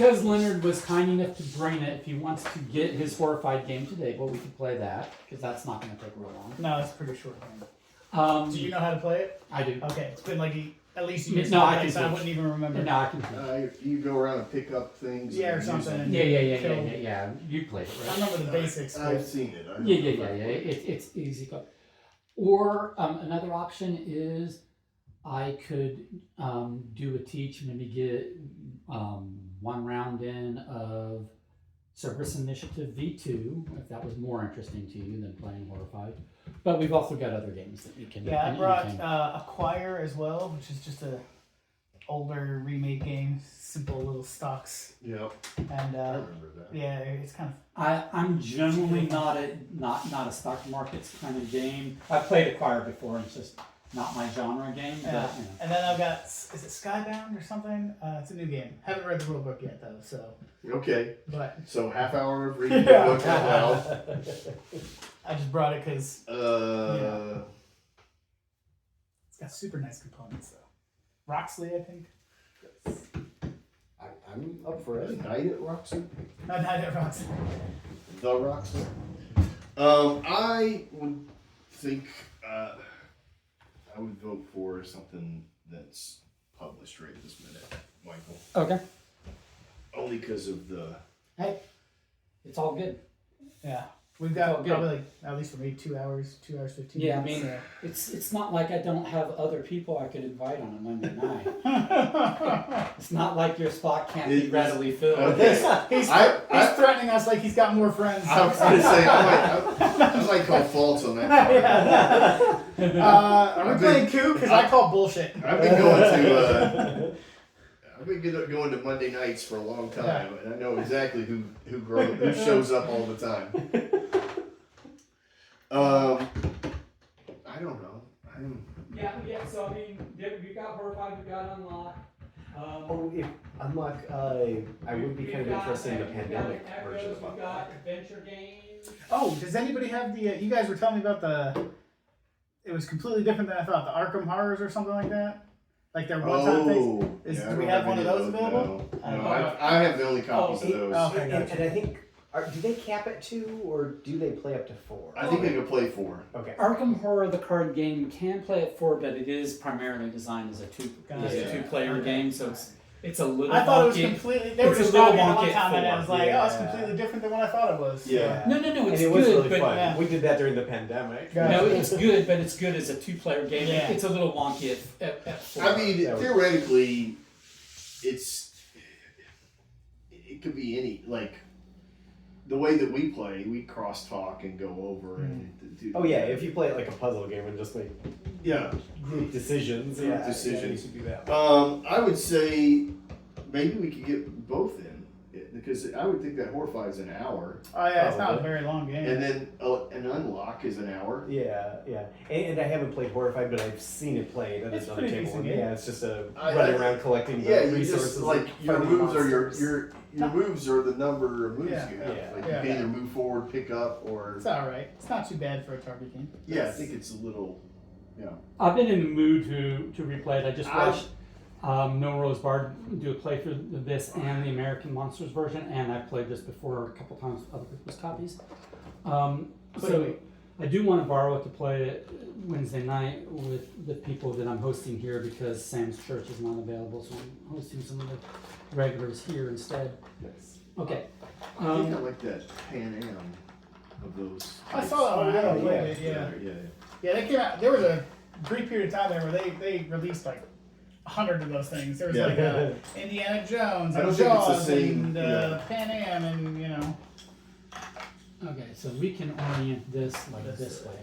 because Leonard was kind enough to bring it, if he wants to get his Horrified game to table, we can play that, because that's not going to take real long. No, it's a pretty short game. Do you know how to play it? I do. Okay, it's been like at least a year No, I can so I wouldn't even remember. No, I can You go around and pick up things. Yeah, or something. Yeah. You played it, right? I remember the basics. I've seen it. Yeah. It's easy. Or another option is I could do a teach, maybe get one round in of Service Initiative V2, if that was more interesting to you than playing Horrified. But we've also got other games that you can. Yeah, I brought Acquire as well, which is just a older remade game, simple little stocks. Yep. And I remember that. Yeah, it's kind of. I'm generally not a stock markets kind of game. I've played Acquire before, and it's just not my genre game. Yeah. But, you know. And then I've got, is it Skybound or something? It's a new game. Haven't read the rule book yet though, so. Okay. But. So half hour of reading the book out loud. I just brought it because. It's got super nice components though. Roxley, I think. I'm up for it. Night at Roxy? Not Night at Roxley. The Roxy? I would think I would vote for something that's published right this minute, Michael. Okay. Only because of the. Hey, it's all good. Yeah. We've got probably, like, at least for me, 2 hours, 15 Yeah, minutes. I mean, it's not like I don't have other people I could invite on a Monday night. It's not like your spot can't be readily filled. Okay. He's threatening us like he's got more friends. I was going to say, I might call false on that. Are we playing coup? Because I call bullshit. I've been going to Monday nights for a long time, and I know exactly who shows up all the time. I don't know. Yeah. So I mean, we got Horrified, we got Unlock. If Unlock, I would be kind of interested in the pandemic version of We've got adventure games. Oh, does anybody have the? You guys were telling me about the. It was completely different than I thought. The Arkham Horrors or something like that. Like their one-time things. Do we have one of those available? No, I have the only copies of those. Okay, and I think, do they cap at 2 or do they play up to 4? I think they can play 4. Okay. Arkham Horror, the card game, can play at 4, but it is primarily designed as a two-player game, so it's a little. I thought it was completely. They were just talking at one time, and I was like, "Oh, it's completely different than what I thought it was." Yeah. No, And it's it was good, really but fun. yeah. We did that during the pandemic. no, it's good, but it's good as a two-player game. Yeah. It's a little wonky at 4. I mean, theoretically, it could be any, like, the way that we play, we cross-talk and go over and do. Oh yeah, if you play it like a puzzle game and just make group decisions, decisions. you should do that. I would say maybe we could get both in, because I would think that Horrified is an hour. Oh yeah, it's not a very long game. And then an Unlock is an hour. Yeah. And I haven't played Horrified, but I've seen it played at It's another pretty table. decent And game. it's just running around collecting the You resources. just, like, your fighting moves are monsters. your moves are the number of moves you have. Yeah. Like you can either move forward, pick up, or. It's all right. It's not too bad for a target game. Yeah, I think it's a little. I've been in the mood to replay it. I just watched No Rose Bard do a playthrough of this and the American Monsters version, and I've played this before a couple times with other people's copies. So I do want to borrow it to play it Wednesday night with the people that I'm hosting here, because Sam's church is not available, so I'm hosting some of the regulars here instead. Yes. Okay. I think I like that Pan Am of those. I saw that one. I haven't played it. Yeah, they came out. There was a brief period of time there where they released like 100 of those things. There was like Indiana Jones I don't and think it's the Jaws same, and Pan Am and Okay, so we can orient this like this way.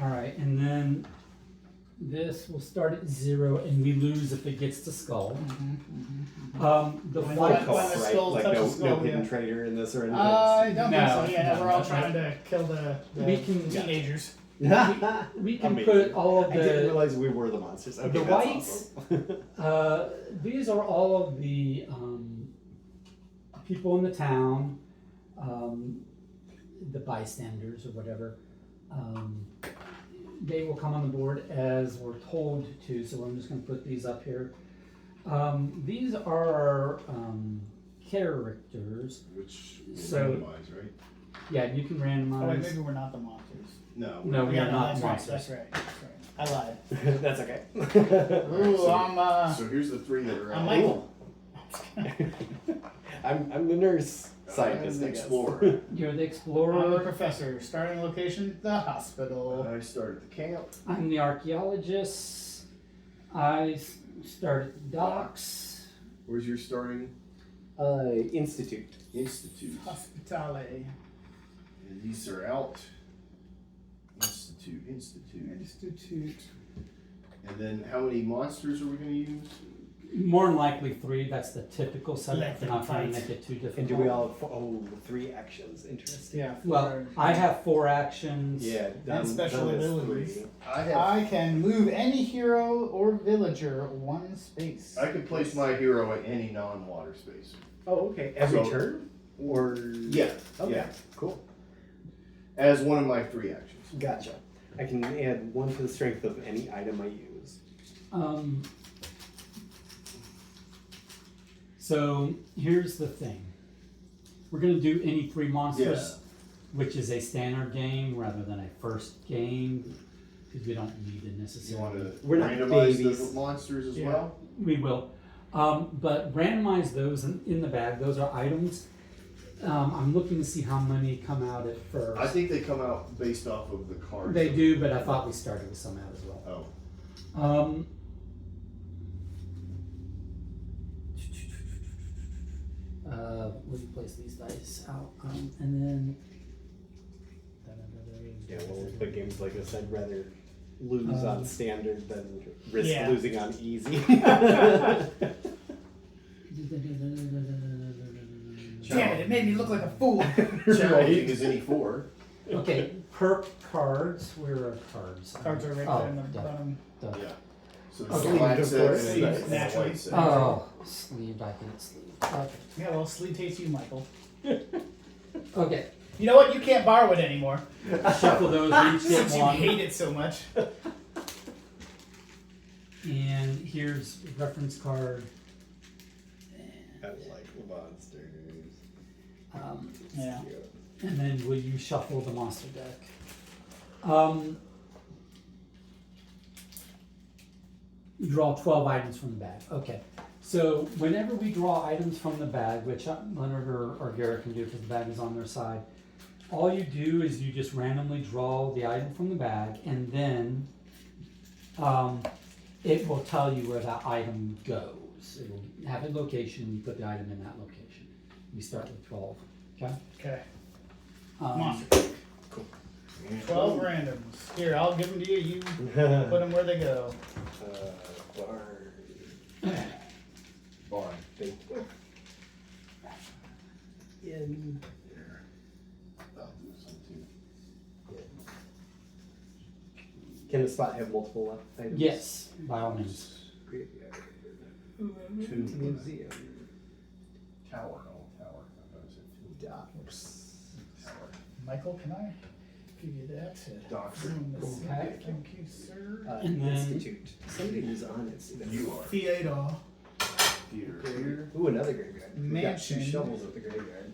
All right, and then this will start at 0, and we lose if it gets to skull. The When flight the cost. skull Like touches no skull, hidden yeah. traitor in this or anything. I don't think so. Yeah, No, we're all no. trying to kill the We can- teenagers. We can Amazing. put all of I didn't the realize we were the monsters. Okay, the that's whites. awesome. These are all of the people in the town, the bystanders or whatever. They will come on the board as we're told to, so I'm just going to put these up here. These are characters. Which So- randomize, right? Yeah, you can Oh wait, randomize. maybe we're not the monsters. No. No, we Yeah, are not that's monsters. Right, that's right. I lied. That's okay. Ooh, so- I'm So here's the three that are out. Michael. I'm the nurse I'm scientist, the I guess. explorer. You're the I'm the explorer. professor. Starting location, the hospital. I start at the camp. I'm the archaeologist. I start at the docks. Where's your starting Institute. institute? Hospitale. And these are out. Institute. Institute. And then how many monsters are we going to use? More than likely 3. That's the typical setup. Let They're not trying to them make it too difficult. And do we all have 3 actions? Interesting. Yeah. Well, I have 4 actions. Yeah, And special done as abilities. 3. I have. I can move any hero or villager 1 space. I can place my hero at any non-water space. Oh, okay. Every So- turn? Or Yeah. Okay. Yeah. Cool. As one of my 3 actions. Gotcha. I can add 1 to the strength of any item I use. So here's the thing. We're going to do any 3 monsters, which is a standard game rather than a first game, because we don't need it You necessarily. want to We're not randomize babies. the monsters as Yeah. well? We will. But randomize those in the bag. Those are items. I'm looking to see how many come out at first. I think they come out based off of the cards. They do, but I thought we started with some out as well. Oh. Where do you place these dice out? And then. Yeah, well, with the games like this, I'd rather lose on standard than risk Yeah. losing on easy. Damn it! It made me look like a fool. Challenging is any 4. Okay, perk cards. Where are cards? Cards are right Oh, there in the duh, bottom. duh. Yeah. So Okay. the black Of set course. and the Sleeve, naturally. white set. Oh, sleeved. I didn't sleeve. Okay. Yeah, well, sleeve takes you, Michael. Okay. You know what? You can't borrow it anymore. Shuffle those. Each get Since you one. hate it so much. And here's a reference card. I like monsters. Yeah. And then will you shuffle the monster deck? You draw 12 items from the bag. Okay. So whenever we draw items from the bag, which Leonard or Garrett can do because the bag is on their side, all you do is you just randomly draw the item from the bag, and then it will tell you where that item goes. It will have a location, you put the item in that location. We start with 12. Okay? Okay. Um, Monster. Cool. 12 randoms. Here, I'll give them to you. You put them where they go. Barn. Thank you. In I'll do some too. Can the spot have multiple items? Yes, by all means. Graveyard. Two. Museum. Tower. Oh, tower. I thought it said two. Docks. Tower. Michael, can I give you that? Doctor. Okay. Thank you, sir. And then- Institute. Somebody who's on it. You are. Theater. Theater. Here. Ooh, another graveyard. We've got 2 Mansion. shovels at the graveyard.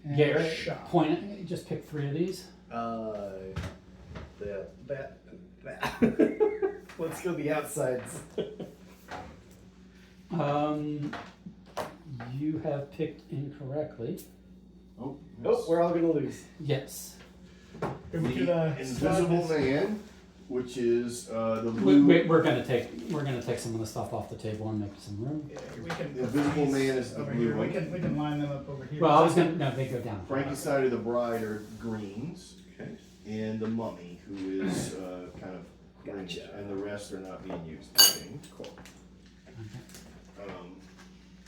And Garrett, shop. point. Just pick 3 of these. That. Let's go the outsides. You have picked incorrectly. Oh. Oh, we're all gonna lose. Yes. Here we could, The Invisible Man, which is the We, blue. we're gonna take some of the stuff off the table and make some room. Yeah, we can. The Invisible Man is the over blue here. one. We can line them up over here. Well, I was gonna. No, they go down. Frankenstein of the Bride are greens, Okay. and the Mummy, who is kind of green, Gotcha. and the rest are not being used. I think. Cool. Okay.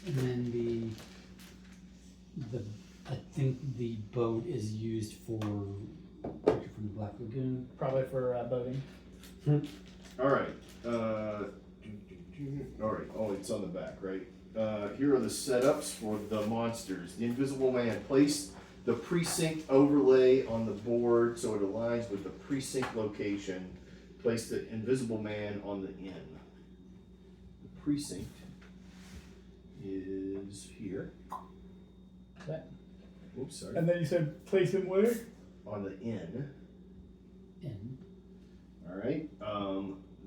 And then I think the boat is used for from the Black Lagoon. Probably for boating. All right. All right. Oh, it's on the back, right? Here are the setups for the monsters. The Invisible Man. Place the precinct overlay on the board so it aligns with the precinct location. Place the Invisible Man on the inn. The precinct is here. That- Oops, sorry. And then you said place him where? On the N. In. All right.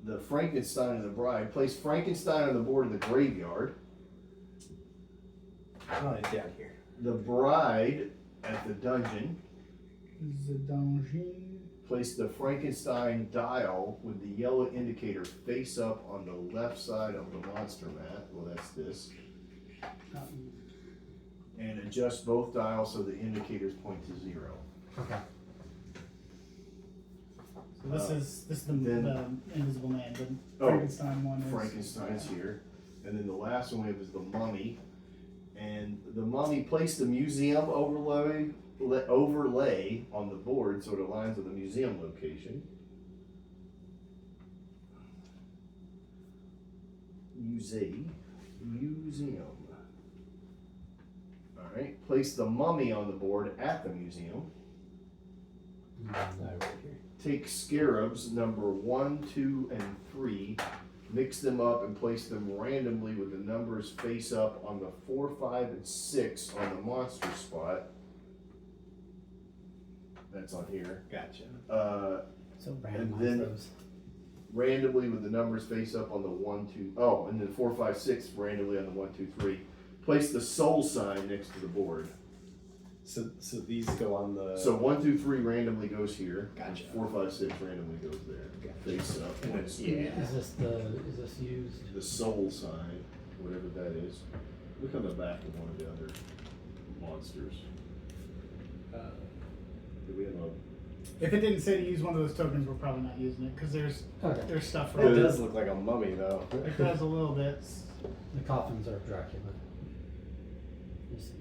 The Frankenstein and the Bride. Place Frankenstein on the board of the graveyard. Oh, it's down here. The Bride at the dungeon. The dungeon. Place the Frankenstein dial with the yellow indicator face up on the left side of the monster mat. Well, that's this. And adjust both dials so the indicators point to 0. Okay. So this is the then- Invisible Man, the Oh, Frankenstein one. Is, Frankenstein's here. And then the last one we have is the Mummy. And the Mummy, place the museum overlay on the board so it aligns with the museum location. Museum. Alright, place the Mummy on the board at the museum. No, right here. Take scarabs number 1, 2, and 3, mix them up and place them randomly with the numbers face up on the 4, 5, and 6 on the monster spot. That's on here. Gotcha. so and randomize then- those. Randomly with the numbers face up on the 1, 2, oh, and then 4, 5, 6 randomly on the 1, 2, 3. Place the soul sign next to the board. So these go on the. So 1, 2, 3 randomly goes here. Gotcha. 4, 5, 6 randomly goes there. Gotcha. Face up. And it's- yeah. Is this used? The soul sign, whatever that is. Look on the back of one of the other monsters. Do we have a? If it didn't say to use one of those tokens, we're probably not using it because Okay. there's stuff for It it. does look like a mummy though. It does a little bit. The coffins are Dracula.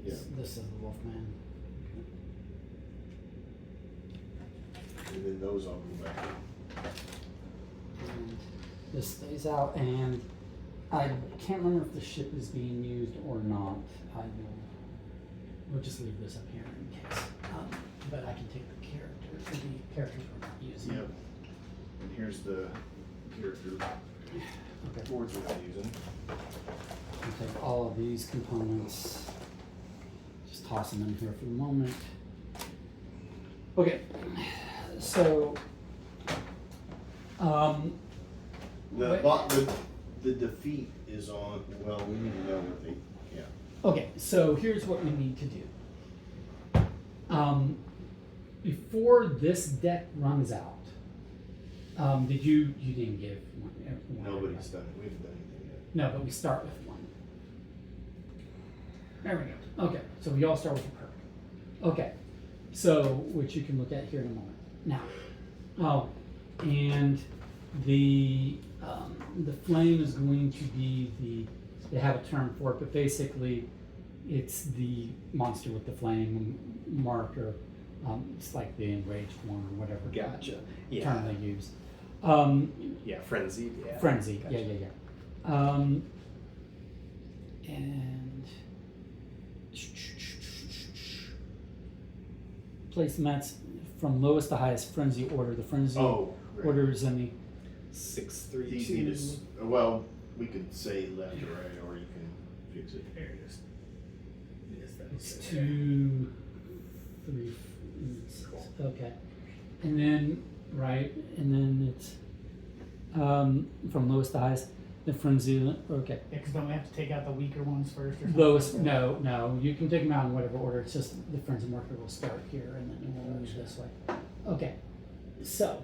Yeah. This is the Wolfman. And then those all go back in. And this stays out, and I can't remember if the ship is being used or not. We'll just leave this up here in case. But I can take the characters we're not using. Yep. And here's the character Okay. boards we're not using. I'll take all of these components, just toss them in here for the moment. Okay, so, The defeat is on, well, we need to know what they, yeah. okay, so here's what we need to do. Before this deck runs out, you didn't give one? Nobody's done, we haven't done anything yet. No, but we start with one. There we go. Okay, so we all start with a perk. Okay, so which you can look at here in a moment. Now, and the flame is going to be they have a term for it, but basically it's the monster with the flame marker. It's like the enraged one or whatever Gotcha. Yeah. term they use. Yeah, frenzied. Yeah. Frenzy. Gotcha. Yeah. And place mats from lowest to highest frenzy order. The frenzy order is in the 6, 3, Easy 2. to, well, we could say left or right, or you can fix it. There it is. it's 2, 3, 6. Okay, and then and then it's from lowest to highest. The frenzy. Okay. Yeah, because don't we have to take out the weaker ones first or something? Lowest, no, you can take them out in whatever order, it's just the frenzy marker will start here and then it will move this way. Okay, so,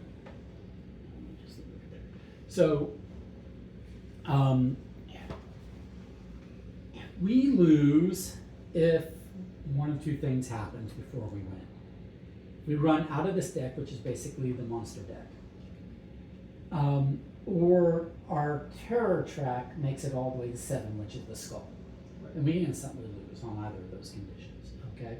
we lose if one of two things happens before we win. We run out of this deck, which is basically the monster deck. Or our terror track makes it all the way to 7, which is the skull. And we instantly lose on either of those conditions, okay?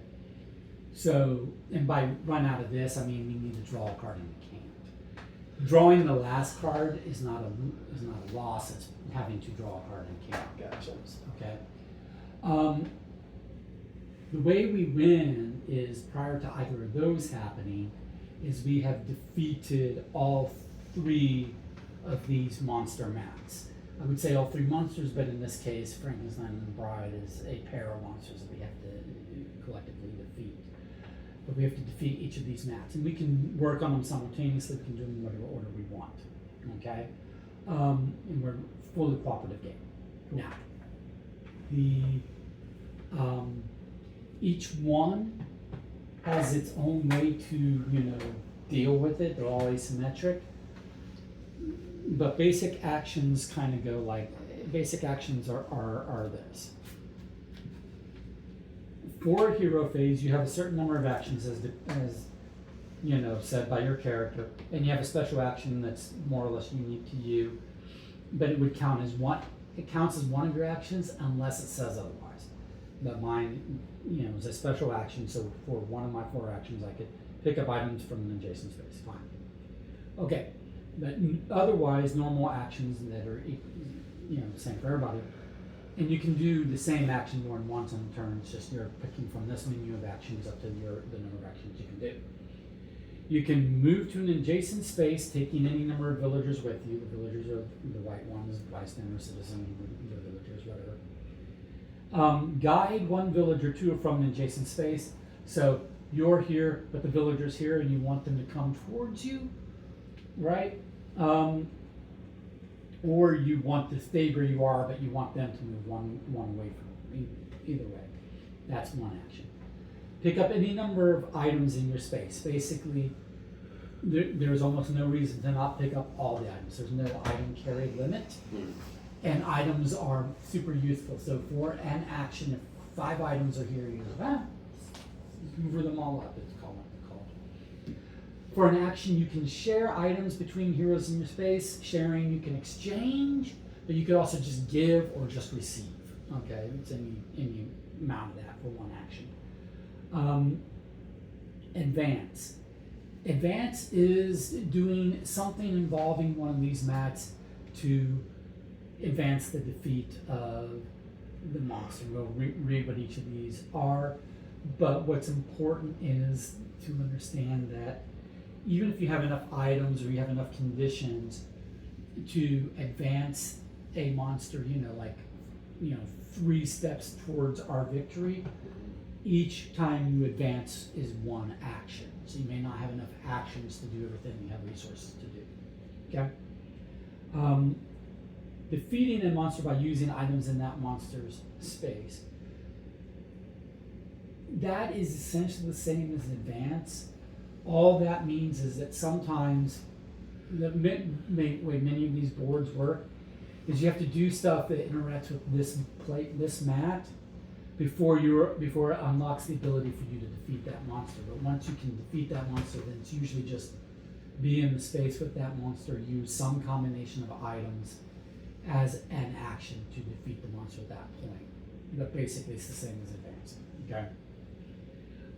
So, and by run out of this, I mean we need to draw a card and we can't. Drawing the last card is not a loss, it's having to draw a card and can't. Gotcha. Okay? The way we win is, prior to either of those happening, is we have defeated all 3 of these monster mats. I would say all 3 monsters, but in this case, Frankenstein and the Bride is a pair of monsters that we have to collectively defeat. But we have to defeat each of these mats, and we can work on them simultaneously. We can do them in whatever order we want. Okay, and we're a fully cooperative game. Now, each one has its own way to deal with it. They're all asymmetric, but basic actions kind of go like basic actions are this. For a hero phase, you have a certain number of actions as said by your character, and you have a special action that's more or less unique to you, but it would count as one. It counts as one of your actions unless it says otherwise. But mine, is a special action. So for one of my 4 actions, I could pick up items from an adjacent space. Fine. Okay, but otherwise, normal actions that are same for everybody. And you can do the same action more than once on a turn. It's just you're picking from this menu of actions up to the number of actions you can do. You can move to an adjacent space, taking any number of villagers with you. The villagers are the white ones, bystander, citizen, the villagers, whatever. Guide one villager to or from an adjacent space. So you're here, but the villager's here, and you want them to come towards you, right? Or you want to stay where you are, but you want them to move one way from you. Either way, that's one action. Pick up any number of items in your space. Basically, there's almost no reason to not pick up all the items. There's no item carry limit, and items are super useful. So for an action, if 5 items are here, you move them all up. It's called. For an action, you can share items between heroes in your space. Sharing, you can exchange, but you could also just give or just receive. Okay, it's any amount of that for one action. Advance. Advance is doing something involving one of these mats to advance the defeat of the monster. We'll read what each of these are, but what's important is to understand that even if you have enough items or you have enough conditions to advance a monster, 3 steps towards our victory, each time you advance is one action. So you may not have enough actions to do everything you have resources to do. Okay? Defeating a monster by using items in that monster's space. That is essentially the same as advance. All that means is that sometimes the way many of these boards work is you have to do stuff that interacts with this mat before it unlocks the ability for you to defeat that monster. But once you can defeat that monster, then it's usually just be in the space with that monster, use some combination of items as an action to defeat the monster at that point. But basically it's the same as advancing. Okay?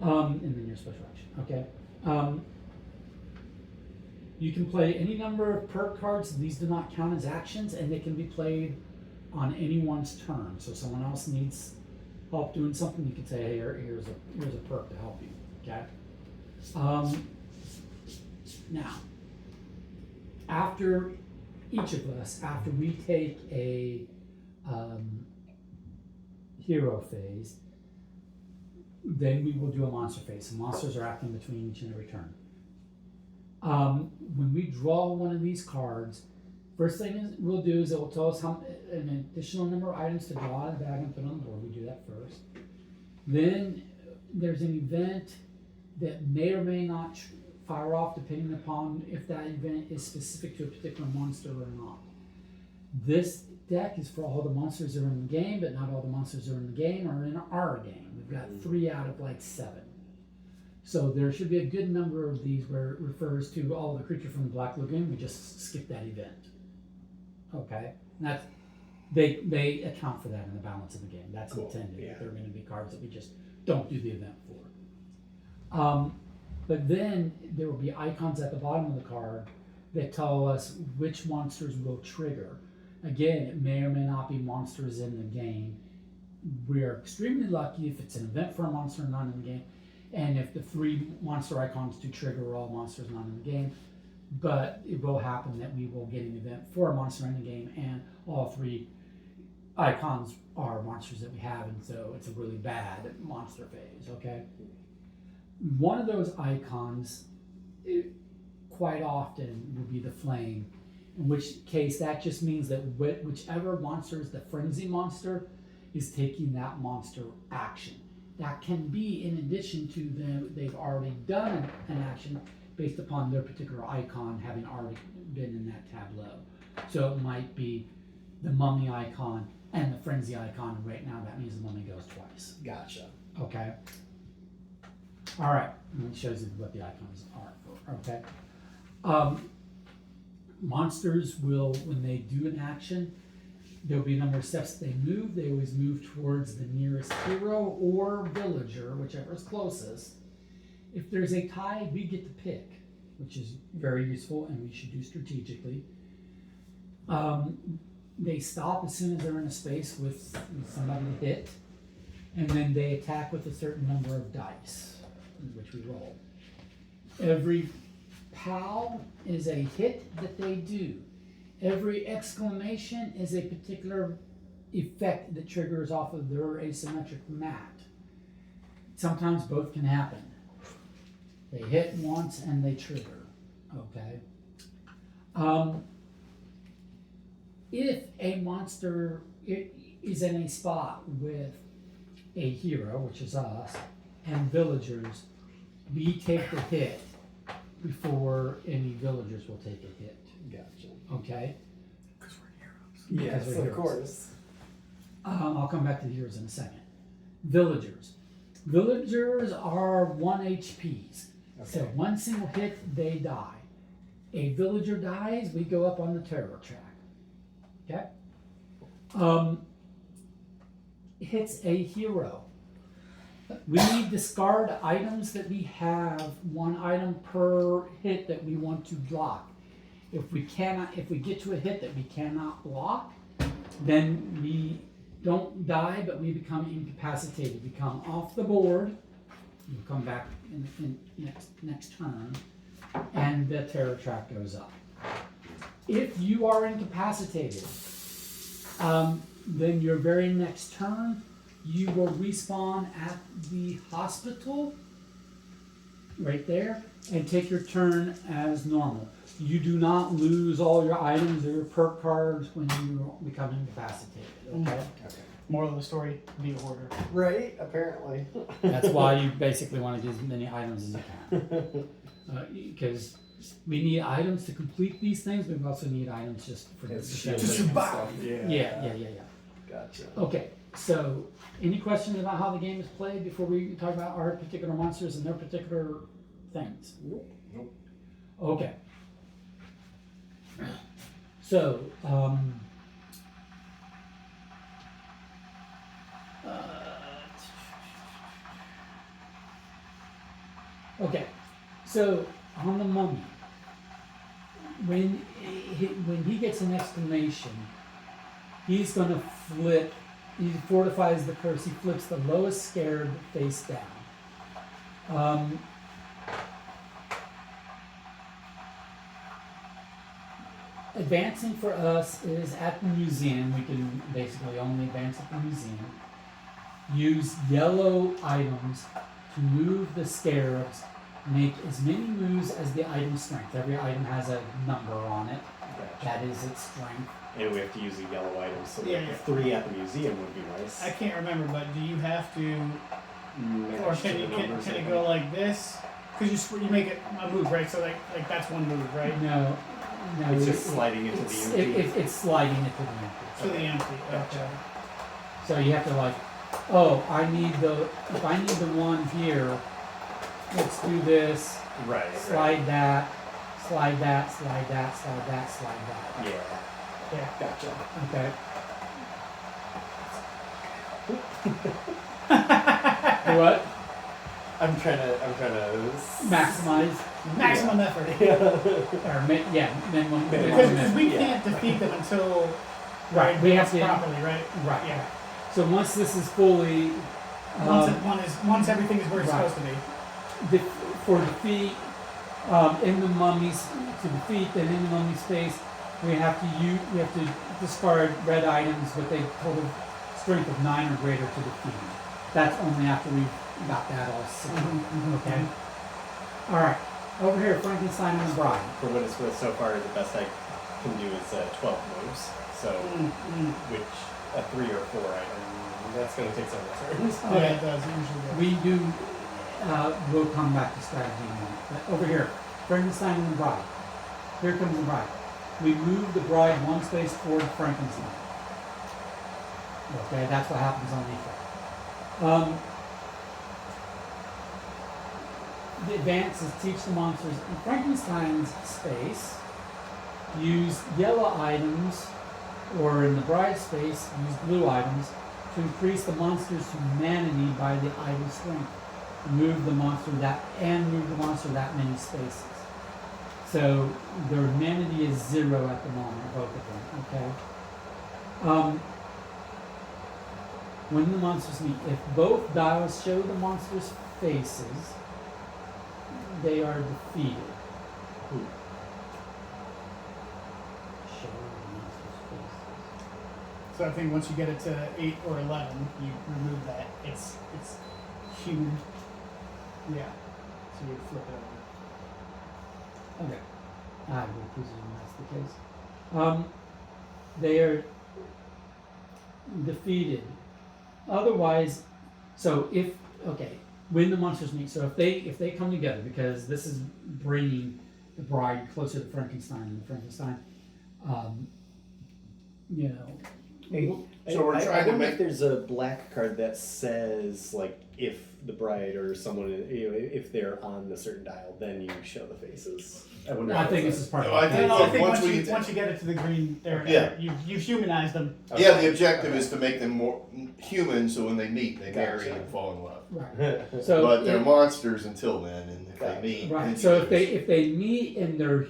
And then your special action. Okay? You can play any number of perk cards. These do not count as actions, and they can be played on anyone's turn. So someone else needs help doing something, you can say, hey, here's a perk to help you. Okay. Now, after each of us, after we take a hero phase, then we will do a monster phase. So monsters are acting between each and every turn. When we draw one of these cards, first thing we'll do is it will tell us an additional number of items to draw out of the bag and put on the board. We do that first. Then there's an event that may or may not fire off depending upon if that event is specific to a particular monster or not. This deck is for all the monsters that are in the game, but not all the monsters that are in the game are in our game. We've got 3 out of 7. So there should be a good number of these where it refers to all the creature from the Black Lagoon. We just skip that event. Okay, and that's they account for that in the balance of the game. That's cool. Intended. Yeah. There are going to be cards that we just don't do the event for. But then there will be icons at the bottom of the card that tell us which monsters will trigger. Again, it may or may not be monsters in the game. We are extremely lucky if it's an event for a monster not in the game, and if the 3 monster icons to trigger all monsters not in the game. but it will happen that we will get an event for a monster in the game, and all 3 icons are monsters that we have, and so it's a really bad monster phase, okay? One of those icons, quite often, will be the flame, in which case that just means that whichever monster is the frenzy monster is taking that monster action. That can be in addition to they've already done an action based upon their particular icon having already been in that tableau. So it might be the mummy icon and the frenzy icon. Right now that means the mummy goes twice. Gotcha. Okay. All right. And it shows you what the icons are for. Okay. Monsters will, when they do an action, there'll be a number of steps they move. They always move towards the nearest hero or villager, whichever is closest. If there's a tie, we get to pick, which is very useful and we should do strategically. They stop as soon as they're in a space with somebody to hit, and then they attack with a certain number of dice, which we roll. Every POW is a hit that they do. Every exclamation is a particular effect that triggers off of their asymmetric mat. Sometimes both can happen. They hit once and they trigger, okay? If a monster is in a spot with a hero, which is us, and villagers, we take the hit before any villagers will take a hit. Gotcha. Okay? Because we're heroes. Yes, we're of heroes. course. I'll come back to the heroes in a second. Villagers. Villagers are 1 HPs. So Okay. one single hit, they die. A villager dies, we go up on the terror track. Okay? Hits a hero. We need discard items that we have, 1 item per hit that we want to block. If we get to a hit that we cannot block, then we don't die, but we become incapacitated. We come off the board. We'll come back in next turn, and the terror track goes up. If you are incapacitated, then your very next turn, you will respawn at the hospital, right there, and take your turn as normal. You do not lose all your items or your perk cards when you become incapacitated, okay? Okay. Moral of the story: be a hoarder. Right, apparently. That's why you basically want to do as many items as you can. Because we need items to complete these things, but we also need items just for It's the shielding Just and survive. stuff. Yeah. Gotcha. Okay, so any questions about how the game is played before we talk about our particular monsters and their particular things? Nope. Nope. Okay. So, okay, so on the mummy, when he gets an exclamation, he's going to flip. He fortifies the curse. He flips the lowest scared face down. Advancing for us is at the museum. We can basically only advance at the museum. Use yellow items to move the scarabs. Make as many moves as the item strength. Every item has a number on it. Gotcha. That is its strength. And we have to use a yellow item, so Yeah, like yeah. 3 at the museum would be nice. I can't remember, but do you have to, Match or to can the you numbers, I can it think. go like this? Because you make it a move, right? So like that's one move, right? No, It's just sliding into it's, the empty. it's sliding into the empty. To the empty. Gotcha. Okay. So you have to like, oh, if I need the one here, let's do this. Right. Slide that, slide that, slide that, slide that, slide that. Yeah. Yeah. Gotcha. Okay. What? I'm trying to Maximize Maximum effort. or minimum. Because we Yeah. can't defeat them until Right, we have to. properly, right? Right. Yeah. So once this is fully, Once everything is where it's right. supposed to be. for defeat, in the mummy's to defeat, then in the mummy space, we have to discard red items with a total strength of 9 or greater to defeat them. That's only after we've got that all set. Okay. All right. Over here, Frankenstein and the Bride. For what it's worth, so far the best I can do is 12 moves. So, which a 3 or 4 item, that's going to take several turns. Yeah, it does usually. We do. We'll come back to strategy in a minute. But over here, Frankenstein and the Bride. Here comes the Bride. We move the Bride one space forward Frankenstein. Okay, that's what happens on the effect. The advances teach the monsters in Frankenstein's space use yellow items, or in the Bride space use blue items to increase the monster's humanity by the idle strength. Move the monster that many spaces. So their humanity is 0 at the moment, both of them. Okay. When the monsters meet, if both dials show the monsters' faces, they are defeated. Show the monsters' faces. So I think once you get it to 8 or 11, you remove that. It's human. Yeah. So you flip it over. Okay. I would presume that's the case. They are defeated. Otherwise, so when the monsters meet, so if they come together, because this is bringing the Bride closer to Frankenstein, and Frankenstein, Hey, So we're I trying to wonder make- if there's a black card that says, like, if the Bride or someone, if they're on the certain dial, then you show the faces. I wonder. I think this is part of No, I it. think- I think once once you get it to the green, Yeah. you've humanized them. Yeah, the objective is to make them more human, so when they meet, they marry Gotcha. and fall in love. Right. So But they're if- monsters until then, and if Gotcha. they meet, Right. then So you if they meet in their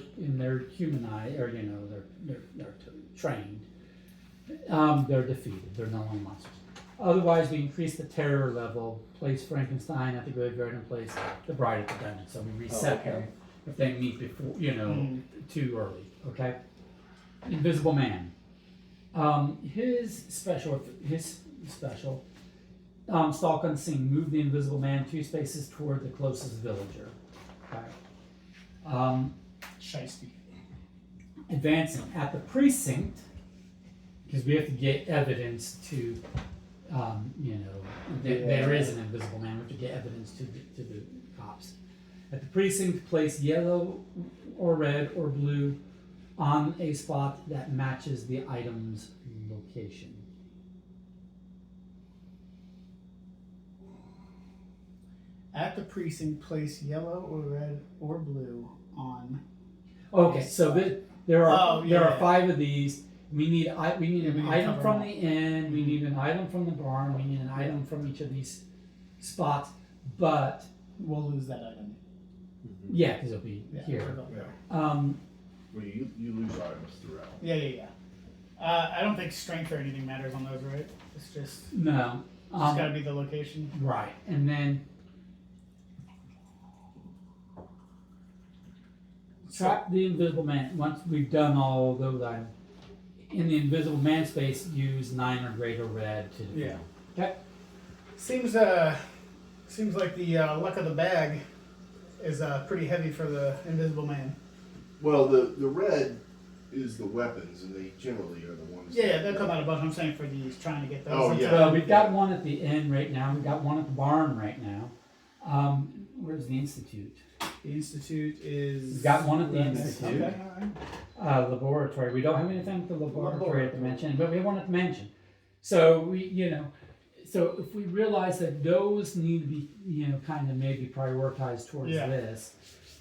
humanized, or they're trained, they're defeated. They're no longer monsters. Otherwise, we increase the terror level. Place Frankenstein at the graveyard and place the Bride at the dungeon. So we reset them if they meet before too early. Okay. Invisible Man. His special. Stalk unseen. Move the Invisible Man 2 spaces toward the closest villager. Okay. Shiesty. Advancing at the precinct, because we have to get evidence to, there is an Invisible Man. We have to get evidence to the cops. At the precinct, place yellow or red or blue on a spot that matches the item's location. At the precinct, place yellow or red or blue on. Okay, so there are 5 of these. We need an item cover from them the inn. We need an item from the barn. We need an item from each of these spots. But We'll lose that item. yeah, because it'll be here. Yeah. Well, you lose items throughout. Yeah. I don't think strength or anything matters on those, right? It's just No. gotta be the location. Right, and then trap the Invisible Man. Once we've done all those items, in the Invisible Man space, use 9 or greater red to defeat. Yeah. Okay. Seems like the luck of the bag is pretty heavy for the Invisible Man. Well, the red is the weapons, and they generally are the ones. Yeah, they'll come out a bunch. I'm saying for these trying to get those. Oh, yeah. Well, we've got one at the inn right now. We've got one at the barn right now. Where's the Institute? The Institute is. We've got one at the Nice. Institute. Okay, alright. Laboratory. We don't have anything at the laboratory at the mansion, but we have one at the mansion. So so if we realize that those need to be, kind of maybe prioritized towards Yeah. this,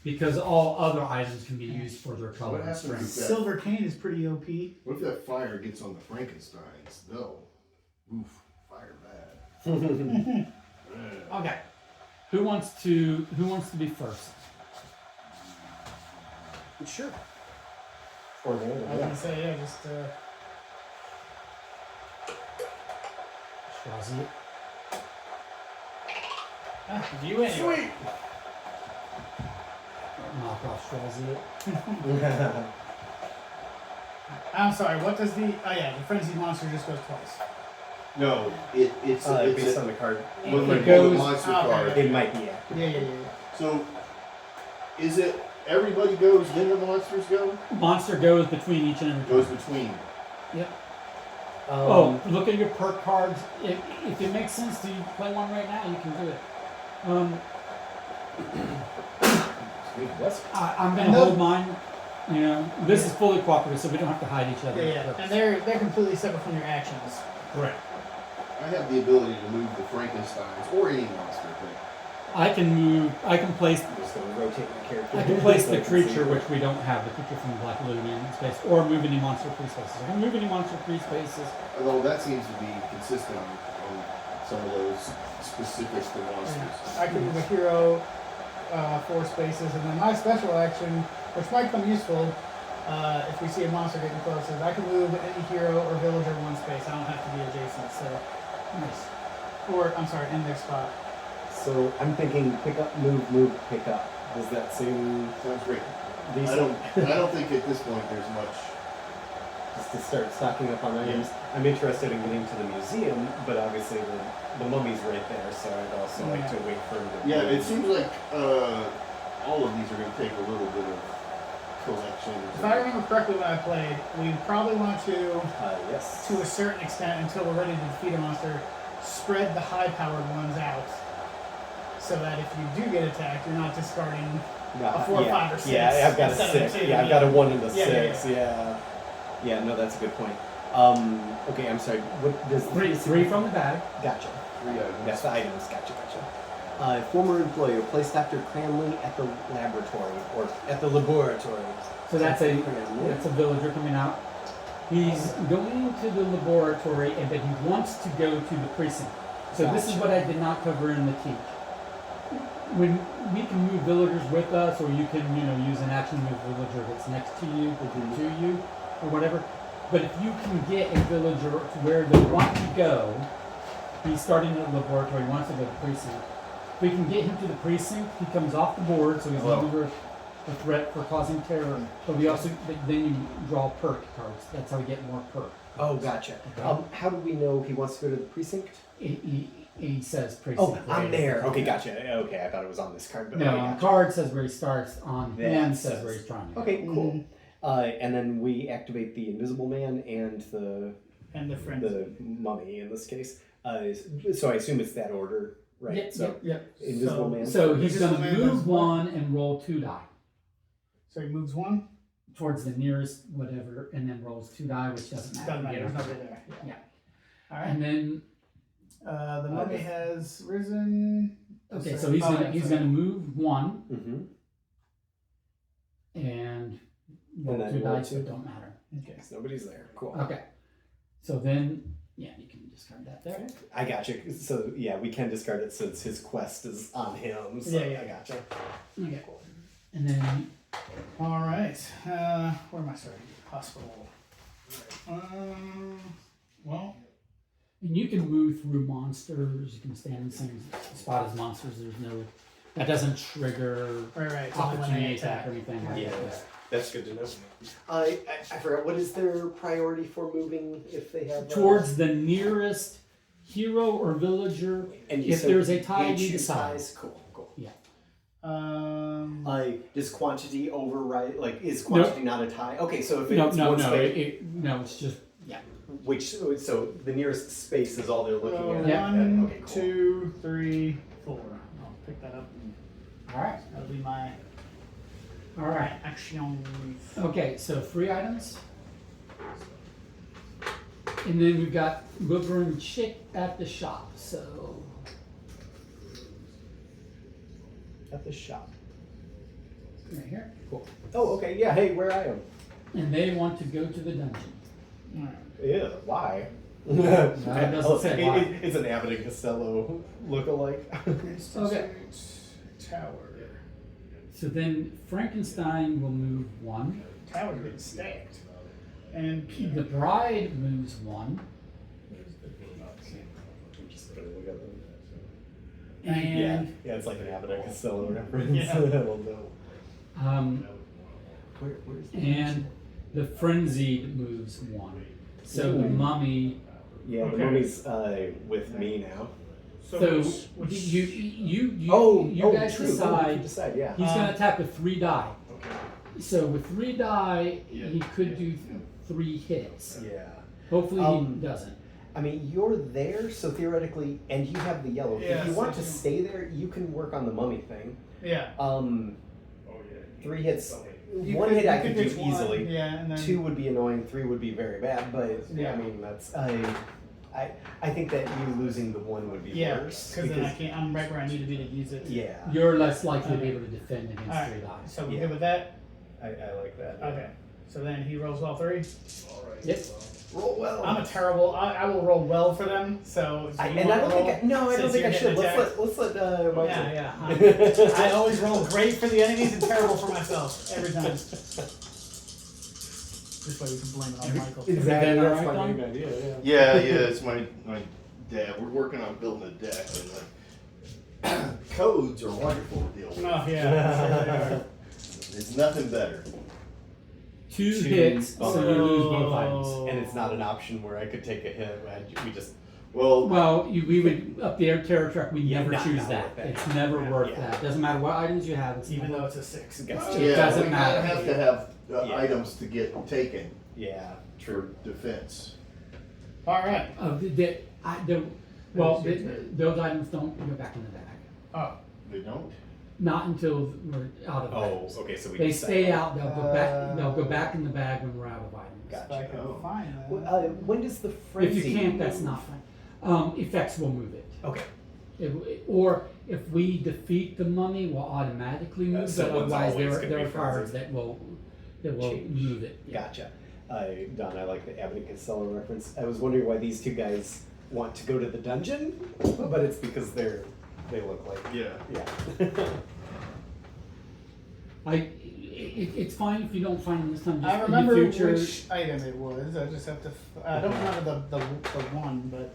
because all other items can be used for their color What and happens strength. if that? Silver Cane is pretty OP. What if that fire gets on the Frankensteins? Fire bad. Okay. Who wants to be first? Sure. Or the I was gonna say just. Schwazi. You anyway. Sweet. knockoff straws. I'm sorry, what does the... Oh yeah, the Frenzied Monster just goes twice. No, it's based on the card. when It the goes- monster okay. card. It might be active. Yeah. So, is it everybody goes, then the monsters go? Monster goes between each and every Goes turn. between. Oh, look at your perk cards. If it makes sense to play one right now, you can do it. I'm gonna hold mine. You know, this is fully cooperative, so we don't have to hide each other. Yeah. And they're completely separate from your actions. Correct. I have the ability to move the Frankensteins or any monster thing. I can place I'm just gonna rotate my character. I can place so the I can creature, see. which we don't have, the creature from the Black Lagoon in space, or move any monster free spaces. I can move any monster free spaces. Although that seems to be consistent on some of those specifics for monsters. I can move a hero 4 spaces, and then my special action, which might come useful if we see a monster getting close, is I can move any hero or villager 1 space. I don't have to be adjacent, so Nice. or I'm sorry, in their spot. So I'm thinking pick up, move, pick up. Does that seem Sounds great. decent? I don't think at this point there's much. Just to start stocking up on items. I'm interested in getting to the museum, but obviously the mummy's right there, so I'd also like to wait for him to. Yeah, it seems like all of these are going to take a little bit of collection. If I remember correctly when I played, we probably want to, Yes. to a certain extent, until we're ready to defeat a monster, spread the high-powered ones out, so that if you do get attacked, you're not discarding a 4, 5, or 6. Yeah, I've got a instead of 6. 2, Yeah, I've got a 1 and a Yeah, 6. Yeah. Yeah, no, that's a good point. Okay, I'm sorry. What does Three from the bag. Gotcha. 3 items. That's the items. Gotcha. Former employee replaced Dr. Cranley at the laboratory or at the laboratory. So that's a Cranley. villager coming out. He's going to the laboratory, but he wants to go to the precinct. So this is Gotcha. what I did not cover in the teach. When we can move villagers with us, or you can, use an action move villager that's next to you, to you, or whatever. But if you can get a villager to where they want to go, he's starting at the laboratory, he wants to go to the precinct. If we can get him to the precinct, he comes off the board, so he's no longer a threat for causing terror. But we also, then you draw perk cards. That's how we get more perk. Oh, gotcha. How do we know he wants to go to the precinct? He says precinct. Oh, I'm right? there. Okay, gotcha. Okay, I thought it was on this card, but No, okay, on the gotcha. card says where he starts, on That hand says- says where he's trying to go. Okay, cool. And then we activate the Invisible Man and the mummy in this case. So I assume it's that order, right? Yep. Invisible Man. So he's Invisible going to Man does move what? 1 and roll 2 die So he moves 1. towards the nearest whatever, and then rolls 2 die, which doesn't matter. Doesn't matter. You There's know. nobody there. Yeah. All right. And then The mummy has risen. okay, so he's gonna move 1 Mm-hmm. and roll then 2 roll dice, so 2. it don't matter. Okay. Nobody's there. Cool. Okay. So then, yeah, you can discard that there. I gotcha. So yeah, we can discard it since his quest is on him. So Yeah. I gotcha. Okay. And then All right. Where am I starting? Hospital. Well. and you can move through monsters. You can stand in the same spot as monsters. That doesn't trigger Right. It's only when opportunity they attack attack. or anything like Yeah, that. that's good to know. I forgot, what is their priority for moving if they have Towards the nearest hero or villager. and you if said there's a tie, we HU decide. ties? Cool. Um. Does quantity override? Like, is quantity not a tie? Okay, so if it's No, one no, space, it's just so the nearest space is all they're looking at. Yeah. One, Okay, cool. 2, 3, 4. I'll pick that up. all right. That'll be my All right. action. Okay, so 3 items. And then we've got Booker and Chick at the shop. So At the shop. right here. Cool. Oh, okay. Yeah. Hey, where I am. And they want to go to the dungeon. All right. Yeah. Why? it doesn't say why. It's an Abbott and Costello look-alike. Okay. Tower. So then Frankenstein will move 1. Tower's getting stacked. And The bride moves 1. And yeah, it's like an Abbott and Costello reference. Yeah. Well, no. Where's the And the frenzied moves 1. So the Ooh. mummy. Yeah, the Okay. mummy's with me now. So which you guys true. decide. You decide, yeah. He's going to attack with 3 die. Okay. So with 3 die, Yeah. he could do 3 hits. Yeah. Hopefully Um, he doesn't. I mean, you're there, so theoretically, and you have the yellow. Yeah, if you so want to you- stay there, you can work on the mummy thing. yeah. 3 hits. You One hit I you could do ditch one, easily. Yeah, and then 2 would be annoying. 3 would be very bad. But Yeah. I mean, that's I think that you losing the 1 would be yeah, worse. because then I can't. I'm right where I need to be to use it. Yeah. You're less likely to be able to defend against All right. 3 die. So we're Yeah. good with that. I like that. Okay. So then he rolls all 3. Yep. Roll well. I'm a terrible. I will roll well for them. So. I don't think I Since should. you're getting Let's let Mike Yeah, do it. yeah. I always roll great for the enemies and terrible for myself every time. This way we can blame it on Michael. Exactly. Everything That's all right, my Don? main idea. Yeah, it's my dad. We're working on building a deck, and codes are wonderful to deal with. Oh yeah. There's nothing better. 2 Two hits, so you lose both Oh. items. And it's not an option where I could take a hit. We just Well, Well, we would up the air terror track. We Yeah, never not choose worth that. that. It's never worth Yeah. that. Doesn't matter what items you have. It's Even never- though it's a 6. Gotcha. yeah, doesn't we matter. have to have Yeah. items to get taken yeah, for true. defense. All right. Well, That's your turn. those items don't go back in the bag. Oh. They don't. Not until we're out of Oh, bags. okay. So we They decide. stay out. They'll go back. They'll go back in the bag when we're out of items. Gotcha. I can Oh. find that. Well, when does the frenzy? If you can't, that's move? not fine. Effects will move it. Okay. Or if we defeat the mummy, we'll automatically move. So but one's otherwise, always there gonna are be cards frenzy. that will Change. move it. Yeah. Gotcha. Don, I like the Abbott and Costello reference. I was wondering why these 2 guys want to go to the dungeon, but it's because they look like Yeah. It's fine if you don't find them this time. Just I remember in the future. which item it was. I just have to. I don't remember the one, but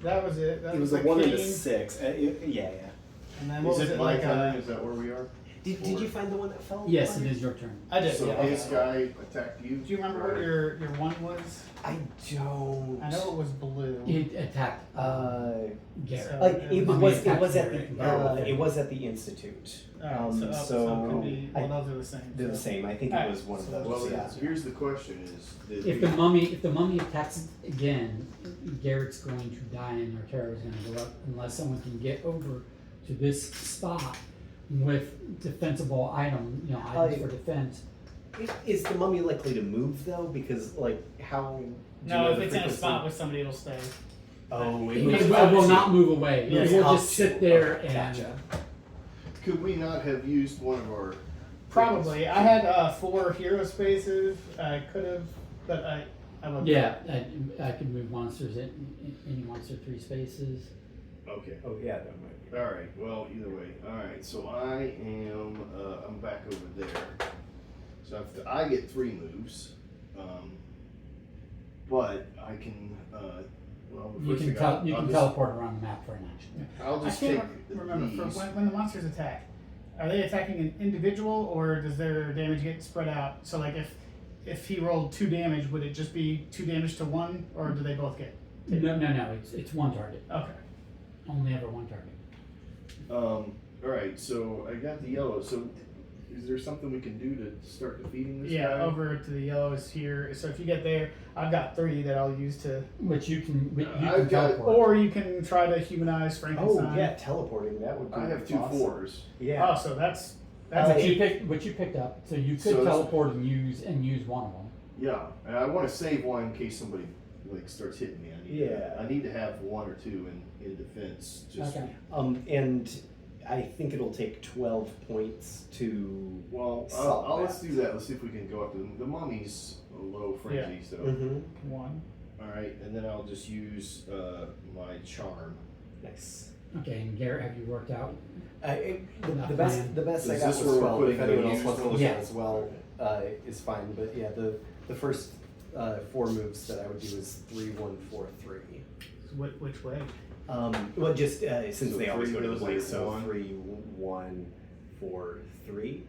that was it. That It was the a 1 and a king. 6. Yeah. And then what Is was it it my like? turn? Is that where we are? Did you find the one that fell? Yes, on it you? is your turn. I did. So yeah, okay. this guy attacked you. Do you remember what your one was? I don't. I know it was blue. It attacked Garrett. So- Like It it was was the it was at the institute. Alright, so it could be. Well, those are the same. They're the so- same. I think it Alright, was one of so those. Well, Yeah. here's the question: is If the mummy attacks again, Garrett's going to die and our terror is going to go up unless someone can get over to this spot with defensible items for defense. Is the mummy likely to move though? Because like how? do you No, know if the it's in a frequency? spot with somebody, it'll stay. Oh, It It will not move away. Yeah, It will up just to. sit there Okay, and. gotcha. could we not have used one of our? Probably. I had 4 hero spaces. I could have, but I would. Yeah, I could move monsters in any monster 3 spaces. Okay. Oh yeah, that might be. All right. Well, either way. All right. So I am. I'm back over there. So I get 3 moves, but I can. Well, the You first can thing I'll just- teleport around the map for an action. I'll I just take can't remember these. when the monsters attack. Are they attacking an individual, or does their damage get spread out? So, like, if he rolled 2 damage, would it just be 2 damage to one, or do they both get? No. It's one target. Okay. Only ever one target. All right. So I got the yellow. So is there something we can do to start defeating this Yeah, guy? over to the yellow is here. So if you get there, I've got 3 that I'll use to. Which you can. I've got- teleport. Or you can try to humanize Oh Frankenstein. yeah, teleporting. That would be. I have 2 awesome. 4s. Yeah. Oh, so that's What a you picked up, so you could So it's- teleport and use one of them. Yeah, and I want to save one in case somebody like starts hitting me. Yeah. I need to have 1 or 2 in defense. Just Okay. And I think it'll take 12 points to. well, Solid let's do that. Let's see if we can go up to the mummy's a low frenzy. So Mm-hmm. 1. all right, and then I'll just use my charm. Nice. Okay, and Garrett, have you worked out? The Enough best plan. the best I Is got this was where we're 12. putting If anyone the else wants to look used at it ones? as well, is fine. But yeah, the first 4 moves that I would do is 3, 1, 4, 3. Which way? Well, just since So they always 3 go to the goes place, like so 1. 3, 1, 4, 3.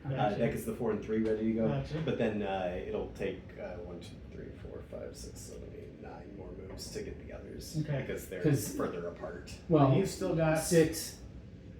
That gets the 4 and 3 ready to go. Gotcha. But then it'll take 1, 2, 3, 4, 5, 6, 7, 8, 9 more moves to get the others Okay. because they're 'Cause- further apart. Well, You've still got 6,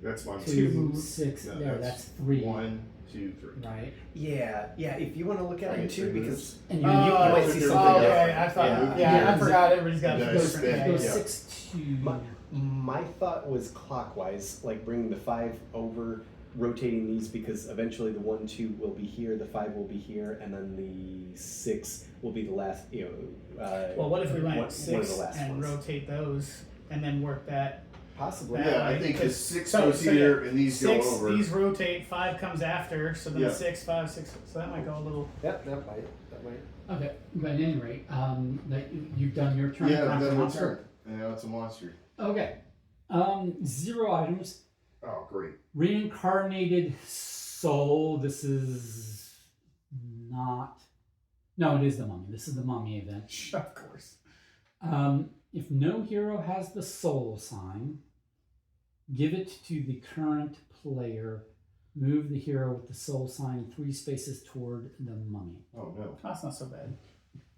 That's my 2, moves. 6. No, There, that's 3. 1, 2, 3. Right. Yeah. If you want to look at Right, it too, three because And you you might see something okay. different. I thought. Yeah. Yeah, Yeah. I forgot. Everybody's got Yeah, different. spin. Yeah, goes yeah. 6 to. My thought was clockwise, like bringing the 5 over, rotating these because eventually the 1, 2 will be here, the 5 will be here, and then the 6 will be the last. Well, what if we one went of 6 the last and ones. rotate those and then work that? Possibly. Yeah, I Right, think the because- 6 so- goes so here and these 6, go over. these rotate. 5 comes after. So then Yeah. 6, 5, 6. So that might go a little. Yep, that might. Okay, but at any rate, you've done your turn. Yeah, time for then my monster. turn. And now it's a monster. Okay. 0 items. Oh, great. Reincarnated soul. This is not. No, it is the mummy. This is the mummy event. Of course. If no hero has the soul sign, give it to the current player. Move the hero with the soul sign 3 spaces toward the mummy. Oh, no. That's not so bad.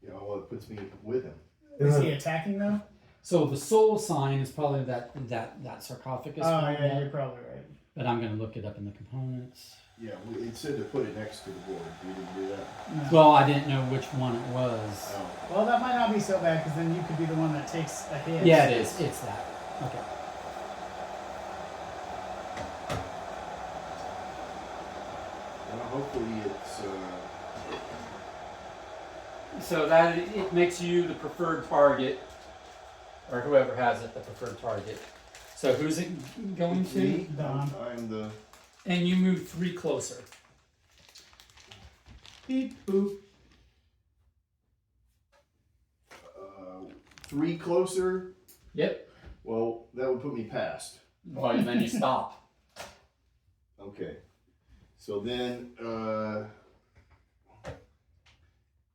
Yeah, well, it puts me with him. Is he attacking though? So the soul sign is probably that sarcophagus. Oh one yeah, there. you're probably right. But I'm going to look it up in the components. Yeah, it said to put it next to the board. We didn't do that. No. Well, I didn't know which one it was. Oh. Well, that might not be so bad because then you could be the one that takes a hit. Yeah, it is. It's that. Okay. Well, hopefully it's. So that it makes you the preferred target, or whoever has it, the preferred target. So who's it going to? Me. Don. I'm the. And you move 3 closer. Beep boop. 3 closer. Yep. Well, that would put me past. Well, and then you stop. Okay. So then,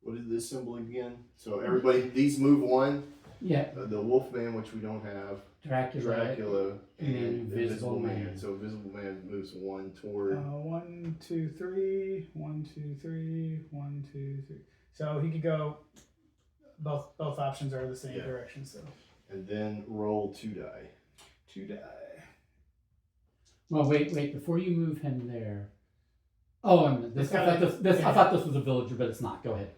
what is this symbol again? So everybody, these move 1. Yeah. The Wolfman, which we don't have. Dracula And and Invisible Invisible Man. Man. So Invisible Man moves 1 toward. 1, 2, 3. 1, 2, 3. 1, 2, 3. So he could go. Both options are the same Yeah. direction. So And then roll 2 die. 2 die. Well, wait. Before you move him there. Oh, and this, It's I, gotta- thought this, yeah. I thought this was a villager, but it's not. Go ahead.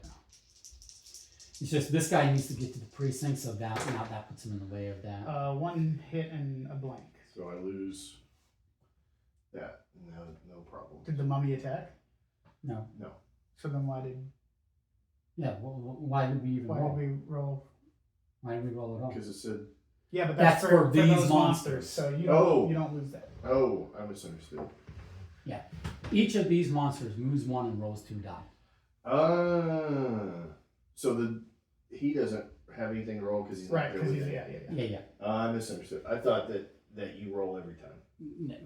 It's just this guy needs to get to the precinct, so that puts him in the way of that. 1 hit and a blank. So I lose that. No problem. Did the mummy attack? No. No. So then why did Why did we even roll? we roll? Why did we roll at all? Because it said, Yeah, but That's that's, for for these those monsters. So you Oh. don't lose that. oh, I misunderstood. Each of these monsters moves 1 and rolls 2 die. So he doesn't have anything to roll because he's not Right, there because with he's it. yeah. I misunderstood. I thought that you roll every time. No,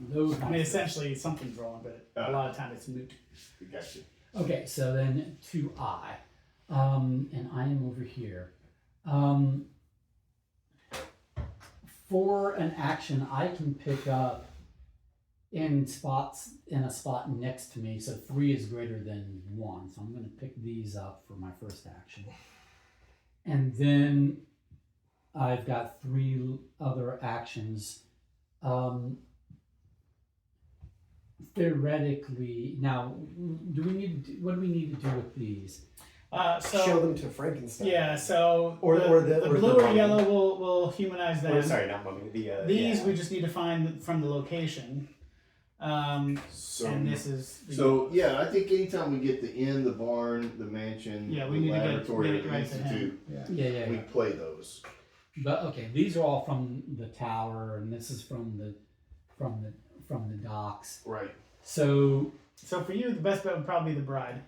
those I mean, monsters. essentially something's wrong, but a lot of time it's moot. Gotcha. Okay, so then 2I. And I am over here. For an action, I can pick up in a spot next to me. So 3 is greater than 1. So I'm going to pick these up for my first action. And then I've got 3 other actions. Theoretically, now, what do we need to do with these? Show them to Frankenstein. Yeah, so Or the the blue or mummy. yellow will humanize them. Or, sorry, not mummy. These we just need to find from the location. So And this is the, So yeah, I think anytime we get the inn, the barn, the mansion, yeah, the we need to laboratory, get it the right to institute, him. Yeah. we play those. But okay, these are all from the tower, and this is from the docks. Right. So So for you, the best bet would probably be the bride,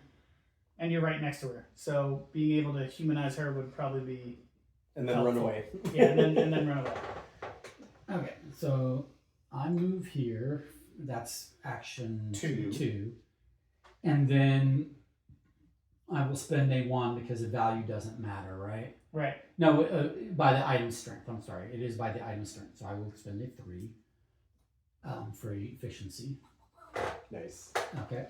and you're right next to her. So being able to humanize her would probably be And then helpful. run away. Yeah, and then run away. okay, so I move here. That's action 2, and then I will spend a 1 because the value doesn't matter, right? Right. No, by the item strength. I'm sorry, it is by the item strength. So I will spend a 3 for efficiency. Nice. Okay.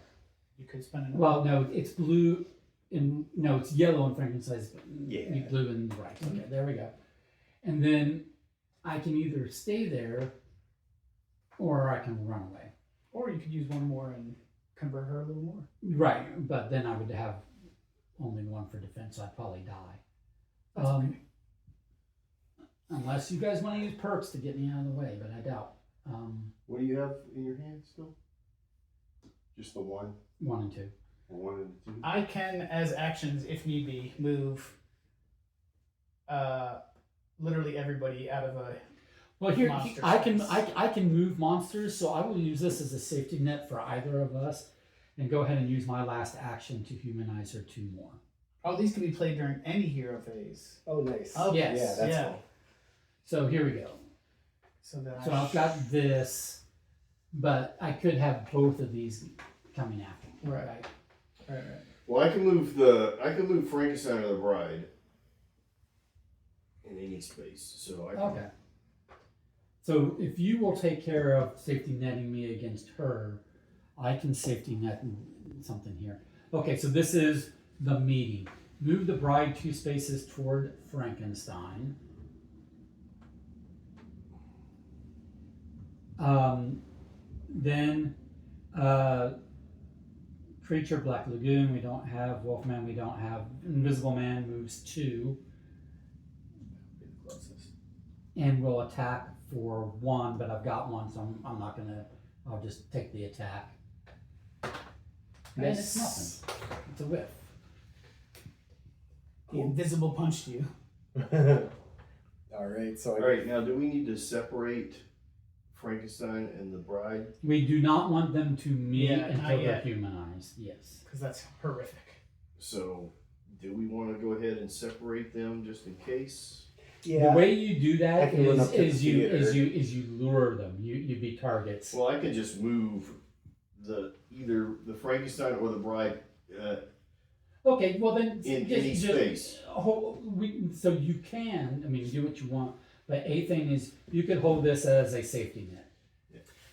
You could spend an Well, no, it's blue and no, it's yellow and frankincense. Yeah. Blue and right. Okay, there we go. And then I can either stay there or I can run away. Or you could use one more and convert her a little more. Right, but then I would have only one for defense, so I'd probably die. That's okay. Unless you guys want to use perks to get me out of the way, but I doubt. What do you have in your hand still? Just the one? 1 and 2. Or 1 and 2? I can, as actions, if need be, move literally everybody out of a. Well, here Monster I can size. I can move monsters, so I will use this as a safety net for either of us, and go ahead and use my last action to humanize her 2 more. Oh, these can be played during any hero phase. Oh, nice. Oh, yes. Yeah, that's yeah. cool. So here we go. So then So I've got this, but I could have both of these coming after me. Right. Right. Right. Well, I can move Frankenstein or the Bride in any space. So I can. Okay. So if you will take care of safety netting me against her, I can safety net something here. Okay, so this is the meeting. Move the Bride 2 spaces toward Frankenstein. Then Creature, Black Lagoon, we don't have. Wolfman, we don't have. Invisible Man moves 2. Be the closest. And will attack for 1, but I've got 1, so I'm not gonna. I'll just take the attack. And it's nothing. It's a whiff. The invisible punched you. All right, so All right, now do we need to separate Frankenstein and the Bride? We do not want them to meet Yeah, until not they're yet. humanized. Yes. Because that's horrific. So, do we want to go ahead and separate them just in case? yeah. The way you do I that can run up to is the you theater. you lure them. You be targets. Well, I can just move either the Frankenstein or the Bride Okay. Well then, in any space. So you can. I mean, do what you want. But a thing is, you could hold this as a safety net.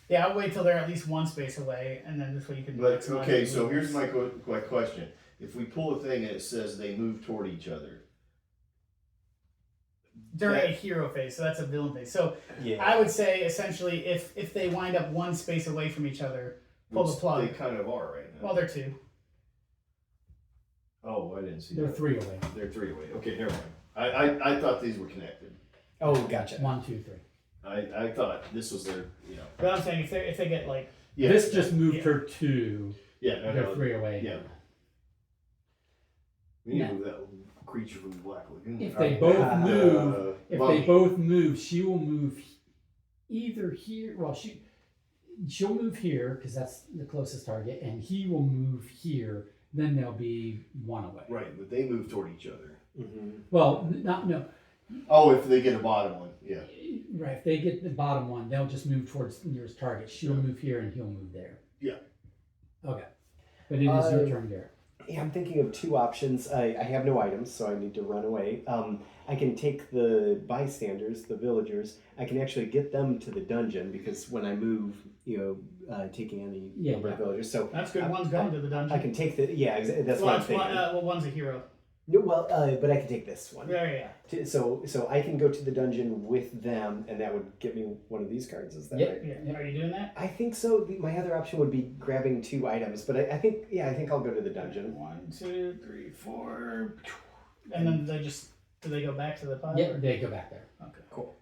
Yeah, I'll wait till they're at least one space away, and then this way you can. But maximize okay, the so here's movements. my question: if we pull a thing and it says they move toward each other, during that- a hero phase, so that's a villain phase. So Yeah. I would say essentially, if they wind up one space away from each other, pull the which plug. they kind of are right now. Well, they're 2. Oh, I didn't see They're that. 3 away. They're 3 away. Okay, never mind. I thought these were connected. Oh, gotcha. 1, 2, 3. I thought this was their, But I'm saying if they get like Yeah. This just moved Yeah. her 2. Yeah, I They're know. 3 away. Yeah. We need Yeah. to move that creature from the Black Lagoon. If they Uh, both move, if Mummy. they both move, she will move either here. Well, she'll move here because that's the closest target, and he will move here. Then they'll be 1 away. Right, but they move toward each other. Mm-hmm. Well, no. Oh, if they get a bottom one, yeah. Right. If they get the bottom one, they'll just move towards the nearest target. She'll move here, and he'll move there. Yeah. Okay. But it is your turn, Garrett. Yeah, I'm thinking of 2 options. I have no items, so I need to run away. I can take the bystanders, the villagers. I can actually get them to the dungeon because when I move, taking any number of villagers. So that's good. One's going to the dungeon. I can take the that's well, what I'm that's thinking. well, one's a hero. No, well, but I can take this one. Yeah. So I can go to the dungeon with them, and that would get me one of these cards. Is that Yep. right? Yeah. Are you doing that? I think so. My other option would be grabbing 2 items, but I think I'll go to the dungeon. 1, 2, 3, 4, and then do they go back to the pile? Yeah, or- they go back there. Okay. Cool.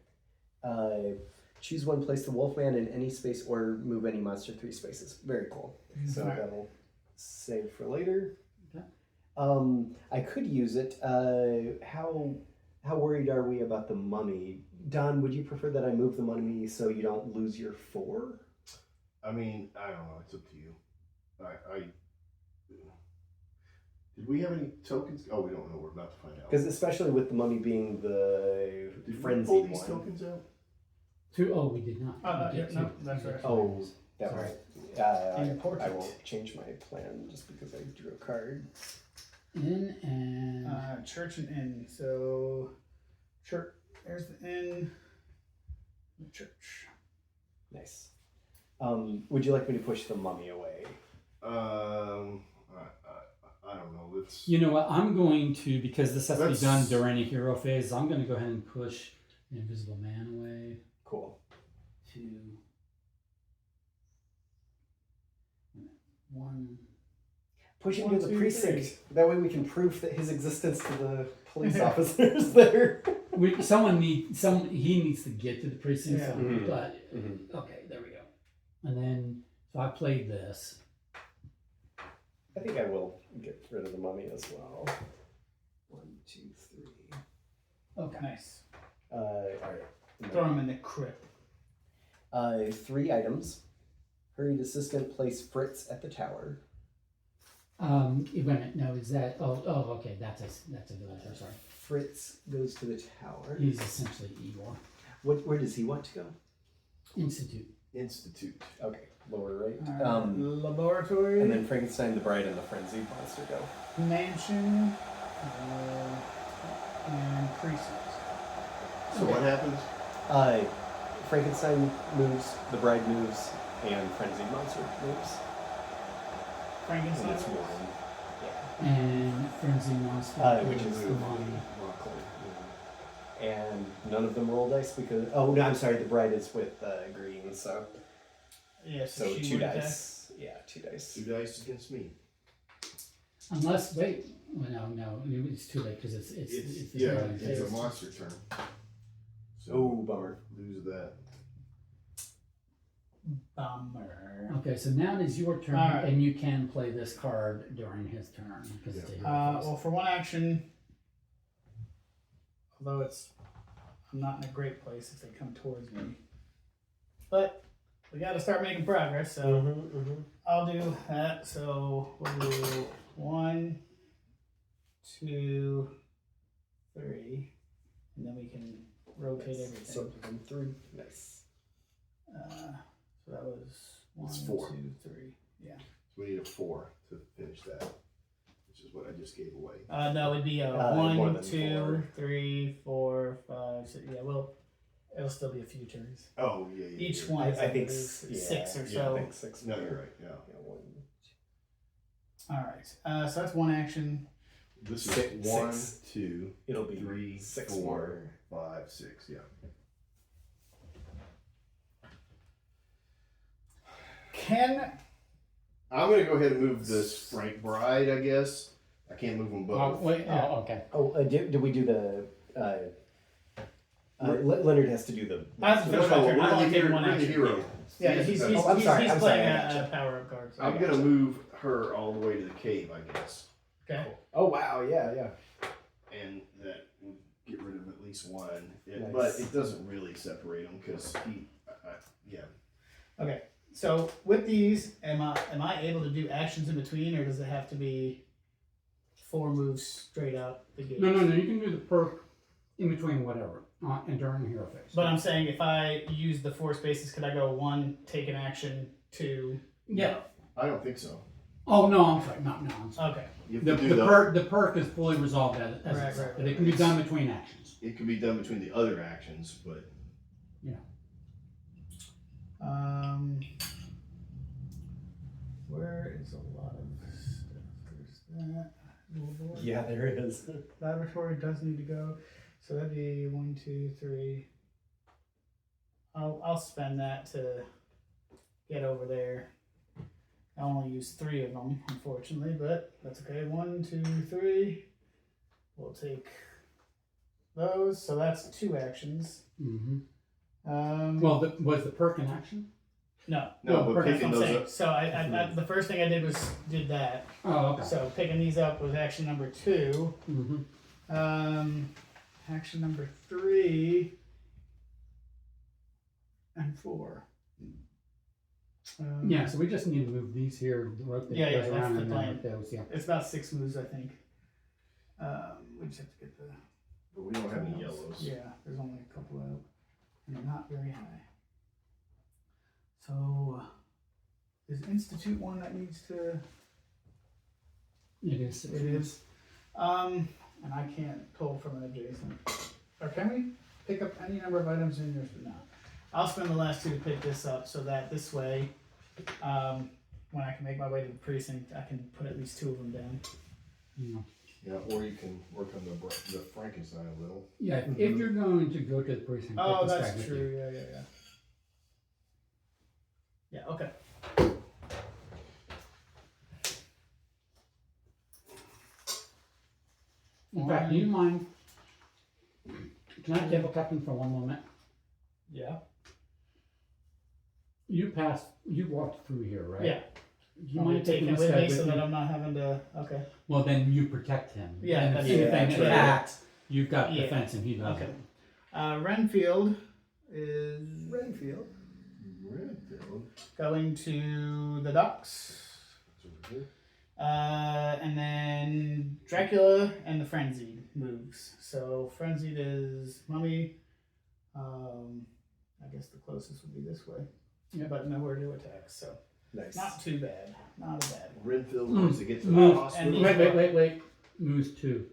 Choose one, place the Wolfman in any space, or move any monster 3 spaces. Very cool. So Alright. that'll save for later. Okay. I could use it. How worried are we about the mummy? Don, would you prefer that I move the mummy so you don't lose your 4? I mean, I don't know. It's up to you. Did we have any tokens? Oh, we don't know. We're about to find out. Because especially with the mummy being the Did we frenzied pull these one. tokens out? 2. Oh, we did not. We did yeah, no, 2. that's right. Oh, that Sorry. was. And I important. won't change my plan just because I drew a card. In and Church and inn. So, church. There's the inn. The church. Nice. Would you like me to push the mummy away? I don't know. Let's. You know what? I'm going to, because this has to be done That's- during a hero phase, I'm going to go ahead and push the Invisible Man away Cool. to 1. Push him 1, to the 2, precinct. 3. That way we can prove that his existence to the police officers there. He needs to get to the precinct. Yeah. So, Mhm. but Mhm. okay, there we go. And then so I played this. I think I will get rid of the mummy as well. 1, 2, 3. Okay. Nice. All right. Throw him in the crypt. 3 items. Hurried assistant place Fritz at the tower. Wait a minute. No, is that? Oh, okay. That's a villager. Sorry. Fritz goes to the tower. He's essentially Igor. Where does he want to go? Institute. Okay, lower right. Laboratory. And then Frankenstein, the Bride, and the Frenzied Monster go. Mansion. And precinct. So what happens? Frankenstein moves, the Bride moves, and Frenzied Monster moves. And Frankenstein. it's 1. Yeah. And Frenzy Monster. Which is the one. And none of them roll dice because. Oh, no, I'm sorry, the Bride is with green, so. Yes. So she 2 would attack. dice. Yeah, 2 dice. 2 dice against me. Unless wait, well, no, it's too late because it's Yeah, the it's a monster turn. So Oh, bummer. lose that. Bummer. Okay, so now it is your turn, Alright. and you can play this card during his turn because it's a hero phase. Well, for one action, although I'm not in a great place if they come towards me, but we got to start making progress. So I'll do that. So we'll do 1, 2, 3, and then we can rotate everything. So 3. Nice. So that was 1, It's 4. 2, 3. Yeah. So we need a 4 to finish that, which is what I just gave away. No, it'd be more 1, than 2, 4. 3, 4, 5, 6. Yeah, well, it'll still be a few turns. Oh, yeah. Each yeah. one is I think is yeah, 6 or yeah, so. I think 6. No, you're right. Yeah. Yeah, 1. All right. So that's one action. This Six. is 1, 2, It'll be 3, 6 4, more. 5, 6. Yeah. I'm gonna go ahead and move this Frank Bride. I guess I can't move them both. Wait, Yeah. okay. Oh, did we do the? Leonard has to do the. I have to finish my turn. I'm only taking one we're the action. hero. Yeah, He's- he's I'm sorry, I'm playing sorry, I a power up card. So I'm gonna move her all the way to the cave, I guess, Okay. Oh wow! Yeah. and that would get rid of at least one. Nice. But it doesn't really separate them because yeah. Okay. So with these, am I able to do actions in between, or does it have to be 4 moves straight out the gate? No, you can do the perk in between whatever, and during the hero phase. But I'm saying if I use the 4 spaces, could I go 1, take an action, 2? yeah. I don't think so. Oh no, I'm sorry. No, I'm sorry. Okay. You have The to do perk is fully resolved as Right, itself, right, but it right. can be done between actions. It can be done between the other actions, but Where is a lot of stuff? There's that. Billboard. Yeah, there it is. Laboratory does need to go. So that'd be 1, 2, 3. I'll spend that to get over there. I only use 3 of them, unfortunately, but that's okay. 1, 2, 3. We'll take those. So that's 2 actions. Mm-hmm. Well, was the perk in action? No, no, but that's picking what I'm those saying. up. So I the first thing I did was did that. Oh, okay. So picking these up was action number 2. Mm-hmm. Action number 3 and 4. Yeah, so we just need to move these here. The rope that Yeah, goes that's around the and plan. then those. Yeah. It's about 6 moves, I think. We just have to get the. But we don't have any yellows. Yeah, there's only a couple out, and they're not very high. So, is Institute one that needs to? It is. It is. And I can't pull from an adjacent. Or can we pick up any number of items in yours? No. I'll spend the last 2 to pick this up so that this way, when I can make my way to the precinct, I can put at least 2 of them down. Yeah, or you can work on the Frankenstein a little. Yeah, if you're going to go to the precinct. Oh, take this that's guy with you. true. Yeah, okay. In fact, do you mind? Can I tabletop him for one moment? Yeah. You walked through here, right? Yeah. You Want me mind to take taking it this with guy me so with that you? I'm not having to. Okay. Well, then you protect him. Yeah, And that's if true. anything Right. attacks, you've got Yeah. defense and he doesn't. Okay. Renfield is Renfield. going to the docks. It's over here. And then Dracula and the Frenzied moves. So Frenzied is Mummy. I guess the closest would be this way. Yeah. But nowhere to attack, so Nice. not too bad. Not a bad one. Renfield wants to get to the Move. hospital. And Wait. Moves 2.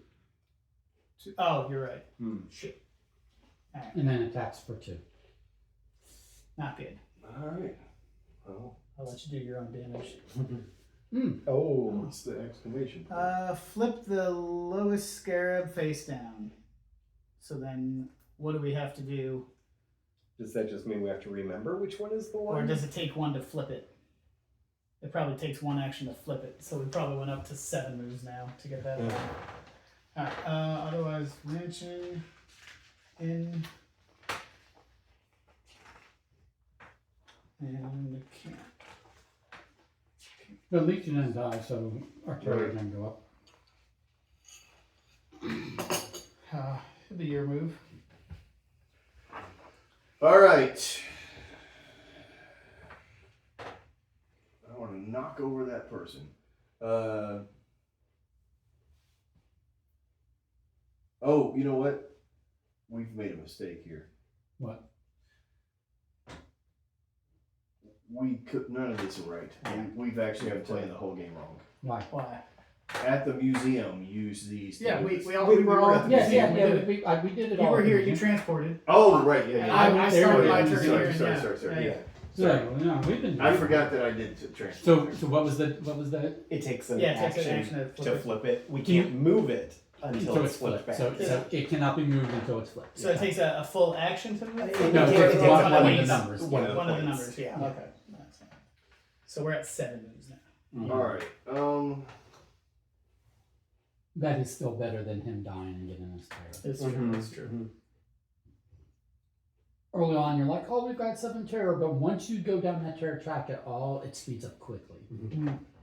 Oh, you're right. Shit. And then attacks for 2. Not good. Alright. Well, I'll let you do your own damage. Oh. what's the exclamation point? Flip the lowest scarab face down. So then, what do we have to do? Does that just mean we have to remember which one is the one? Or does it take 1 to flip it? It probably takes 1 action to flip it. So we probably went up to 7 moves now to get that done. Alright, otherwise, mention in and can't. But at least you didn't die, so artillery Right. can go up. It'll be your move. Alright. I want to knock over that person. Oh, you know what? We've made a mistake here. What? None of this is right. We've actually been playing the whole game wrong. Why? Why? At the museum, use these. Yeah, things. we were all at the museum. We did it You all. were here, you transported. Oh, right, yeah, And yeah. I started my turn Sorry, here. sorry, and sorry, sorry, yeah. So, no, we've been. I forgot that I did transport. So what was the? It takes an Yeah, it takes action, an action to flip it. We Can you- can't move it until So it's flipped back. So it cannot be moved until it's flipped. So it takes a full action to move? No, It it takes takes one one of of the the points. numbers. One of the One of the points. numbers, yeah. Okay. That's fine. So we're at 7 moves now. Alright, That is still better than him dying and getting his terror. It's true. It's true. Early on, you're like, oh, we've got 7 terror, but once you go down that terror track at all, it speeds up quickly.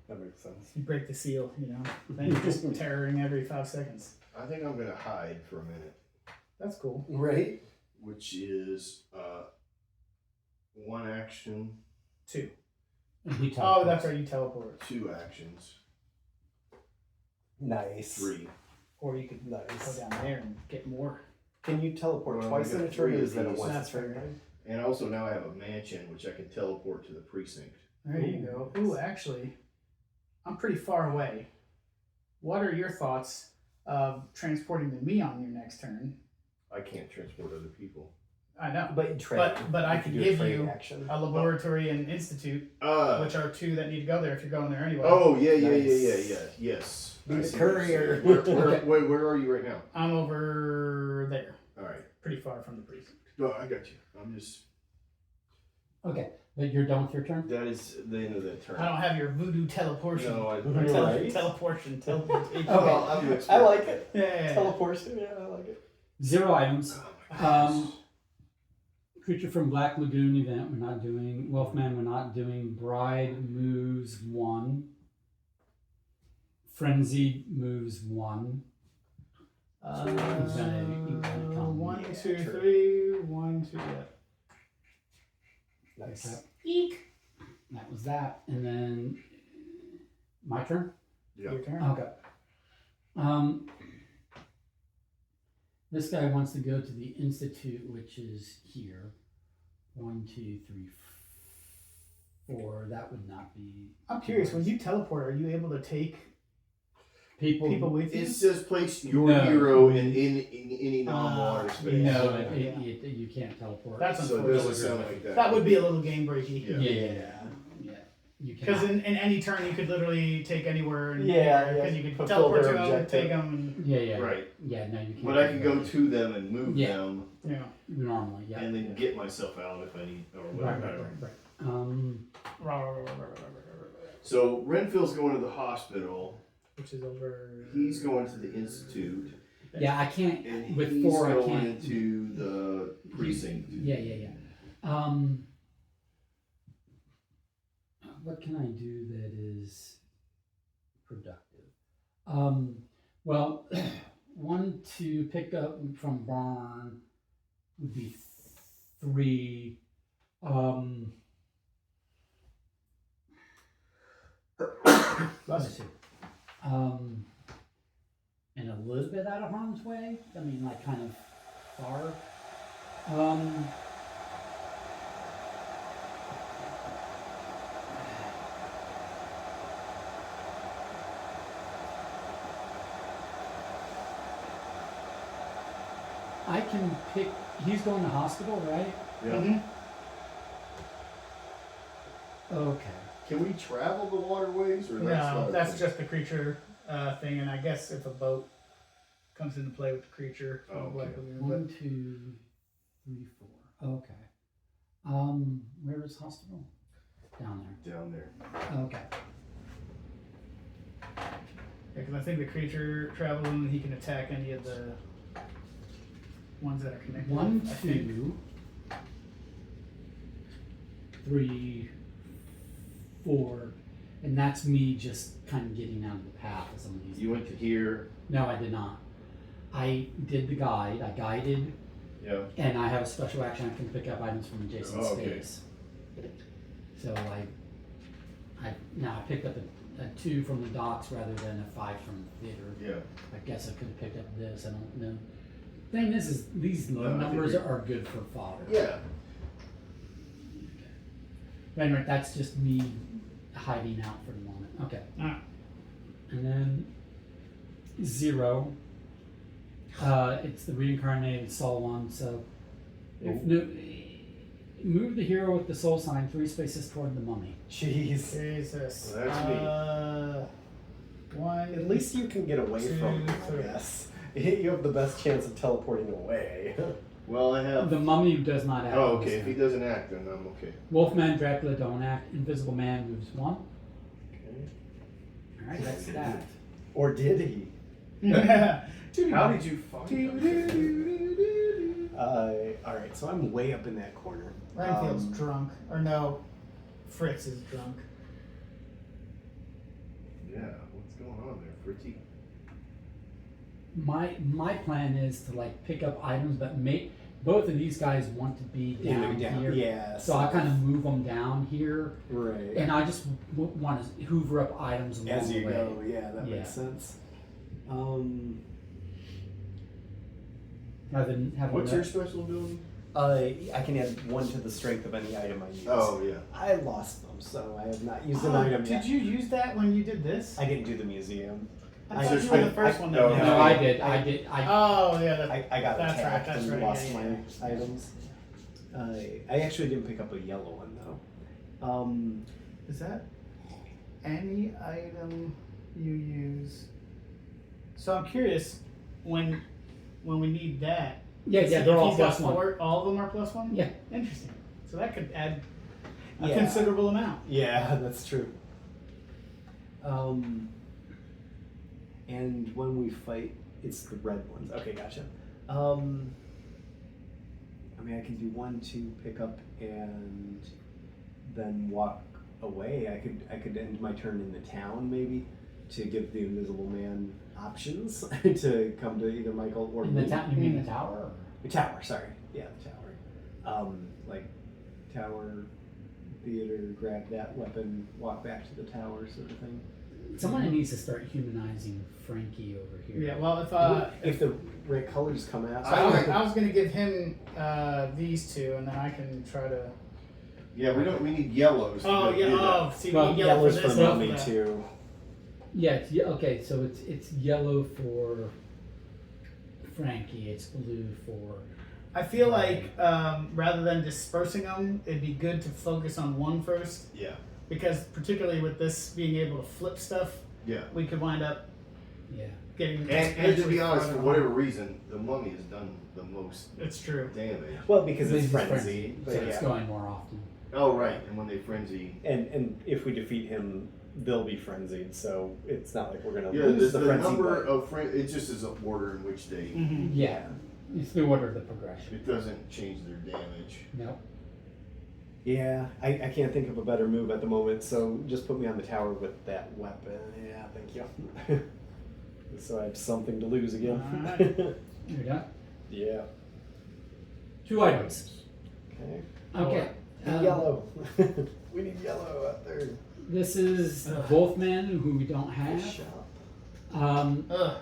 That makes sense. You break the seal, you know. Then you're just terroring every 5 seconds. I think I'm gonna hide for a minute, That's cool. Right? which is 1 action, 2. And he Oh, teleports. that's right. You teleport. 2 actions, Nice. 3. Or you could go Nice. down there and get more. Can you teleport Well, twice I in a got turn, 3 or of is that a these. once That's a turn? fair. And also now I have a mansion, which I can teleport to the precinct. There you go. Ooh, actually, I'm pretty far away. What are your thoughts of transporting to me on your next turn? I can't transport other people. I know. But trade. But I You can do a give trade you action. a laboratory and institute, which are 2 that need to go there if you're going there anyway. Oh, yeah, Nice. yes. Be I the see what you're courier. saying. Where are you right now? I'm over there, Alright, pretty far from the precinct. no, I got you. I'm just, Okay, but you're done with your turn? that is the end of that turn. I don't have your voodoo teleportation. No, I Right. Teleportation. Teleportation. Okay. I like it. Yeah. Teleportation, yeah, I like it. 0 items. Oh my goodness. Creature from Black Lagoon event, we're not doing. Wolfman, we're not doing. Bride moves 1. Frenzy moves 1. You've done it come. 1, Yeah, 2, true. 3. 1, 2. Yeah. Nice. Eek. That was that. And then my turn? Yeah. Your turn. Okay. This guy wants to go to the Institute, which is here. 1, 2, 3, 4. That would not be. I'm curious. When you teleport, are you able to take People with you? It says place your No. hero in any non-water space. No, Yeah. you can't teleport. That's So it doesn't sound like that. That would be a little game breaky. Yeah. Yeah. You Because can. in any turn you could literally take anywhere and Yeah, because yeah. you could Fulfill teleport their to them, objective. take them, Yeah. Right. Yeah. No, you can't. But I can go to them and move Yeah. them, and you know. normally. Yeah. and then get myself out if I need or Right. whatever. Right. So Renfield's going to the hospital. Which is over. He's going to the institute, Yeah, I can't. and With he's 4, I going can't. into the precinct. Yeah. What can I do that is productive? Well, 1 to pick up from barn would be 3. Let's see. And a little bit out of harm's way. I mean, like kind of far. I can pick. He's going to hospital, right? Yeah. Mhm. Okay. Can we travel the waterways, or No, not a that's thing? just the creature thing, and I guess if a boat comes into play with the creature, Oh, okay. likely, but 1, 2, 3, 4. Okay. Where is hospital? Down down there. there. Okay. because I think the creature travels and he can attack any of the ones that are connected. 1, I think. 2, 3, 4, and that's me just kind of getting out of the path of some of these. You went to here. No, I did not. I did the guide. I guided, Yeah. and I have a special action. I can pick up items from adjacent Oh, okay. space. So I picked up a 2 from the docks rather than a 5 from the theater. Yeah. I guess I could have picked up this. I don't know. Thing is these low No, I think numbers you're- are good for fodder. Yeah. But anyway, that's just me hiding out for the moment. Okay. Alright. And then 0. It's the reincarnated soul one. So if no, move the hero with the soul sign 3 spaces toward the mummy. Jeez. Jesus. Well, that's me. 1. At least you can get away 2, from him, I 3. guess. You have the best chance of teleporting away. Well, I have. The mummy does not act. Oh, this okay. If he turn. doesn't act, then I'm okay. Wolfman, Dracula don't act. Invisible Man moves 1. Okay. All right, that's that. Or did he? How did you find him? Alright, so I'm way up in that corner. Renfield's drunk. Or no, Fritz is drunk. Yeah. What's going on there, Fritzy? My plan is to like pick up items, but both of these guys want to be down here. Yeah. So I kind of move them down here, Right. and I just want to hoover up items along As the you way. go, yeah, that Yeah. makes sense. Rather than have What's a- your special ability? I can add 1 to the strength of any item I use. Oh, yeah. I lost them, so I have not used an Oh, item did yet. you use that when you did this? I didn't do the museum. I I thought just you were the went- first I- one no, that did No, it. I did. I Oh, yeah. That, I got That's right, attacked that's and right, lost yeah, my items. I actually didn't pick up a yellow one though. is that any item you use? So I'm curious when we need that. Yeah, if they're all he's got +1. 4, all of them are +1? Yeah. Interesting. So that could add a Yeah. considerable amount. Yeah, that's true. And when we fight, it's the red ones. Okay, gotcha. I mean, I can do 1, 2, pick up, and then walk away. I could end my turn in the town maybe to give the Invisible Man options to come to either Michael or In the me. town, you mean the tower? The tower, sorry. Yeah, the tower. Like tower, theater, grab that weapon, walk back to the tower, sort of thing. Somebody needs to start humanizing Frankie over here. Yeah, well, If the right colors come out, I was going to give him these 2, and then I can try to. Yeah, we need yellows. to Oh, do yeah. that. Oh, see, Well, we need yellow yellows for for this. and mummy for that. too. Yeah, okay, so it's yellow for Frankie, it's blue for... I feel like rather than dispersing them, it'd be good to focus on one first, Yeah, because particularly with this being able to flip stuff, yeah. we could wind up Yeah. getting. And to be honest, for farther whatever along. reason, the mummy has done the most It's true. damage. Well, because it's This is frenzy. so But it's yeah. going more often. Oh, right. And when they frenzy. And if we defeat him, they'll be frenzied. So it's not like we're gonna Yeah, lose the the frenzy. number but- of it just is an order in which they. Mm-hmm. Yeah, it's the order of the progression. It doesn't change their damage. Nope. Yeah, I can't think of a better move at the moment. So just put me on the tower with that weapon. Yeah, thank you. So I have something to lose again. Alright. You're done. Yeah. 2 items. Okay. Okay. And yellow. We need yellow out there. This is Wolfman, who we don't have. Shop. Ugh.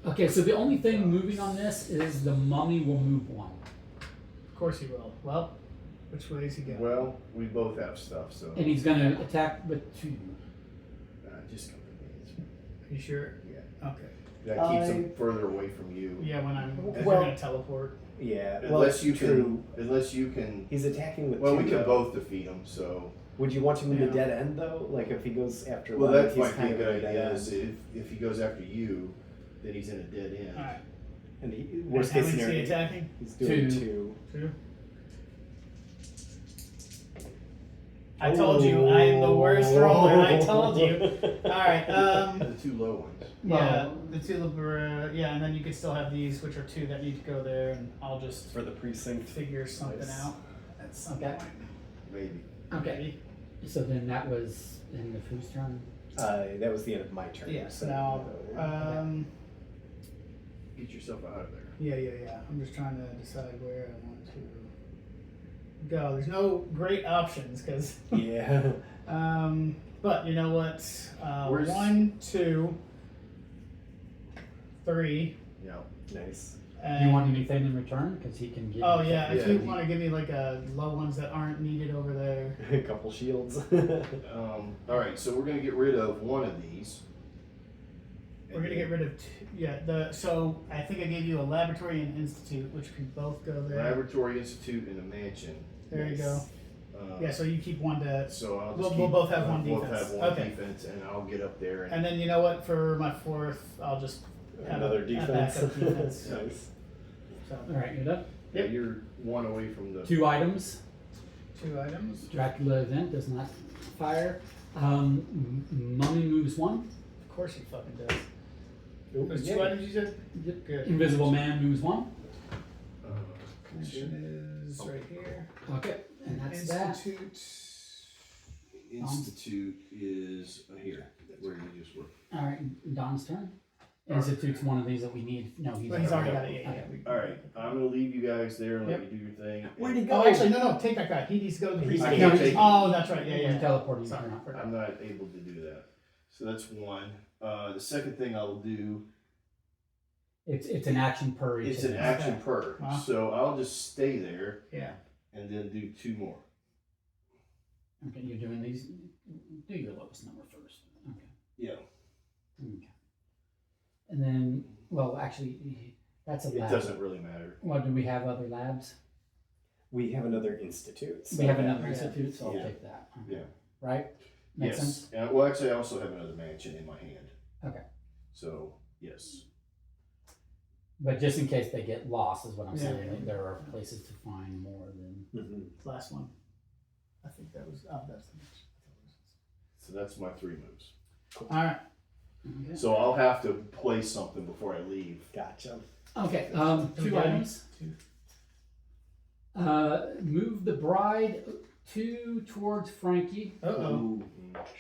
Okay, so the only thing moving on this is the mummy will move 1. Of course he will. Well, which way is he going? Well, we both have stuff, so. And he's going to attack with 2. Just come to me. Are you sure? Yeah. Okay. That keeps them further away from you. Yeah, when I'm. If Well- you're gonna teleport. Yeah. Unless you true. can. He's attacking with Well, two. we can though. both defeat him. So. Would you want him in Yeah. the dead end though? Like if he goes after Well, Leonard, that he's might be kind a of in good a dead idea. end. Is if he goes after you, then he's in a dead end. Alright. And he, And worst how case many is he scenario, attacking? he's doing 2. 2. 2. I told you, I am the worst roller. I told you. Alright, The 2 low ones. yeah, the two Libera, yeah, and then you could still have these, which are 2 that need to go there, and I'll just For the precinct. figure something Nice. out at some Okay. point. Maybe. Okay. So then that was end of whose turn? That was the end of my turn. Yeah, so now, Get yourself out of there. yeah. I'm just trying to decide where I want to go. There's no great options, because, yeah. but you know what? Where's- 1, 2, 3. Yeah. Nice. Do And, you want anything in return? Because he can give oh you yeah, if Yeah, you he- want to give me like low ones that aren't needed over there. A couple shields. All right. So we're gonna get rid of one of these. We're gonna get rid of so I think I gave you a laboratory and institute, which can both go there. Laboratory Institute and a mansion. There you go. Yeah, so you keep one to, So I'll just We'll keep, both have one both defense. have one Okay. defense, and I'll get up there and. and then you know what? For my 4th, I'll just have Another a defense. backup defense. Nice. So All right, you're done. Yeah, you're 1 away from the. 2 items. 2 items. Dracula event does not fire. Mummy moves 1. Of course he fucking does. Ooh, There's yeah. 2 items you said. Yep. Good. Invisible Man moves 1. Commission is right here. Okay, and that's that. Institute. Institute is here, where you just were. All right, Don's turn. Institute's one of these that we need. No, Well, he's already got it. Yeah, Okay. All right, I'm gonna leave you guys there and let you do your thing. Where'd he Oh, actually, no. Take that guy. He needs to go to the I precinct. can't take him. Oh, that's right. You're Yeah. teleporting. Sorry. You're not. I'm not able to do that. So that's 1. The second thing I'll do, It's an action per each. it's of an these. action per. Wow. So I'll just stay there Yeah. and then do 2 more. Okay, you're doing these. Do your lowest number first. Okay. Yeah. Okay. And then, well, actually, that's a It lab. doesn't really matter. Well, do we have other labs? We have another institute. So We have another yeah. institute, so I'll Yeah. take that. Okay. Yeah. Right? Makes Yes. sense? Well, actually, I also have another mansion in my hand. Okay. So, yes. But just in case they get lost, is what I'm Yeah. saying. Like, there are places to find more than. Mm-hmm. Last one. I think that was. Oh, that's the next. So that's my 3 moves. All right. Okay. So I'll have to play something before I leave. Gotcha. Okay, Do we 2 get any? items. 2. Move the bride 2 towards Frankie. Uh-oh. Ooh.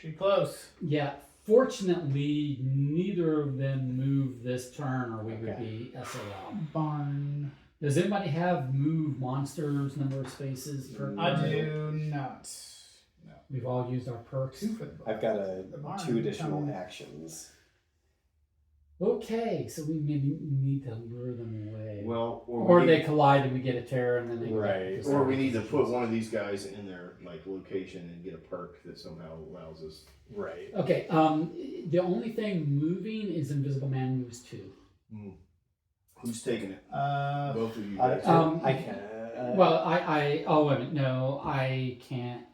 She close. Yeah, fortunately, neither of them move this turn or we would Okay. be SAL. Barn. Does anybody have move monsters, number of spaces per I turn? do not. No. We've all used our perks. 2 for the barn. I've got The barn 2 additional become- actions. Okay, so we maybe need to lure them away. Well, or we they need, collide and we get a terror and then they Right. get or we need to put one of these guys in their like location and get a perk that somehow allows us. Right. Okay, the only thing moving is Invisible Man moves 2. Who's taking it? Both of you I guys. can. Well, oh wait a minute, no, I can't.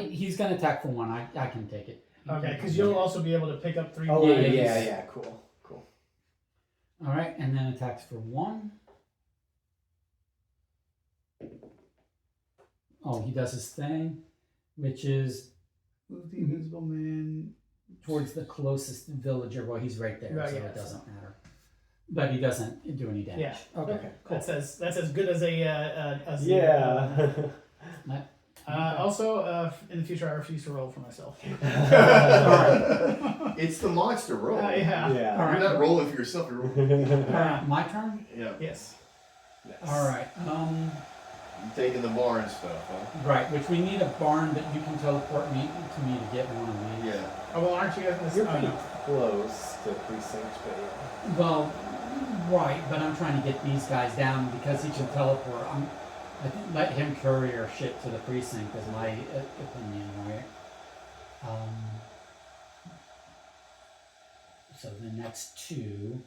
He's gonna attack for 1. I can take it. Okay, because you'll also be able to pick up 3 Oh more. yeah. Cool. All right, and then attacks for 1. Oh, he does his thing, which is Move the Invisible Man. towards the closest villager. Well, he's right there, Right, so yeah, it doesn't matter. But he doesn't do any damage. Yeah. Okay. Cool. That's as good as a Yeah. Also, in the future, I refuse to roll for myself. It's the monster roll. Yeah. All You're right. not rolling for yourself. You're rolling. My turn. Yeah. Yes. All right. You're taking the barn stuff, huh? Right, which we need a barn, but you can teleport me to get one of these. Yeah. Oh well, aren't you guys in this? You're Oh, pretty no. close to precinct, but yeah. Well, right, but I'm trying to get these guys down because he can teleport. I think let him courier shit to the precinct is my opinion, right? So the next 2.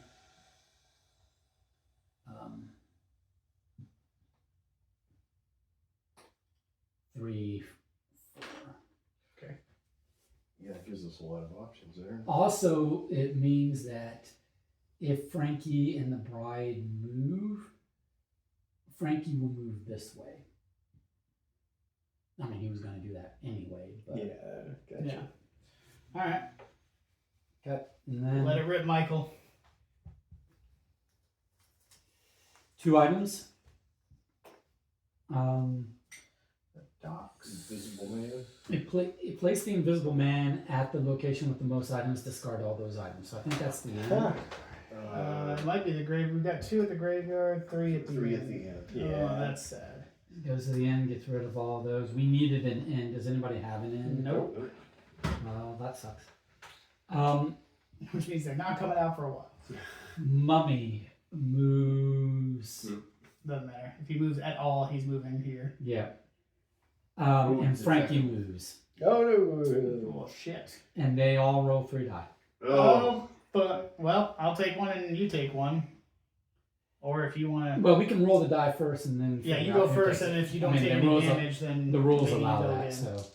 3, 4. Yeah, it gives us a lot of options there. Also, it means that if Frankie and the bride move, Frankie will move this way. I mean, he was going to do that anyway, but Yeah, gotcha. Yeah. All right. cut. And then Let it rip, Michael. 2 items. Docks. Invisible Man. It placed the Invisible Man at the location with the most items. Discard all those items. So I think that's the end. It might be the grave. We've got 2 at the graveyard, 3 at the 3 end. at the end. Yeah. Oh, that's sad. Goes to the end. Gets rid of all those. We needed an end. Does anybody have an end? Nope. Well, that sucks. Which means they're not coming out for a while. Mummy moves. Doesn't matter. If he moves at all, he's moving here. Yeah. Who And moves Frankie exactly? moves. Oh no. Oh, shit. And they all roll 3 die. Oh. But, well, I'll take 1 and you take 1. Or if you want to... Well, we can roll the die first and then. Yeah, you figure go out who first, takes and it. if you don't I mean, take the any rules damage, then... The rules maybe allow you go that, again. so.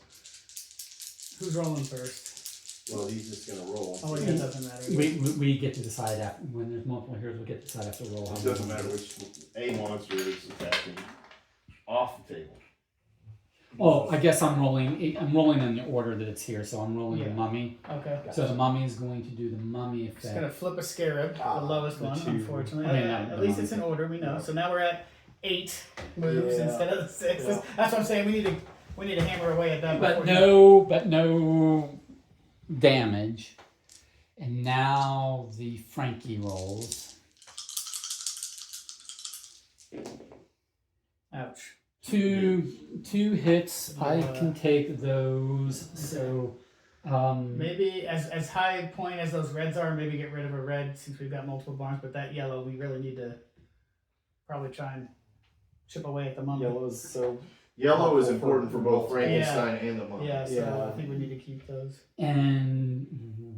Who's rolling first? Well, he's just gonna roll. Oh, yeah, it doesn't matter. We get to decide after, when there's multiple heroes, we get to decide after roll. It doesn't matter which a monster is attacking off the table. Oh, I guess I'm rolling in the order that it's here, so I'm rolling the Yeah. mummy. Okay. So the mummy is going to do the mummy Just gonna effect. flip a scarab, the lowest the one, 2. unfortunately. I mean, At least it's in order, we know. So now we're at 8 moves Yeah. instead of the 6. Yeah. That's what I'm saying. We need to hammer away at that. But before no damage. And now the Frankie rolls. Ouch. Two hits. I Yeah. can take those. So Maybe as high point as those reds are, maybe get rid of a red since we've got multiple barns. But that yellow, we really need to probably try and chip away at the mummy. Yellow's so. Yellow is important for both Yeah. Frankenstein and the mummy. Yeah, so Yeah. I think we need to keep those. and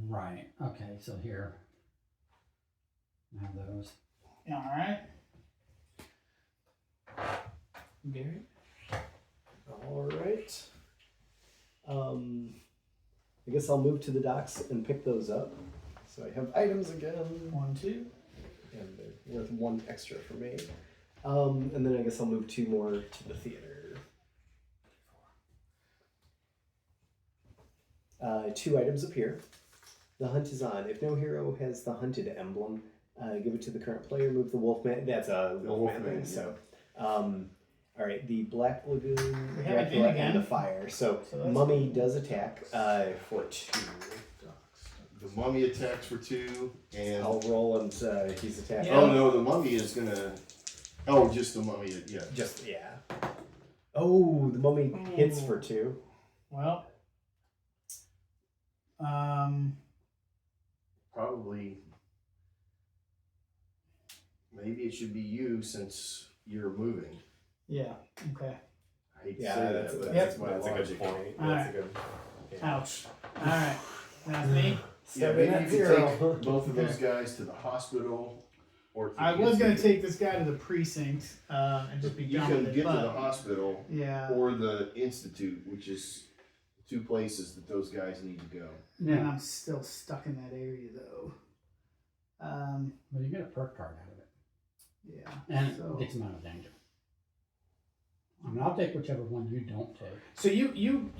right. Okay, so here. I have those. All right. Gary? All right. I guess I'll move to the docks and pick those up. So I have items again, 1, 2. and they're worth 1 extra for me. And then I guess I'll move 2 more to the theater. 2 items appear. The hunt is on. If no hero has the hunted emblem, give it to the current player. Move the wolfman. That's a wolfman thing. Wolfman, So, all right. The Black Lagoon, We have it in Dracula, again. and the fire. So So that's Mummy does attack for 2. The mummy attacks for 2, and I'll roll and he's attacking. Yeah. oh no, the mummy is gonna. Oh, just the mummy. Yeah. Just yeah. Oh, the mummy hits Ooh. for 2. Well, probably, maybe it should be you since you're moving. Yeah. Okay. I hate to Yeah, say that's, that, but that's, my that's a good logic. point. All That's right. a good. Ouch. All right. That's me. Yeah, Step maybe in you at could zero. take both of those guys to the hospital, or to I the was gonna institute. take this guy to the precinct and just be You done can with it, get to but the hospital yeah. or the institute, which is 2 places that those guys need to go. And I'm still stuck in that area though. Well, you get a perk card out of it, Yeah. and So- it gets them out of danger. I mean, I'll take whichever one you don't take. So you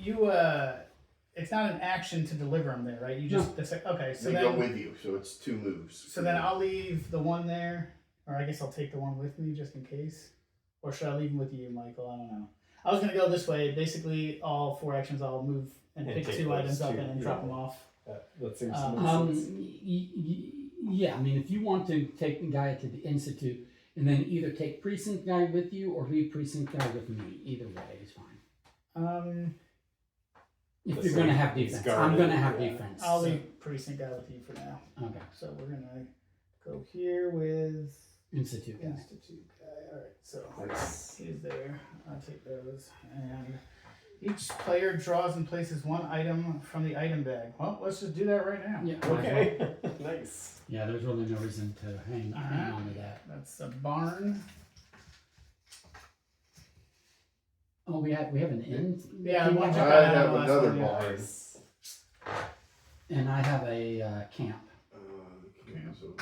it's not an action to deliver them there, right? You just it's like, okay. So They then go with you, so it's 2 moves. so then I'll leave the one there, or I guess I'll take the one with me just in case, or should I leave them with you, Michael? I don't know. I was gonna go this way. Basically, all 4 actions, I'll move and And pick take 2 those items up 2, and then yeah. drop them off. That seems Um, to make sense. Yeah, I mean, if you want to take the guy to the institute and then either take precinct guy with you or leave precinct guy with me, either way is fine. If The you're gonna same- have it's defense, I'm guarded, gonna have yeah. defense. I'll so- leave precinct guy with you for now. Okay, So we're gonna go here with institute guy. institute guy. All right, so Nice. he's there. I'll take those. And each player draws and places 1 item from the item bag. Well, let's just do that right now. Yeah. Okay. Nice. Yeah, there's really no reason to hang Alright. on to that. That's a barn. Oh, we have an inn. Yeah, You one want- took I out have the last another one, yeah. barn. And I have a camp. Camps over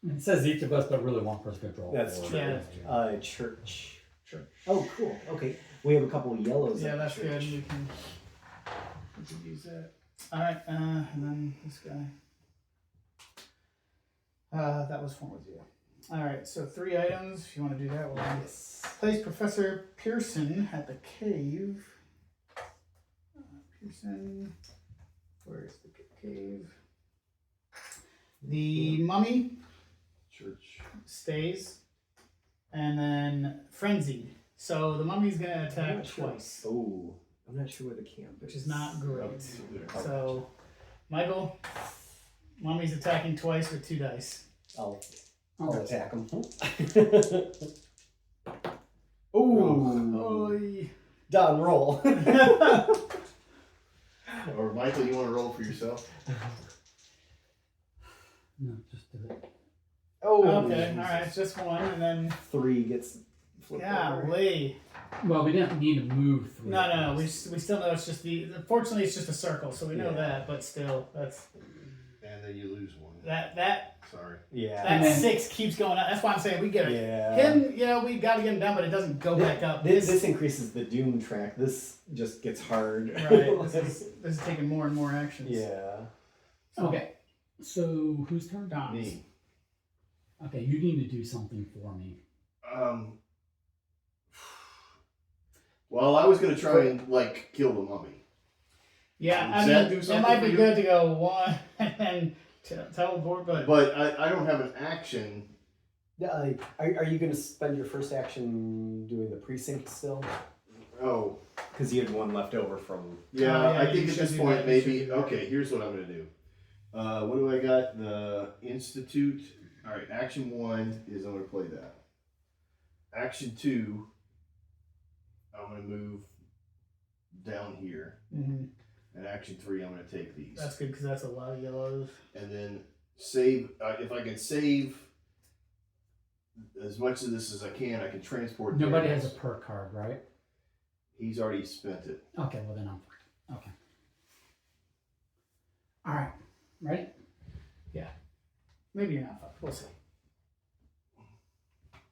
there. It says each of us, but really one person could draw. That's four. true. Yeah, that's true. Church. Church. Oh, cool. Okay. We have a couple of yellows. Yeah, at that's church. good. We can use that. All right, and then this guy. That was 1 with you. All right, so 3 items. If you want to do that, we'll Yes. place Professor Pearson at the cave. Pearson, where's the cave? The mummy Church. stays, and then frenzied. So the mummy's gonna I'm attack not sure. twice, Oh, I'm not sure where the camp is. which is not great. Up to there. So, Michael, mummy's attacking twice with 2 dice. I'll Okay. attack him. Ooh. Oy. Done. Roll. Or Michael, you want to roll for yourself? No, just do it. Oh. Okay, all right, it's just 1, and then 3 gets flipped over. golly. Well, we didn't need to move 3. No, we still know it's just fortunately it's just a circle, so we know Yeah. that, but still, that's And then you lose 1. that Sorry. Yeah. And then- 6 keeps going up. That's why I'm saying we get it. Yeah. Him, we got to get him down, but it doesn't go back up. This increases the doom track. This just gets hard. Right. This is taking more and more actions. Yeah. Okay, so whose turn? Dom's. Me. Okay, you need to do something for me. Well, I was gonna try and kill the mummy. Yeah, Does that do it something might for be you? good to go 1 and teleport, but But I don't have an action. Are you going to spend your first action doing the precinct still? Oh, Because you had 1 left over from. yeah. Oh, yeah, I you think at should this do point that, you should maybe. do that. Okay, here's what I'm gonna do. What do I got? The institute. All right. Action 1 is I'm gonna play that. Action 2. I'm gonna move down here. Mhm. And action 3, I'm gonna take these. That's good because that's a lot of yellows. And then save. If I can save as much of this as I can transport. Nobody theirs. has a perk card, right? He's already spent it. Okay, well then I'm fine. Okay. All right, ready? Maybe you're not fucked. We'll see.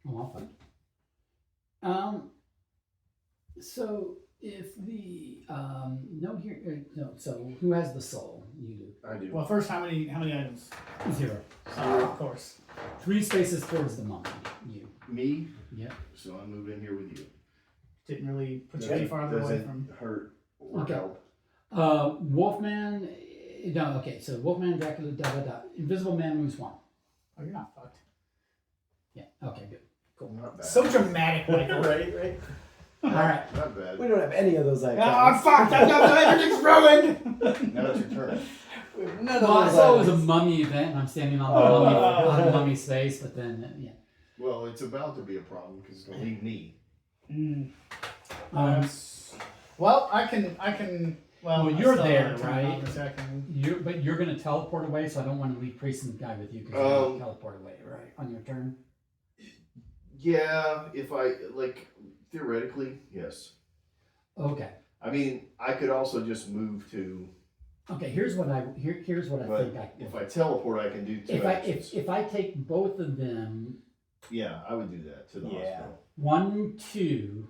Oh, I'm fine. So if the so who has the soul? You do. I do. Well, first, how many items? 0. Of course. 3 spaces towards the mummy. You. Me. Yep. So I move in here with you. Didn't really put you any farther away Doesn't from. hurt or Okay. help. Wolfman. No. Okay. So Wolfman, Dracula, Invisible Man moves 1. Oh, you're not fucked. Yeah. Okay. Good. Cool. Not bad. So dramatic, Michael. right. Alright. Not bad. We don't have any of those items. Oh, fuck! Everything's ruined! Now it's your turn. None of Well, I those saw it was a items. mummy event, and I'm standing on the mummy's face, but then, yeah. Well, it's about to be a problem because it's gonna leave me. Well, I can. Well, Well, I you're still there, have to turn right? on a second. But you're gonna teleport away, so I don't want to leave Priest and Guy with you because you're gonna teleport away, right? On your turn. Yeah, if I like theoretically, yes. Okay. I mean, I could also just move to. Okay. Here's what I But think. if I teleport, I can do two actions. If I take both of them, Yeah, I would do that to the hospital. 1, 2,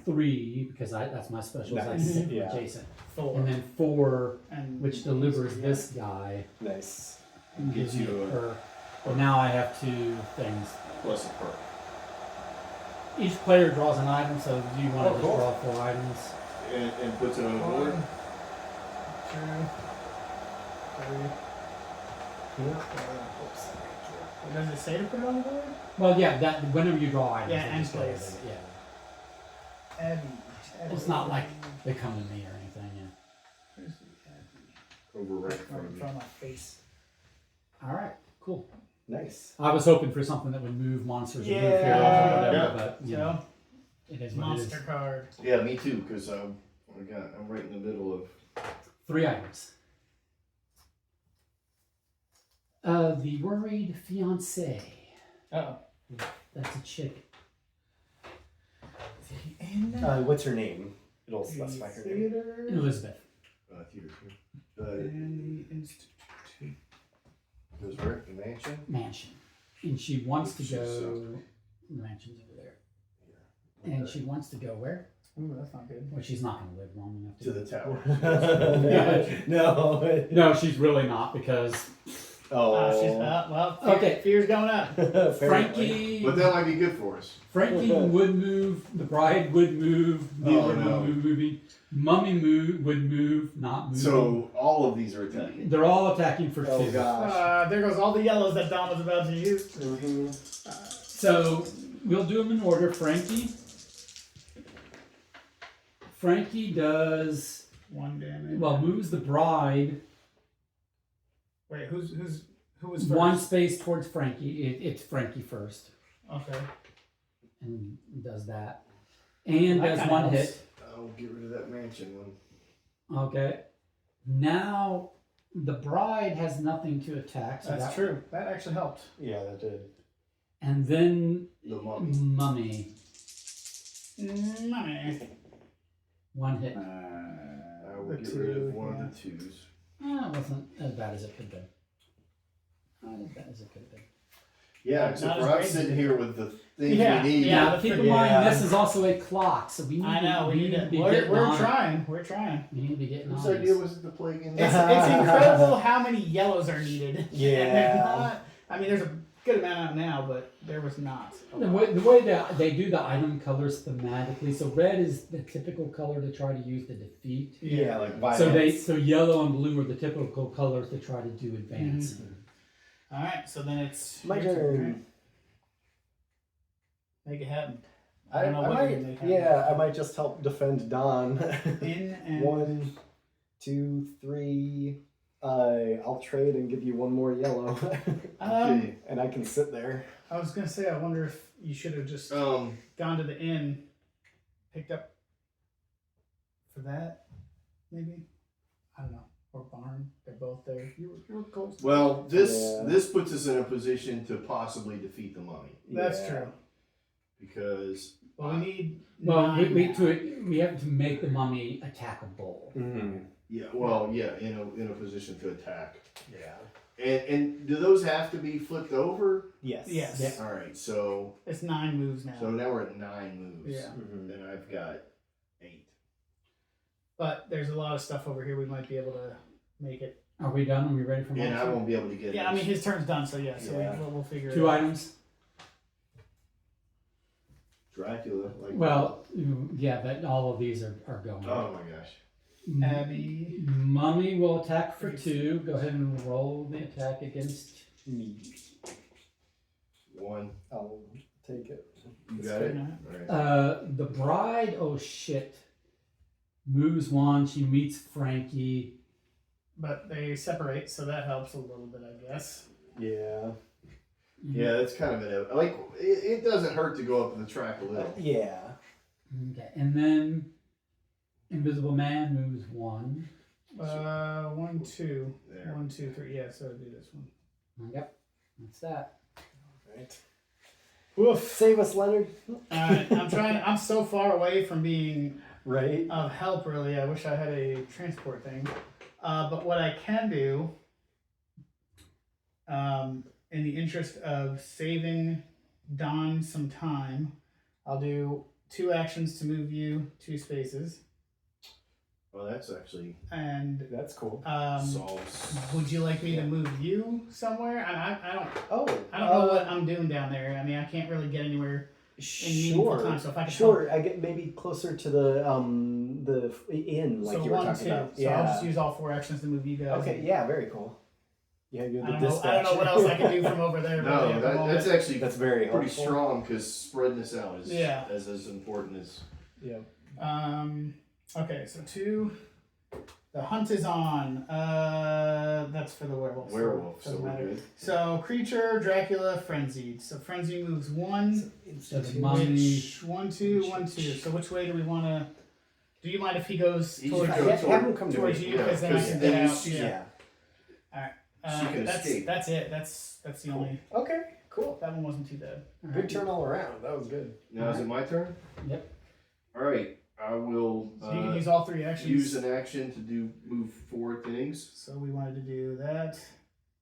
3, because that's my special. Nice. I can take Yeah. Jason, 4. and then 4, And which delivers this guy. Nice. And Gives gives me you a- her. But now I have 2 things. Plus a perk. Each player draws an item, so do you want to Oh, just cool. draw 4 items? And puts it on the 1, board. 2, 3. Oops. Does it say to put it on the board? Well, yeah, that whenever you draw items, Yeah, they and just go plays. with it, yeah. Abby. It's not like they come to me or anything. Yeah. Where's the Abby? Over right in Right front in of me. front of my face. All right, cool. Nice. I was hoping for something that would move monsters or move heroes or Yeah. whatever, Yeah. but you know, So, it is what it is. monster card. Yeah, me too, because I'm right in the middle of. 3 items. The worried fiancé. Oh. That's a chick. What's her name? It'll specify her name. Theater Elizabeth. Theater. and the institute. Goes where? The mansion? Mansion. And she wants to She go. sucks. The mansion's over there. And she wants to go where? Ooh, that's not good. Well, she's not going to live long enough To the tower. No. No, she's really not because Oh. She's well. Okay. Fear's going up. Frankie. But that might be good for us. Frankie would move. The bride would move. Neither Oh, would no. move. Moving. Mummy would move. Not moving. So all of these are attacking. They're all attacking for 2. Oh gosh. There goes all the yellows that Dom was about to use. Mm-hmm. So we'll do them in order. Frankie does 1 damage. well. Moves the bride Wait, who was first? 1 space towards Frankie. It's Frankie first, Okay. and does that, and That does kinda 1 helps. hit. I'll get rid of that mansion one. Okay. Now the bride has nothing to attack. So That's that, true. That actually helped. Yeah, that did. And then The mummy. mummy Money. 1 hit. I will get rid of one of the 2s. It wasn't as bad as it could have been. Not as bad as it could have been. Yeah, Not except as for I'm great. sitting here with the things Yeah, we need. yeah. Now the keep in frickin- mind yeah. this is also a clock, so we need I know. to, We need to. be We're getting on it. trying. We're trying. We need to be getting Whose on idea this. was it to play again? It's incredible how many yellows are needed. Yeah. And they're not, I mean, there's a good amount out now, but there was not. The way that they do the item colors thematically, so red is the typical color to try to use to defeat. Yeah, like violence. So yellow and blue are the typical colors to try to do advance. All right, so then it's My your turn. right? Make it happen. I don't know what might, you're gonna make yeah, I might just help defend Don. In and 1, 2, 3. I'll trade and give you 1 more yellow, Okay. and I can sit there. I was gonna say, I wonder if you should have just Um, gone to the inn, picked up for that, maybe. I don't know, or barn. They're both there. You were close. well, Yeah. this puts us in a position to possibly defeat the mummy That's Yeah. true. because Well, we need. Well, 9 now. we have to make the mummy attackable. Mm-hmm. in a position to attack. Yeah. And do those have to be flipped over? Yes. Yes. Yeah. All right, so It's 9 moves now. now we're at 9 moves. Yeah. Mm-hmm. And I've got 8. But there's a lot of stuff over here. We might be able to make it. Are we done? Are we ready for And I monster? won't be able to get Yeah, I mean his turn's done, so yeah. So Yeah. we'll figure it 2 out. items. Dracula. Like Well, yeah, but all of these are going. oh my gosh. Abby. Mummy will attack for 2. Go ahead and roll the attack against. Me. 1. I'll take it. You That's got good, it? huh? Alright. The bride, oh shit, moves one. She meets Frankie. But they separate, so that helps a little bit, I guess. Yeah. Yeah, that's kind of an like. It doesn't hurt to go up the track a little. Yeah. Okay, and then Invisible Man moves one. 1, 2. There. 1, 2, 3. Yeah, so do this one. Yep, that's that. Right. Woof. Save us, Leonard. Alright, I'm so far away from being Right. of help, really. I wish I had a transport thing. But what I can do, in the interest of saving Don some time, I'll do 2 actions to move you 2 spaces. Well, that's actually And That's cool. solves. would you like me to move you somewhere? I don't Oh. I don't know what I'm doing down there. I mean, I can't really get anywhere in meaningful time. So if I can Sure. I get maybe closer to the inn, like so you were 1, talking 2. about. So Yeah. I'll just use all 4 actions to move you guys. Okay. Yeah. Very cool. Yeah, you're the I don't know dispatcher. what else I can do from over there. really No, at the moment. that's actually That's very pretty helpful. strong because spreading this out is Yeah. as important as. Yeah. Okay, so 2. The hunt is on. That's for the werewolf. Werewolf, so doesn't we're matter. good. So creature, Dracula, frenzied. So frenzy moves 1. So the mummy. Which 1, 2, 1, 2. So which way do we want to? Do you mind if he goes He towards, should go Have him come to towards me. you? Because then I can then get you out. see- Yeah. Yeah. She can That's escape. that's it. That's the only. Okay. Cool. That one wasn't too bad. Good turn all around. That was good. Now is it my turn? Yep. All right. I will So you can use all 3 actions. use an action to move 4 things. So we wanted to do that.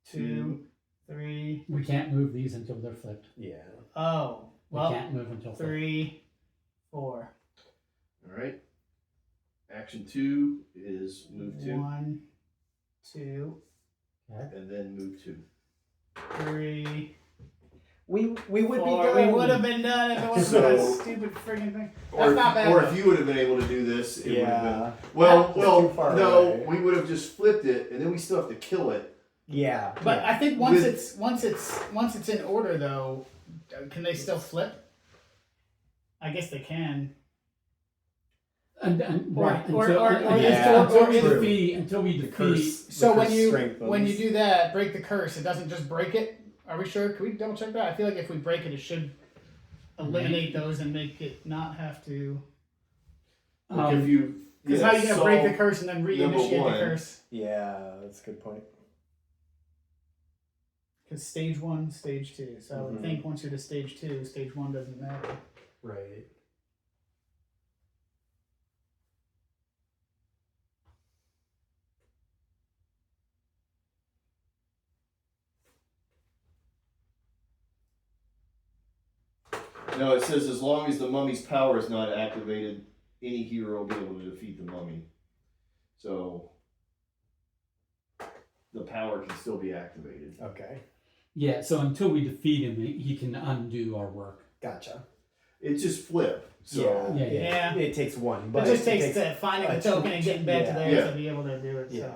2, 3. We can't move these until they're flipped. Yeah. Oh, We well, can't move until flipped. 3, 4. All right. Action 2 is move 2, 1, 2, and then move 2. 3, We would be 4. done. We would have been done if it wasn't So- for that stupid friggin' thing. Or, That's not bad, or though. if you would have been able to do this, it would have been. Yeah. Well, Too far no, away. we would have just flipped it, and then we still have to kill it. Yeah. But yeah. I think once With- it's in order though, can they still flip? I guess they can. And Or- right or- until, or- until, yeah. until we True. defeat until we The defeat. curse. So the when curse you strengthens. do that, break the curse. It doesn't just break it. Are we sure? Can we double check that? I feel like if we break it, it should eliminate those and make it not have to. Like if you. Because yeah, how are you gonna break the solve- curse and then reinitiate the 1. curse? Yeah, that's a good point. Because stage 1, stage 2. So I would Mhm. think once you're to stage 2, stage 1 doesn't matter. Right. No, it says as long as the mummy's power is not activated, any hero will be able to defeat the mummy. So the power can still be activated. Okay. Yeah, so until we defeat him, he can undo our work. Gotcha. It's just flip. So Yeah. Yeah. It takes one, It but just takes finding the a token and getting back to there Yeah. to be able to do it. Yeah. So.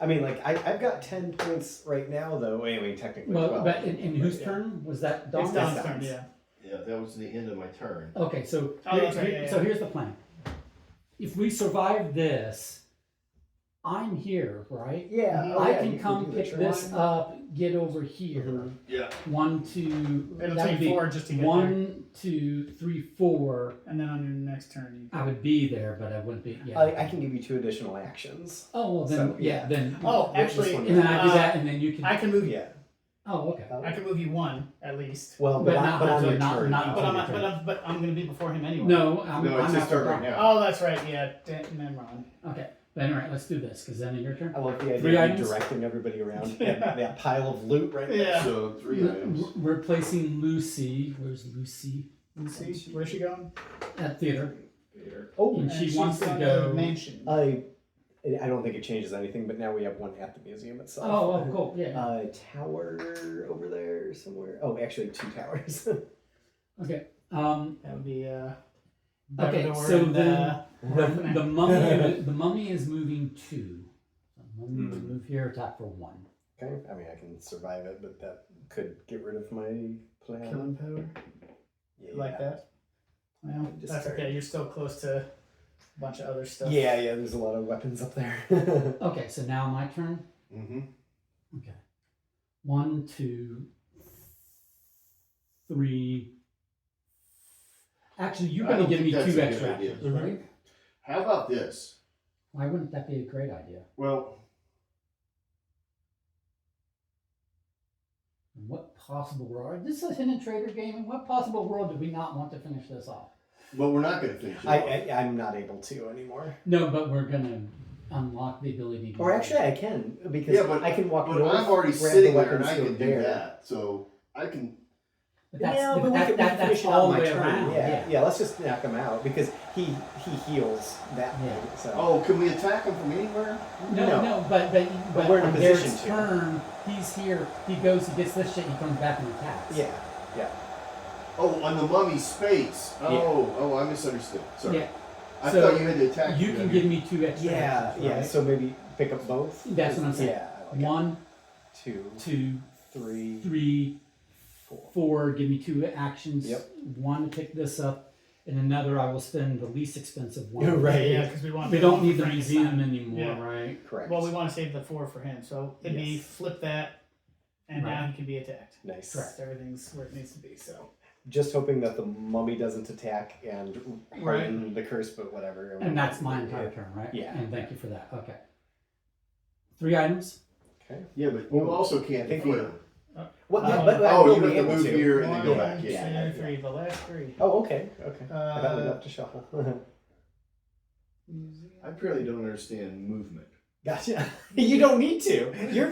I mean, like I've got 10 points right now, though. Anyway, technically, Well, 12. but in whose Yeah. turn was that? Dawn? It's Don's Don's. turn, yeah. yeah, that was the end of my turn. Okay, so Oh, that's right, yeah, so yeah. here's the plan. If we survive this, I'm here, right? Yeah. Mhm. Oh, I yeah, can you come do the pick turn this line. up, get over here. Mhm. Yeah. it'll 1, 2. that would take be 4 just to get there. 1, 2, 3, 4. And then on your next turn, you I would be there, but I wouldn't be. Yeah. I can give you 2 additional actions. Oh well, then So, yeah, yeah. then. Oh, This actually, one- And then I do that, and then you can. I can move you. Yeah. Oh, okay. I can move you 1 at least. Well, But but, not on until- your not- turn. not But until- I'm going to be before him anyway. No, I'm No, it's I'm his not turn the right now. Oh, that's right. Yeah. Never mind. Okay, but anyway, let's do this because then in your turn. I love the 3 idea of items? directing everybody around Yeah. that pile of loot right there. Yeah. So 3 items. Replacing Lucy. Where's Lucy? Let's see. Where's she going? At theater. Oh, And she she's wants to going go- mansion. I don't think it changes anything, but now we have one at the museum itself. Oh, cool. Yeah. Tower over there somewhere. Oh, actually 2 towers. Okay. That would be Okay, Dumbledore so and, then the mummy. The mummy is moving 2. So mummy will Hmm. move here. Attack for 1. Okay, I mean I can survive it, but that could get rid of my plan. killing power. like that. Well, Just that's okay. You're still close to a bunch of other stuff. Yeah, there's a lot of weapons up there. Okay, so now my turn. Mm-hmm. Okay. 1, 2, 3. Actually, you're I going to don't give me think that's 2 a good extra idea. actions, right? How about this? Why wouldn't that be a great idea? Well, In what possible world? This is a Hidden Trader game. In what possible world do we not want to finish this off? but we're not going to finish it. I'm not able to anymore. No, but we're going to unlock the ability to. Or actually, I can because Yeah, but I can walk But north, I'm already grab sitting the there and weapons, I go can do there. that. So I can. But that's, Yeah, but but we that, can that, finish that's it all on the my way turn. around. Yeah, let's just knock him out because he heals that Yeah. thing. So Oh, can we attack him from anywhere? No, but we're in a on position Garrett's to. turn, he's here, he goes, he gets this shit, he comes back and attacks. yeah. Oh, on the mummy's space. Oh, I misunderstood. Sorry. Yeah. I So, thought you had to attack. You can give me 2 extra actions, right? So maybe pick up both. That's what I'm saying. Yeah. I like it. 1, 2, 2, 3, 3, 4. 4, give me 2 actions. Yep. 1 to pick this up, and another I will spend the least expensive one. Right. Yeah, because we want. We don't need the Frankenstein. museum anymore, Yeah. right? Correct. Well, we want to save the 4 for him, so it'd be Yes. flip that, and now Right. he can be attacked. Nice. Correct. Everything's where it needs to be. So Just hoping that the mummy doesn't attack and harden the curse, but whatever. And that's my entire turn, right? Yeah. And thank you for that. Okay. 3 items. Okay. Yeah, but you also can't I think defeat we're- him. Well, Oh, but I Oh, will you be have to able move to. here and then go 1, back. 2, Yeah. 3, the last 3. Oh, okay. I thought we'd have to shuffle. I really don't understand movement. Gotcha. You don't need to. You're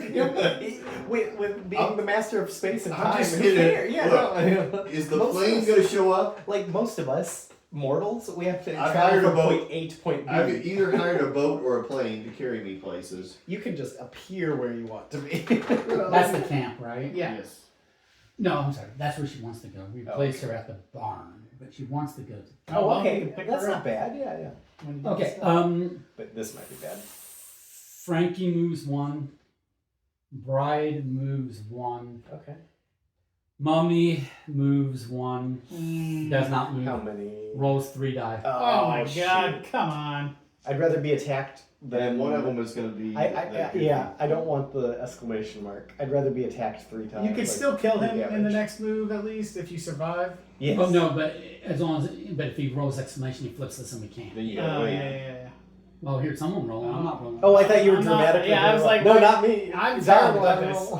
with being the master of space and I'm time. just who kidding. cares? Yeah. Look, Is the Most plane of us- going to show up? Like most of us mortals, we have to I've travel hired a from boat. point A to point B. I've either hired a boat or a plane to carry me places. You can just appear where you want to be. That's the camp, right? Yeah. Yes. No, I'm sorry. That's where she wants to go. We Oh, placed her at the barn, but she wants to go to. Oh, well, okay. you can pick That's her not up. bad. Yeah. When you do Okay. stuff. But this might be bad. Frankie moves 1. Bride moves 1. Okay. Mummy moves 1. Does not move. How many? Rolls 3 die. Oh my shoot. God! Come on. I'd rather be attacked than And one of them is going to be. I don't want the exclamation mark. I'd rather be attacked 3 times. You could like, still kill him three in the damage. next move, at least if you survive. Yes. Oh no, but as long as but if he rolls exclamation, he flips this and we can't. Then you Oh gotta wait. yeah. Well, here, someone rolling. I'm not rolling. Oh, I thought you were I'm not- dramatically. yeah, I was like, no, wait, not me. I'm It's terrible hard, at I this. roll.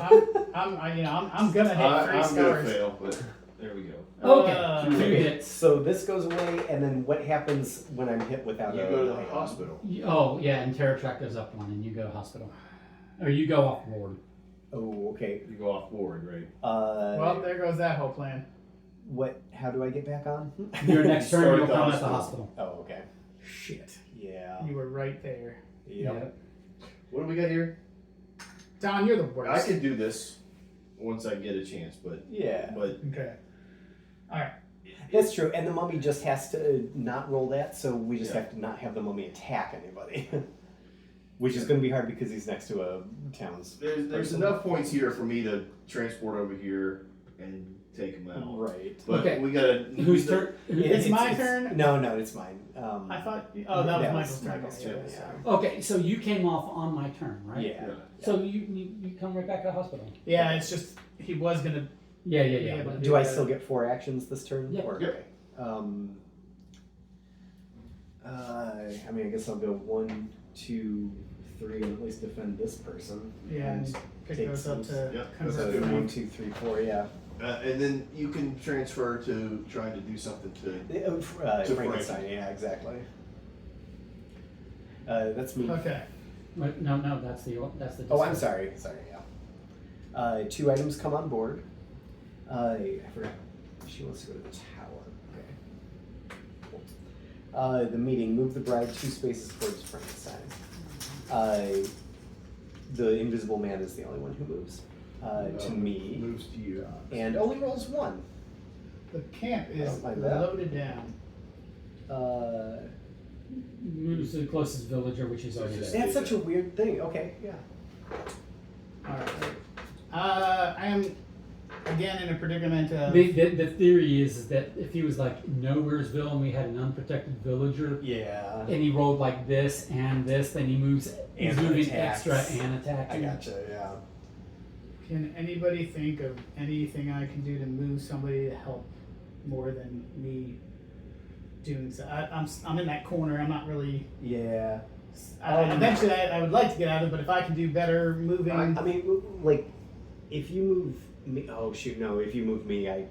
I'm gonna hit 3 I'm going to stars. fail, but there we go. Okay, 2 Okay, hits. so this goes away, and then what happens when I'm hit without You a go to the item? hospital. Oh yeah, and Terror Track goes up 1, and you go to hospital, or you go off board. Oh, okay. You go off board, right? Well, there goes that whole plan. What? How do I get back on? Your next Start turn, at you'll the come at the hospital. hospital. Oh, okay. Shit. Yeah. You were right there. Yep. What do we got here? Don, you're the worst. I could do this once I get a chance, but Yeah. Okay. All right. That's true, and the mummy just has to not roll that, so we just Yeah. have to not have the mummy attack anybody. Which is going to be hard because he's next to a town's. there's person. enough points here for me to transport over here and take him out. Right. But Okay. we gotta. Whose turn? It's my turn? No, it's mine. I thought. Oh, that was Michael's turn. Michael's Yeah, turn, sorry. Okay, so you came off on my turn, right? Yeah. So you come right back to the hospital. Yeah, it's just he was gonna. Yeah. Yeah, but- Do I still get 4 actions this turn? Yep. Or, Yep. okay. I mean, I guess I'll go 1, 2, 3, and at least defend this person. Yeah, and pick take those up some- to Yep, convert So that's them. 1, 2, 3, 4, yeah. And then you can transfer to trying to do something to. Frankenstein, yeah, exactly. That's me. Okay. Wait, no, that's the Oh, I'm sorry, yeah. 2 items come on board. I forgot. She wants to go to the tower. Okay. Cool. The meeting. Move the bride 2 spaces towards Frankenstein. The invisible man is the only one who moves. To me. Moves to you. And only rolls 1. The camp I is don't mind that. loaded down. Moves to the closest villager, which is already there. That's such a weird thing. Okay, yeah. All right. I again in a predicament of. The theory is that if he was like Nowheresville and we had an unprotected villager, Yeah. and he rolled like this and this, then he's And moving attacks. extra and attacking. I gotcha. Yeah. Can anybody think of anything I can do to move somebody to help more than me doing so? I'm in that corner. I'm not really. Yeah. Eventually, I would like to get out of it, but if I can do better moving. I mean, like, if you move me. Oh shoot! No, if you move me, I.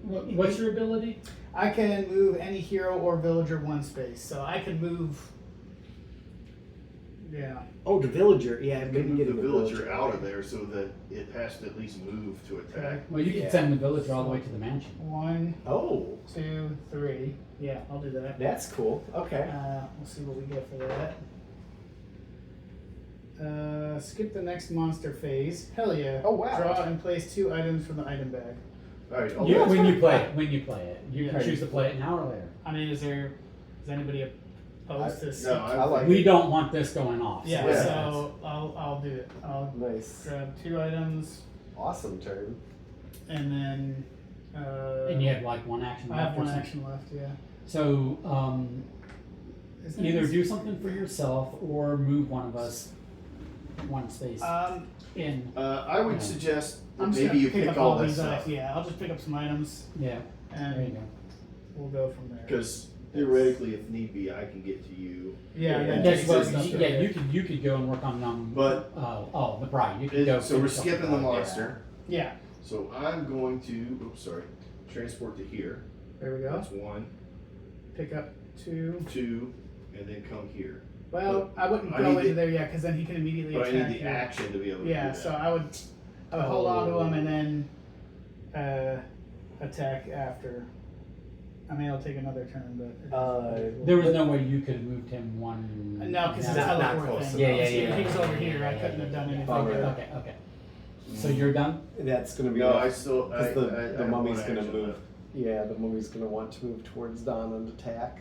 What's your ability? I can move any hero or villager one space, so I can move. Yeah. Oh, the villager. Yeah, You maybe can move getting the the villager out of there so that it has to at least move to attack. Well, you can Yeah. send the villager all the way to the mansion. 1, Oh, 2, 3. Yeah, I'll do that. that's cool. Okay. We'll see what we get for that. Skip the next monster phase. Hell yeah. Oh, wow. Draw and place 2 items from the item bag. Alright, You, I'll when you play it, you Yeah. can choose to play it now or later. I mean, is anybody opposed to skip? No, I like We it. don't want this going off. Yeah, Yeah. so I'll do it. I'll Nice. grab 2 items Awesome turn. and then. And you have like one action I left. have or 1 something. action left. Yeah. So Isn't either it- do something for yourself or move one of us one space in. I would Yeah. suggest that I'm just maybe gonna you pick pick up all all this these up. items. Yeah, I'll just pick up some items Yeah, there you and go. we'll go from there. Because theoretically, if need be, I can get to you. Yeah, and then That's take what, some stuff. you could go and work on But- the bride. You could go. So we're finish up skipping the bride. monster. Yeah, So I'm going to, transport to here. there we go. That's 1, Pick up 2. 2, and then come here. Well, I wouldn't I go need into the- there yet, because then he can immediately But I attack need the you. action to be able to Yeah, do that. so I would hold on to him and then attack after. I mean, it'll take another turn, but. There was no way you could have moved him one. No, because it's a Not teleport close thing. Yeah, yeah, See, yeah, if he was yeah, over yeah, here, I yeah, couldn't have done anything. Bummer. with Okay, okay. So you're done. That's gonna be. No, rough. I still. Because the have mummy's one gonna action move. left. Yeah, the mummy's gonna want to move towards Don and attack.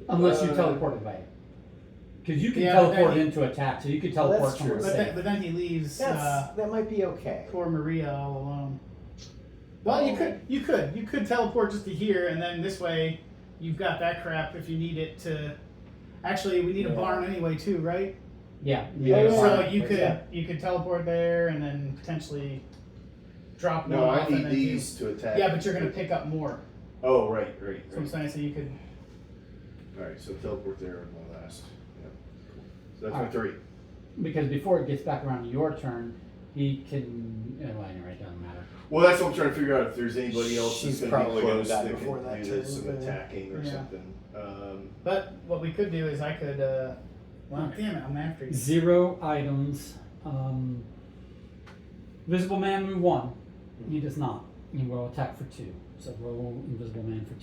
Unless you Uh, teleport away. Because you can Yeah, teleport but then into attack, so you could Oh, that's teleport somewhere true. safe. But then he leaves That might be okay. poor Maria all alone. Well, you could teleport just to here, and then this way you've got that crap if you need it to. Actually, we need a Yeah. barn anyway too, right? Yeah. Yeah, yeah. So you could Yeah. you could teleport there and then potentially drop No, one I off and need then these to attack. Yeah, but you're gonna pick up more. Oh, right. So I'm saying, so you could. Alright, so teleport there on my last. Yeah. Cool. So that's my Alright. 3. Because before it gets back around to your turn, he can. Well, anyway, it doesn't matter. Well, that's what I'm trying to figure out, if there's anybody else She's that's going to be probably gonna close die that before can that do turn, some but- attacking or Yeah. something. But what we could do is I could. Well, Okay. damn it, I'm after you. 0 items. Visible man move 1. He does not. He will attack for 2. So roll invisible man for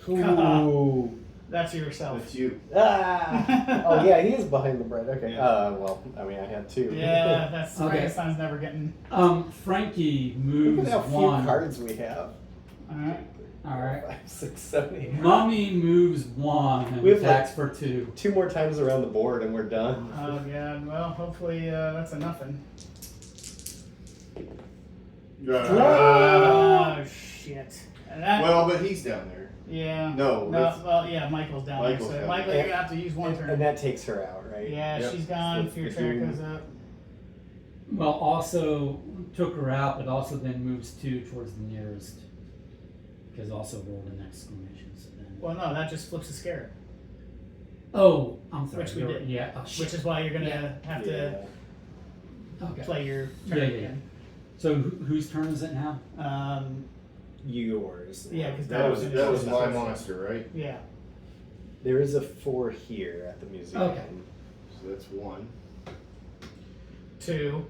2. Ooh. That's yourself. That's you. Ah. Oh yeah, he is behind the bread. Okay. Yeah. Well, I mean, I had 2. Yeah, that's Okay. Frankenstein's never getting. Frankie Look moves at how few 1. cards we have. All right. All right. 5, 6, 7, 8. Mummy moves 1 and We have attacks for 2. 2 more times around the board and we're done. Oh god. Well, hopefully that's a nothing. Oh shit. And that, Well, but he's down there. yeah. No, that's- Well, yeah. Michael's down Michael's there. So down Michael, there. you're gonna have to use one And turn. that takes her out, right? Yeah, Yep. she's gone. The Fear doom. track goes up. Well, also took her out, but also then moves 2 towards the nearest. Because also rolled an exclamation. So then. Well, no, that just flips the scare, Oh, I'm sorry. Which we you're- did. Yeah. Oh, shit. which is why you're gonna Yeah. have Yeah. to Okay. play your turn Yeah, yeah, again. So whose turn is it now? Yours. Yeah, because That was my monster, right? Yeah. There is a 4 here at the museum. Okay. So that's 1. 2.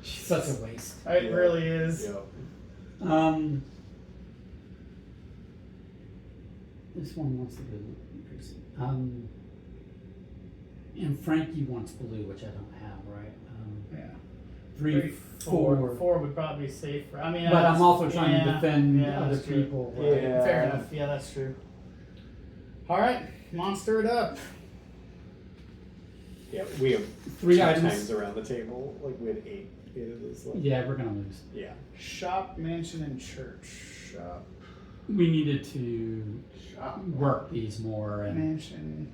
Such a waste. It Yeah. really is. Yep. This one wants to go precinct. And Frankie wants blue, which I don't have, right? Yeah. 3, 4. 4 would probably be safer. I mean, But that's- I'm also trying to yeah, defend yeah, other that's true. people. Right? Yeah. Fair enough. Yeah, that's true. All right, monster it up. Yeah, we have 3 two items. times around the table. Like we had 8. It was like, Yeah, we're gonna lose. yeah. Shop, mansion, and church. Shop, We needed to Shop. work these more and mansion.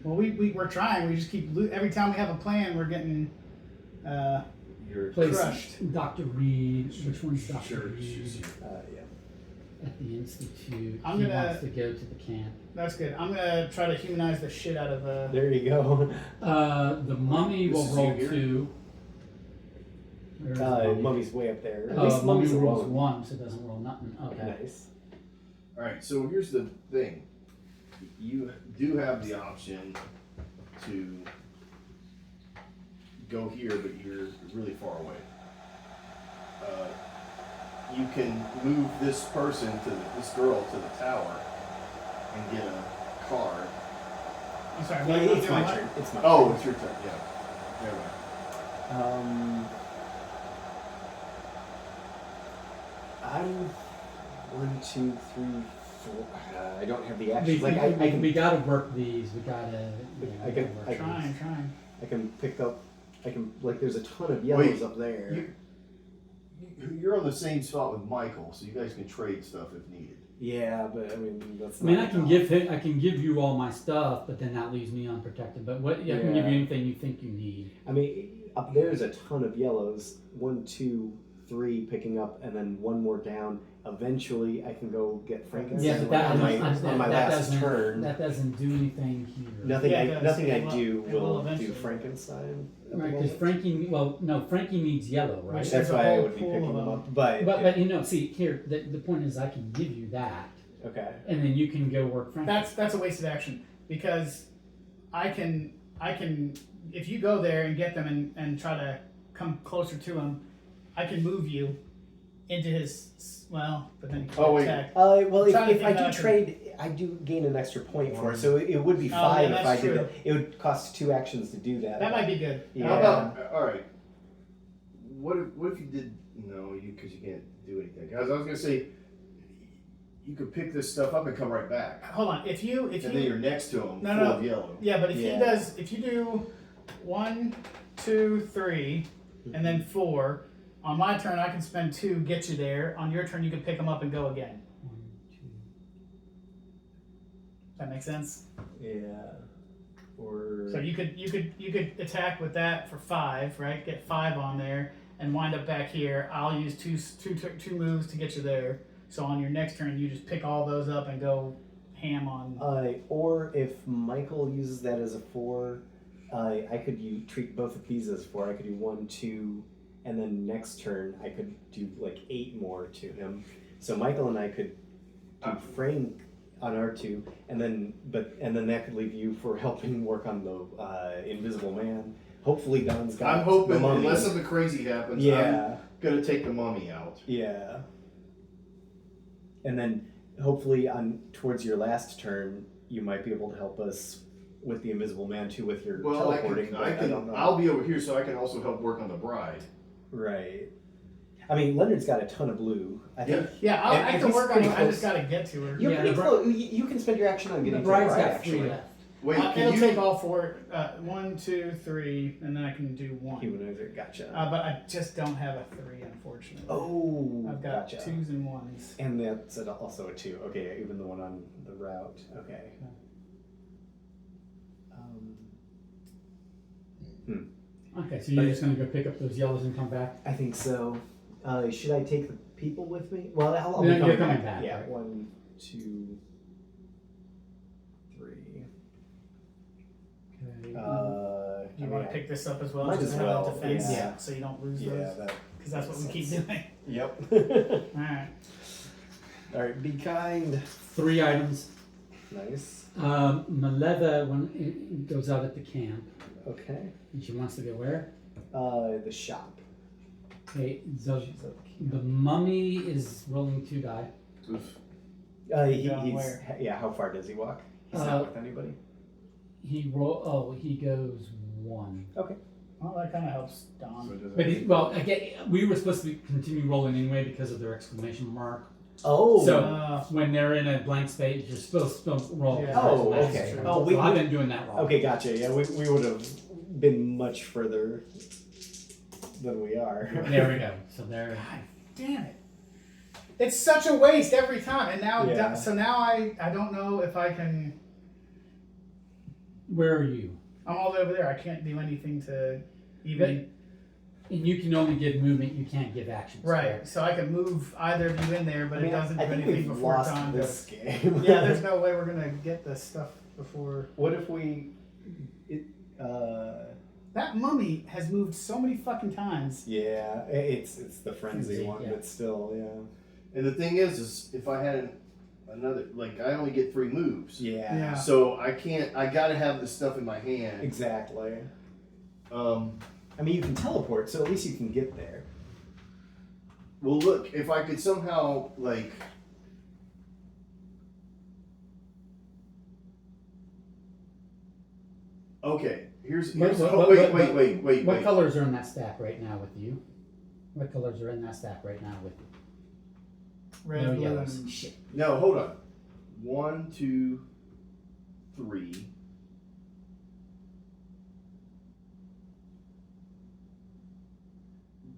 Well, we're trying. We just keep every time we have a plan, we're getting. Your place Crushed. Dr. Reed. Which one's Dr. church Reed? is here. Yeah. At the institute. I'm He gonna- wants to go to the camp. That's good. I'm gonna try to humanize the shit out of There you go. The mummy This will is roll you here? 2. Where's the mummy? Mummy's way up there. At Oh, least mummy Mummy's rolls alone. 1, so it doesn't roll nothing. Okay. Nice. Alright, so here's the thing. You do have the option to go here, but you're really far away. You can move this person this girl to the tower and get a card. I'm sorry. Yeah, what- it's my what? turn. It's my Oh, turn. it's your turn, yeah. Never mind. I'm 1, 2, 3, 4. I don't have the We, actions. Like I can we gotta work these. We gotta. I can- work I these. Trying. I can pick up. I can like. There's a ton of yellows Wait, up there. You're on the same spot with Michael, so you guys can trade stuff if needed. Yeah, but I mean that's. I mean, not I can enough. give him. I can give you all my stuff, but then that leaves me unprotected. But what? I can give Yeah. you anything you think you need. I mean, up there's a ton of yellows. 1, 2, 3 picking up, and then one more down. Eventually, I can go get Frankenstein Yeah, but that, on my, that, on my that last doesn't, turn. That doesn't do anything here. Nothing. Yeah, it does. Nothing I It will- do it will will do eventually. Frankenstein. at the Right, because moment. Frankie. Well, no, Frankie needs yellow, right? Which- That's There's a why I whole would be pool picking of them them. up. But, But you know, see here, the point is, I can give you that, okay. and then you can go work Frankie. That's a wasted action because I can if you go there and get them and try to come closer to him, I can move you into his but then you can Oh, wait. attack. Well, I'm trying to if I think do how I can- trade, I do gain an extra point for it, so it would be Oh, 5 yeah, if that's I did true. that. It would cost 2 actions to do that. That might be good. Yeah. How about, alright, what if you did, no, because you can't do anything. I was gonna say, you could pick this stuff up and come right back. Hold on. If you And then you're next to him, No, full no. of yellow. yeah, but if Yeah. if you do 1, 2, 3, and then 4. On my turn, I can spend 2, get you there. On your turn, you can pick them up and go again. 1, 2. Does that make sense? Yeah. Or So you could attack with that for 5, right? Get 5 on there and wind up back here. I'll use two moves to get you there. So on your next turn, you just pick all those up and go ham on. or if Michael uses that as a 4, I could treat both of these as 4. I could do 1, 2, and then next turn I could do like 8 more to him. So Michael and I could do Frank on our 2, and then that could leave you for helping work on the Invisible Man. Hopefully Don's got. I'm hoping, the mummy. unless something crazy happens, Yeah. I'm gonna take the mummy out. Yeah. And then hopefully towards your last turn, you might be able to help us with the Invisible Man too, with your Well, teleporting. but I don't know. I'll be over here so I can also help work on the bride. Right. I mean, Leonard's got a ton of blue. I think. Yeah, And I if can he's work on pretty it. I close- just gotta get to her. You're Yeah, pretty the close. You can spend your action on The getting bride's to the bride, got 3 actually. left. Wait, can It'll you? take all 4. 1, 2, 3, and then I can do 1. Humanizer, gotcha. But I just don't have a 3, unfortunately. Oh, I've got gotcha. 2s and 1s. And that's also a 2. Okay, even the one on the route. Okay. Okay, so you're just gonna go pick up those yellows and come back. I think so. Should I take the people with me? Well, I'll No, be coming you're coming back. back, Yeah, right. 1, 2, 3. Okay. You want to pick this up as well? Might just as to have well, that defense, yeah. so you don't lose Yeah, those. that. Because that's what we makes keep sense. doing. Yep. All right. All right, be kind. 3 items. Nice. Maleva, when it goes out at the camp, Okay. and she wants to go where? The shop. Okay, the mummy is rolling 2 die. Oof. He's where? yeah. How far does he walk? He's Uh, not with anybody. He goes 1. Well, that kind of helps Don. So does But it- again, we were supposed to continue rolling anyway because of their exclamation mark. Oh. So when they're in a blank space, you're supposed to roll. Yeah. Oh, That's okay. true. Oh, So I've been doing that wrong. Okay, gotcha. Yeah, we would have been much further than we are. There we go. So there. God damn it. It's such a waste every time. And now, Yeah. so now I don't know if I can. Where are you? I'm all the way over there. I can't do anything to even. And you can only give movement. You can't give actions. Right. correct? So I can move either of you in there, but I mean, it doesn't I do think anything we've before lost Don this goes. game. Yeah, there's no way we're gonna get this stuff before. What if we? That mummy has moved so many fucking times. Yeah, it's the frenzy one, yeah. but still, yeah. And the thing is if I had another, like, I only get 3 moves. Yeah. So I can't. I gotta have the stuff in my hand. Exactly. Um. I mean, you can teleport, so at least you can get there. Well, look, if I could somehow, like. Okay, here's What- wait. What colors are in that stack right now with you? What colors are in that stack right now with you? Red, No blue, yellows. and Shit. No, hold on. 1, 2, 3.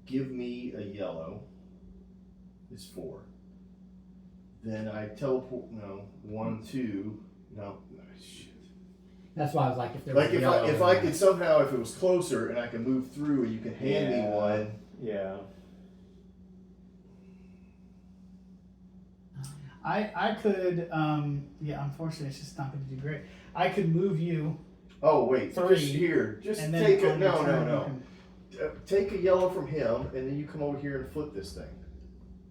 Give me a yellow. Is 4. Then I teleport. No, 1, 2. No, shit. That's why I was like, if there Like was if yellow if in I there. could somehow, if it was closer and I could move through and you can hand me Yeah. one. Yeah. I could yeah, unfortunately it's just not gonna do great. I could move you Oh wait, 3, just here. Just and then take a on your turn you no. can- Take a yellow from him, and then you come over here and flip this thing.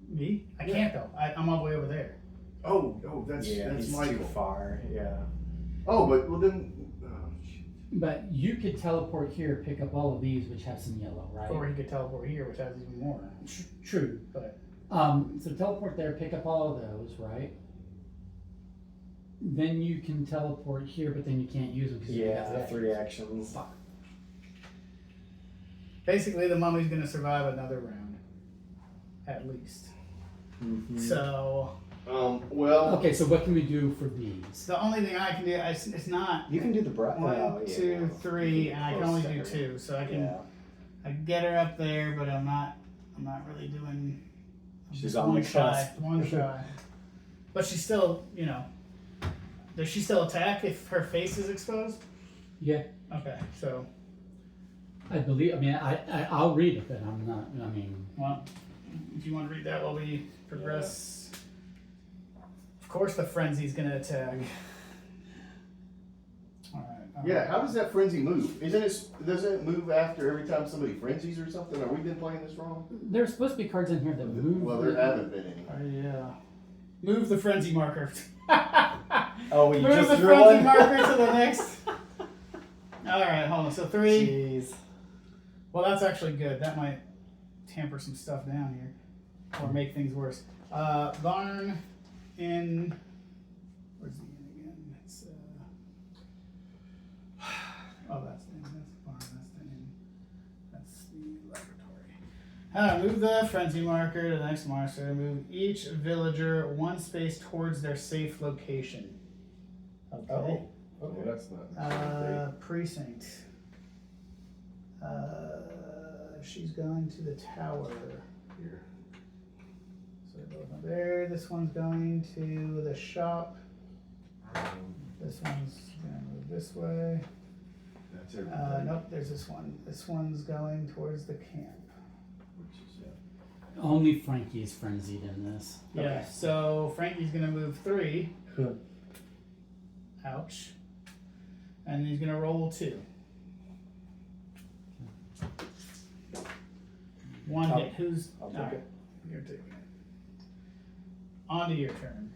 Me? I Yeah. can't though. I'm all the way over there. Oh, that's Yeah, that's he's too Michael. far. Yeah. Oh, but well then. Oh, shit. But you could teleport here, pick up all of these, which have some yellow, right? Or you could teleport here, which has even more. True. But So teleport there, pick up all of those, right? Then you can teleport here, but then you can't use them because Yeah, 3 actions. Fuck. basically the mummy's gonna survive another round. At least. Mm-hmm. So Well. Okay, so what can we do for these? the only thing I can do it's not You can do the brush. 1, 2, 3, and I can only do 2. So I can Yeah. I can get her up there, but I'm not really doing. I'm She's just on one the shy, cusp. one shy. But she's still, does she still attack if her face is exposed? Yeah, Okay, so I believe. I mean, I'll read it, but I'm not. I mean, well, if you want to read that while we progress, of course the frenzy's gonna attack. All right. Yeah. How does that frenzy move? Doesn't it move after every time somebody frenzies or something? Are we been playing this wrong? there's supposed to be cards in here that move. Well, there haven't been any. Yeah. Move the frenzy marker. Oh, we Move just the drew frenzy one? marker to the next. All right, hold on. So 3. Jeez. Well, that's actually good. That might tamper some stuff down here, or make things worse. Barn in. Where's the inn again? It's oh, that's the inn. That's the barn. That's the inn. That's the laboratory. Move the frenzy marker to the next monster. Move each villager 1 space towards their safe location. Okay. Oh. Okay, that's not. Precinct. She's going to the tower. Here. So they're both over there. This one's going to the shop. This one's gonna move this way. That's everything. Nope, there's this one. This one's going towards the camp. Which is, Only Frankie is frenzied in this. Yeah, so Frankie's gonna move 3. Ouch. And he's gonna roll 2. 1 hit. Who's. I'll take alright, it. You're taking it. On to your turn.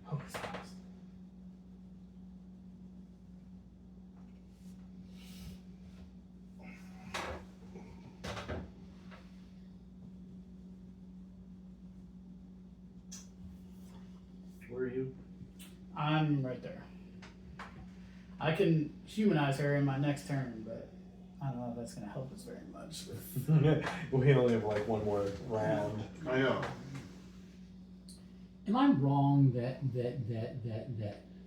Hocus pocus. where are you? I'm right there. I can humanize her in my next turn, but I don't know if that's going to help us very much. We only have like 1 more round. I know. Am I wrong that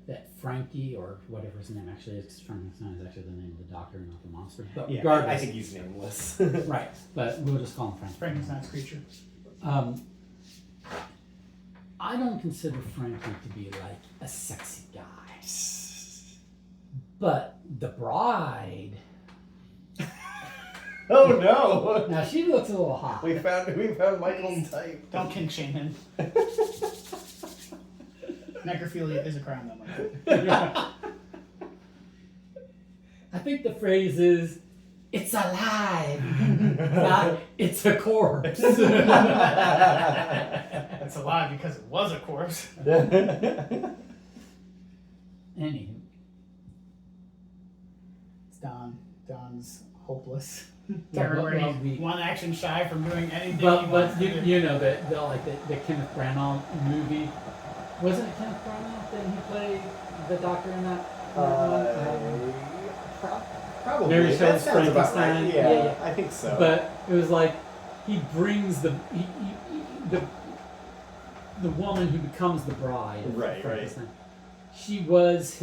that Frankie, or whatever his name actually is, because Frankenstein is actually the name of the doctor, not the monster. But Yeah, regardless, I think he's nameless. right, but we'll just call him Frankie. Frankenstein's creature. I don't consider Frankie to be like a sexy guy. But the bride, Oh no! now she looks a little hot. We found Michael's type. Don't kink shame him. Necrophilia is a crime, though, Michael. I think the phrase is, it's alive, not it's a corpse. It's alive because it was a corpse. Anywho. It's Don. Don's hopeless. Well, Territory. well, One action shy from doing anything he But wants to do. you know that the Kenneth Branagh movie, wasn't it Kenneth Branagh that he played the doctor in that? Probably. Mary That Shelley's sounds about Frankenstein. right. Yeah, Yeah, yeah. I think so. But it was like he brings the woman who becomes the bride. Of Right, Frankenstein. She was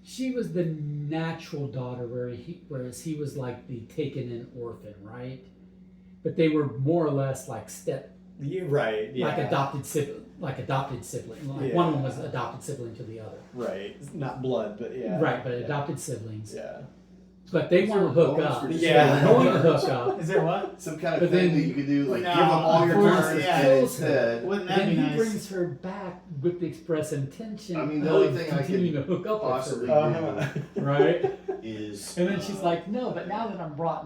she was the natural daughter, whereas he was like the taken in orphan, right? But they were more or less like right. Yeah. like adopted sibling. Like Yeah. one of them was adopted sibling to the other. Right. Not blood, but yeah. Right, but yeah. adopted siblings. Yeah. But they want to hook bonus up. for just Yeah. They're going to hook up. Is there what? Some kind of But thing then- that you could do, like No, give them all your unfortunately, turns, yeah. and instead, Wouldn't that Then be he nice? brings her back with the express intention I mean, the only of thing I continuing could to hook up possibly with Uh-huh. do her. Right? is. And then she's like, no, but now that I'm brought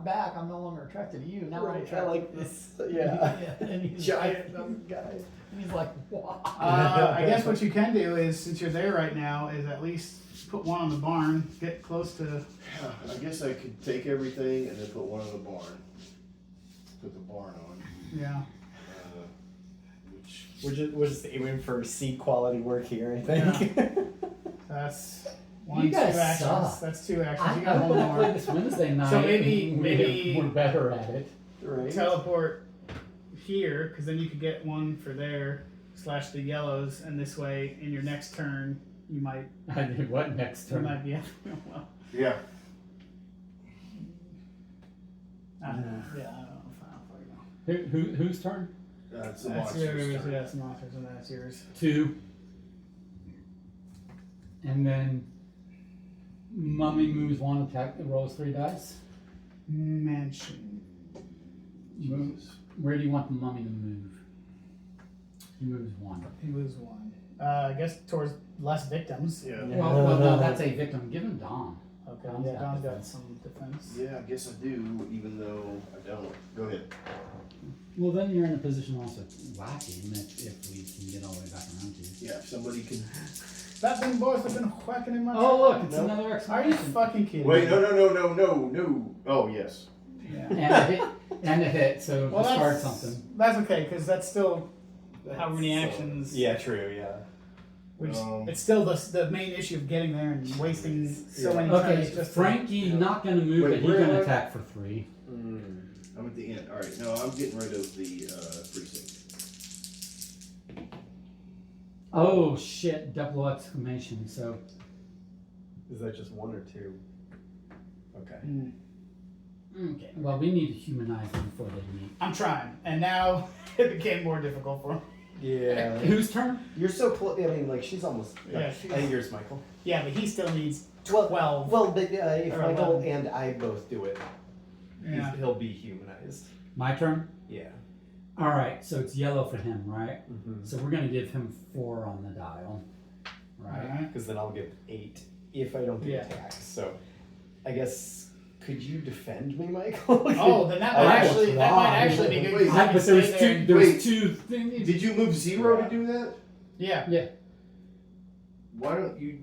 back, I'm no longer attracted to you. Now I'm Right, I attracted like to this. Yeah. And he's Giant like, guy. and he's like, what? I guess what you can do is, since you're there right now, is at least put one on the barn, get close to. I guess I could take everything and then put one on the barn. Put the barn on. Yeah. Which We're just aiming for C quality work here, I think. That's You guys two actions. suck. That's two actions. I You got one hope I play more. this Wednesday night. So maybe- and maybe- we're better at it. Right. Teleport here, because then you could get one for there / the yellows, and this way, in your next turn, you might I did what next you turn? might be well. yeah. I don't know. Yeah, I don't know if I know. Whose turn? That's the That's monster's yours. turn. Yeah, it's monsters, and that's yours. 2. And then Mummy moves 1, attack, rolls 3 dice. Mansion. Moves. Where do you want the mummy to move? He moves 1. He moves 1. I guess towards less victims. Yeah. Well, no, that's a victim. Give him Dom. Okay. Don's Yeah, got Don's got defense. some defense. Yeah, I guess I do, even though I don't. Go ahead. Well, then you're in a position also whack him if we can get all the way back around to you. Yeah, if somebody can. That thing boys have been whacking in my. Oh, look, it's Nope. another Are you exclamation. fucking kidding? Wait, me? no. Oh, yes. Yeah. And a hit, so Well, discard that's something. That's okay, because that's still how many actions. Yeah, true, yeah. Which Um, it's still the main issue of getting there and wasting so Yeah. many Okay, turns just. Frankie not going to move, Wait, but he's where going am to I? attack for 3. I'm at the end. All right, no, I'm getting rid of the precinct. Oh shit! Double exclamation. So Is that just 1 or 2? Okay. okay. Well, we need to humanize them before they meet. I'm trying, and now it became more difficult for him. Yeah. Whose turn? You're so close. I mean, like, she's almost. Yeah, I she's- think yours, Michael. Yeah, but he still needs Well, 12. Well, but, if Or Michael 11. and I both do it, Yeah. he'll be humanized. My turn. Yeah. All right. So it's yellow for him, right? Mm-hmm. So we're going to give him 4 on the dial, right? Alright. Because then I'll give 8 if I don't get Yeah. attacked. So, I guess, could you defend me, Michael? Oh, then that I might will actually be good. Wait, because I, you but can there's stay 2. there. There's Wait. 2 things. Did you move 0 to do that? Yeah. Yeah. Why don't you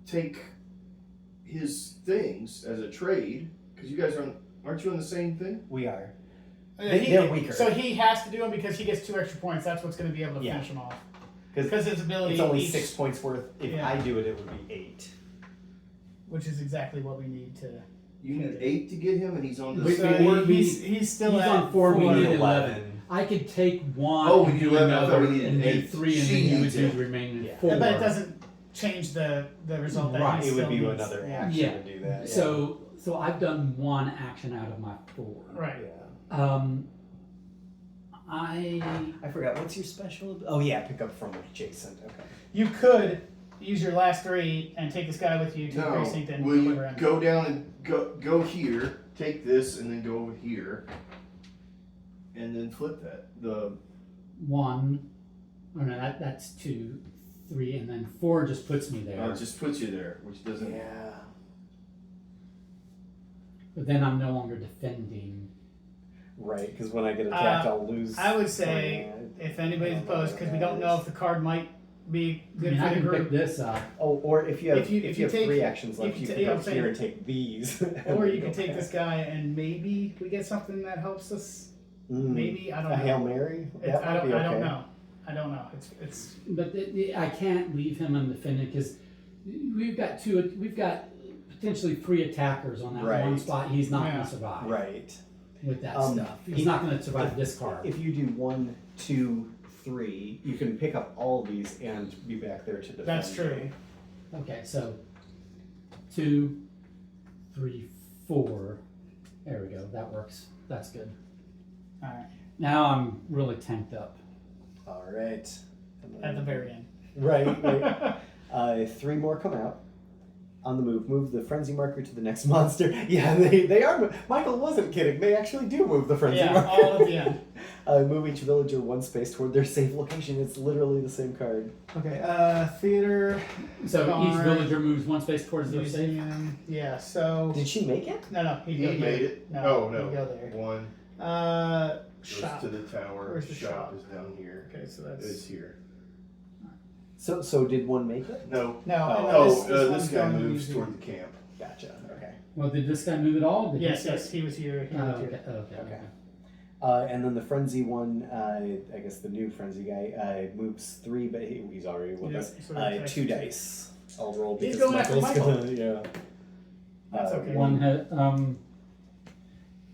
take his things as a trade? Because you guys aren't you on the same thing? We are. They're weaker. So he has to do them because he gets 2 extra points. That's what's going to be able to Yeah. finish him off. Because Because his ability it's only each- 6 points worth. If Yeah. I do it, it would be 8. which is exactly what we need to. You need 8 to get him, and he's on the Wait, So wait, wait, he's still he's at on 4, we 4. need 11. 11. I could take one Oh, and we do do 11. I thought another we needed and do 8. 3, and She then you would needs do it. the remaining Yeah. 4. But it doesn't change the result that Right. he It would still be needs. another Yeah. action Yeah. to do that. Yeah. So I've done 1 action out of my 4. Right. Yeah. I I forgot. What's your special? Oh yeah, pick up from adjacent. Okay. You could use your last 3 and take this guy with you to the No, precinct and will you deliver him. go down and go here, take this, and then go over here, and then flip that. The 1. Oh no, that's 2, 3, and then 4 just puts me there. it just puts you there, which doesn't. Yeah. But then I'm no longer defending. Right, because when I get attacked, I'll lose. I would say if anybody's opposed, because we don't know if the card might be I good mean, for I the can pick group. this up. Oh, or if you have If you have take- 3 actions you left, can you ta- can yeah, go I'm saying- here and take these. Or you can take this guy and maybe we get something that helps us. Maybe I don't a know. Hail Mary. It's- That might be okay. I don't know. I don't know. It's But I can't leave him undefended because we've got potentially 3 attackers on that Right. one spot. He's not going Yeah. to survive Right. with that Um, stuff. He's not going to survive this card. If you do 1, 2, 3, you can pick up all of these and be back there to defend. that's true. Okay, so 2, 3, 4. There we go. That works. That's good. All right. Now I'm really tanked up. All right. And then- At the very end. Right. 3 more come out. On the move. Move the frenzy marker to the next monster. Yeah, they are. Michael wasn't kidding. They actually do move the frenzy Yeah, marker. all at the end. Move each villager 1 space toward their safe location. It's literally the same card. Okay. Theater. So each Barn, villager moves 1 space towards their safe. Museum. Yeah. So Did she make it? no, He go made here. it. No, Oh no. he'd go there. 1 goes Shop. to the tower. Where's the shop? is down here. Okay, so that's It's here. So did 1 make it? No. no. and then Oh, this this one's guy going to the moves museum. toward the camp. Gotcha. Okay. Well, did this guy move at all? Did Yes, he yes, he was here. He Oh, was okay. here. Okay. Okay. And then the frenzy one, I guess the new frenzy guy, moves 3, but he's already with Yes, us. so that's 2 actually- dice. I'll roll He's because going after Michael's Michael. gonna, yeah. That's okay. One hit.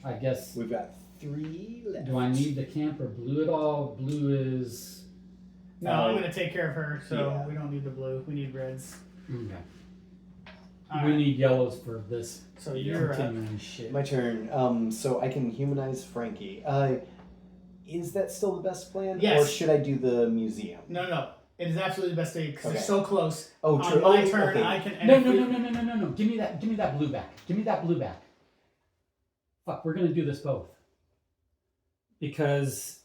I guess. We've got 3 left. Do I need the camp or blue at all? Blue is. No, I'm going to take care of her, so Yeah. we don't need the blue. We need reds. Okay. All We right. need yellows for this. So you're up. continuing shit. My turn. So I can humanize Frankie. Is that still the best plan? Yes. Or should I do the museum? No. It is absolutely the best day because Okay. they're so close. Oh, On true. my Oh, turn, okay. I can. and No, if no, we- no, no, no, no, no, no. Give me that blue back. Give me that blue back. Fuck, we're gonna do this both. Because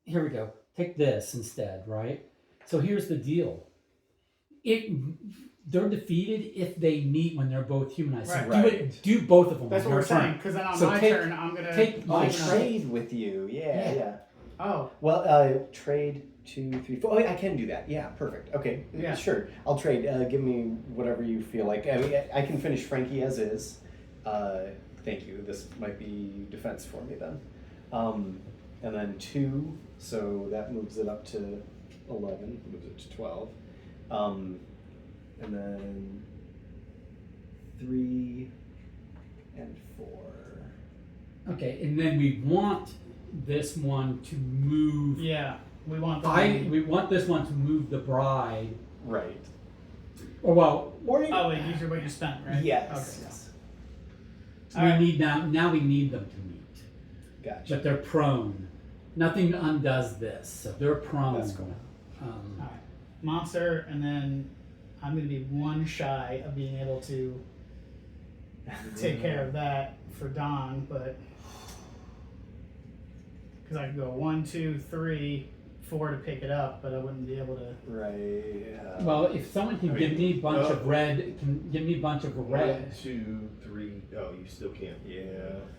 here we go. Take this instead, right? So here's the deal. They're defeated if they meet when they're both humanized. So Right. do both of them. That's on what your we're saying. turn. Because then on So my take- turn, I'm going to. take I my trade with you. Yeah. Yeah. Oh, Well, trade 2, 3, 4. Oh, I can do that. Yeah, perfect. Okay, Yeah. sure. I'll trade. Give me whatever you feel like. I mean, I can finish Frankie as is. Thank you. This might be defense for me then. And then 2, so that moves it up to 11. Moves it to 12. And then 3 and 4. Okay, and then we want this one to move. yeah. We want the. We want this one to move the bride. Right. Or well, Or Oh, wait, these are what you spent, right? Yes. Okay. Yes. we Alright. need now we need them to meet. Gotcha. But they're prone. Nothing undoes this, so they're prone. That's cool. All right. Monster, and then I'm going to be 1 shy of being able to take care of that for Don, but because I could go 1, 2, 3, 4 to pick it up, but I wouldn't be able to. Right. Well, if someone can I give mean, me a bunch of red, can give me a bunch of 1, red. 2, 3. Oh, you still can't. Yeah.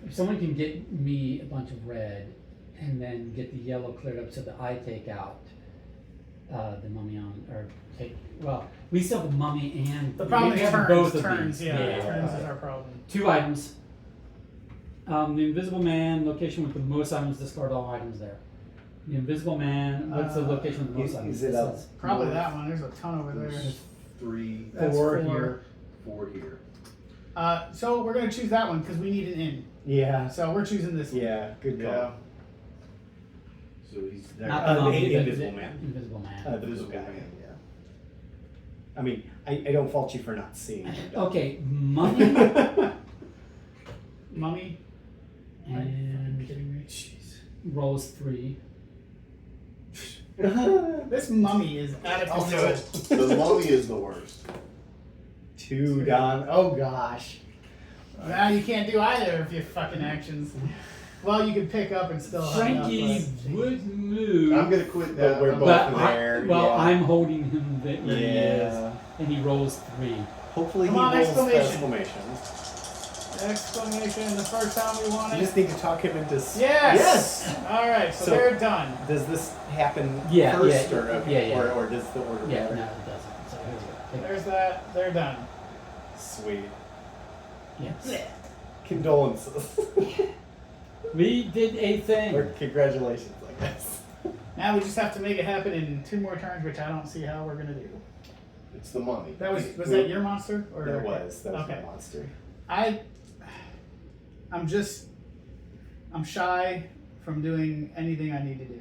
If someone can get me a bunch of red, and then get the yellow cleared up so that I take out the mummy on, or take. Well, we still have the mummy and The problem we is have turns. both of Turns, these. yeah. Turns is our problem. 2 items. The Invisible Man, location with the most items, discard all items there. The Invisible Man, what's the location with the most is items? it This up? is Probably that one. There's a ton over there. There's 3, That's 4 4. here. 4 here. So we're going to choose that one because we need an in. Yeah. So we're choosing this one. Yeah. Good call. Yeah. So he's Not that the the mummy, the Invisible Man. Invisible Man. The Invisible guy, Man. yeah. I mean, I don't fault you for not seeing him. Okay, mummy Mummy. Are you and kidding me? Jeez. rolls 3. This mummy is out of I'll do control. it. The mummy is the worst. 2 Don. Oh gosh. Now you can't do either of your fucking actions. Well, you could pick up and still have enough, Frankie but- would move. I'm gonna quit that. But we're I'm both not- But there, well, yeah. I'm holding him where he is, Yeah. and he rolls 3. Hopefully Come he on, rolls exclamation. exclamation. Exclamation, the first time we want You it. just need to talk him into. Yes! Yes! Alright, so So- they're done. Does this happen Yeah, first, yeah, or okay, yeah, yeah. Or does the order Yeah, matter? no, it doesn't. So here we go. There's that. They're done. Sweet. Yes. Condolences. We did a or thing. congratulations, I guess. Now we just have to make it happen in 2 more turns, which I don't see how we're gonna do. It's the mummy. That was that your monster? Or That was okay. my monster. I'm shy from doing anything I need to do.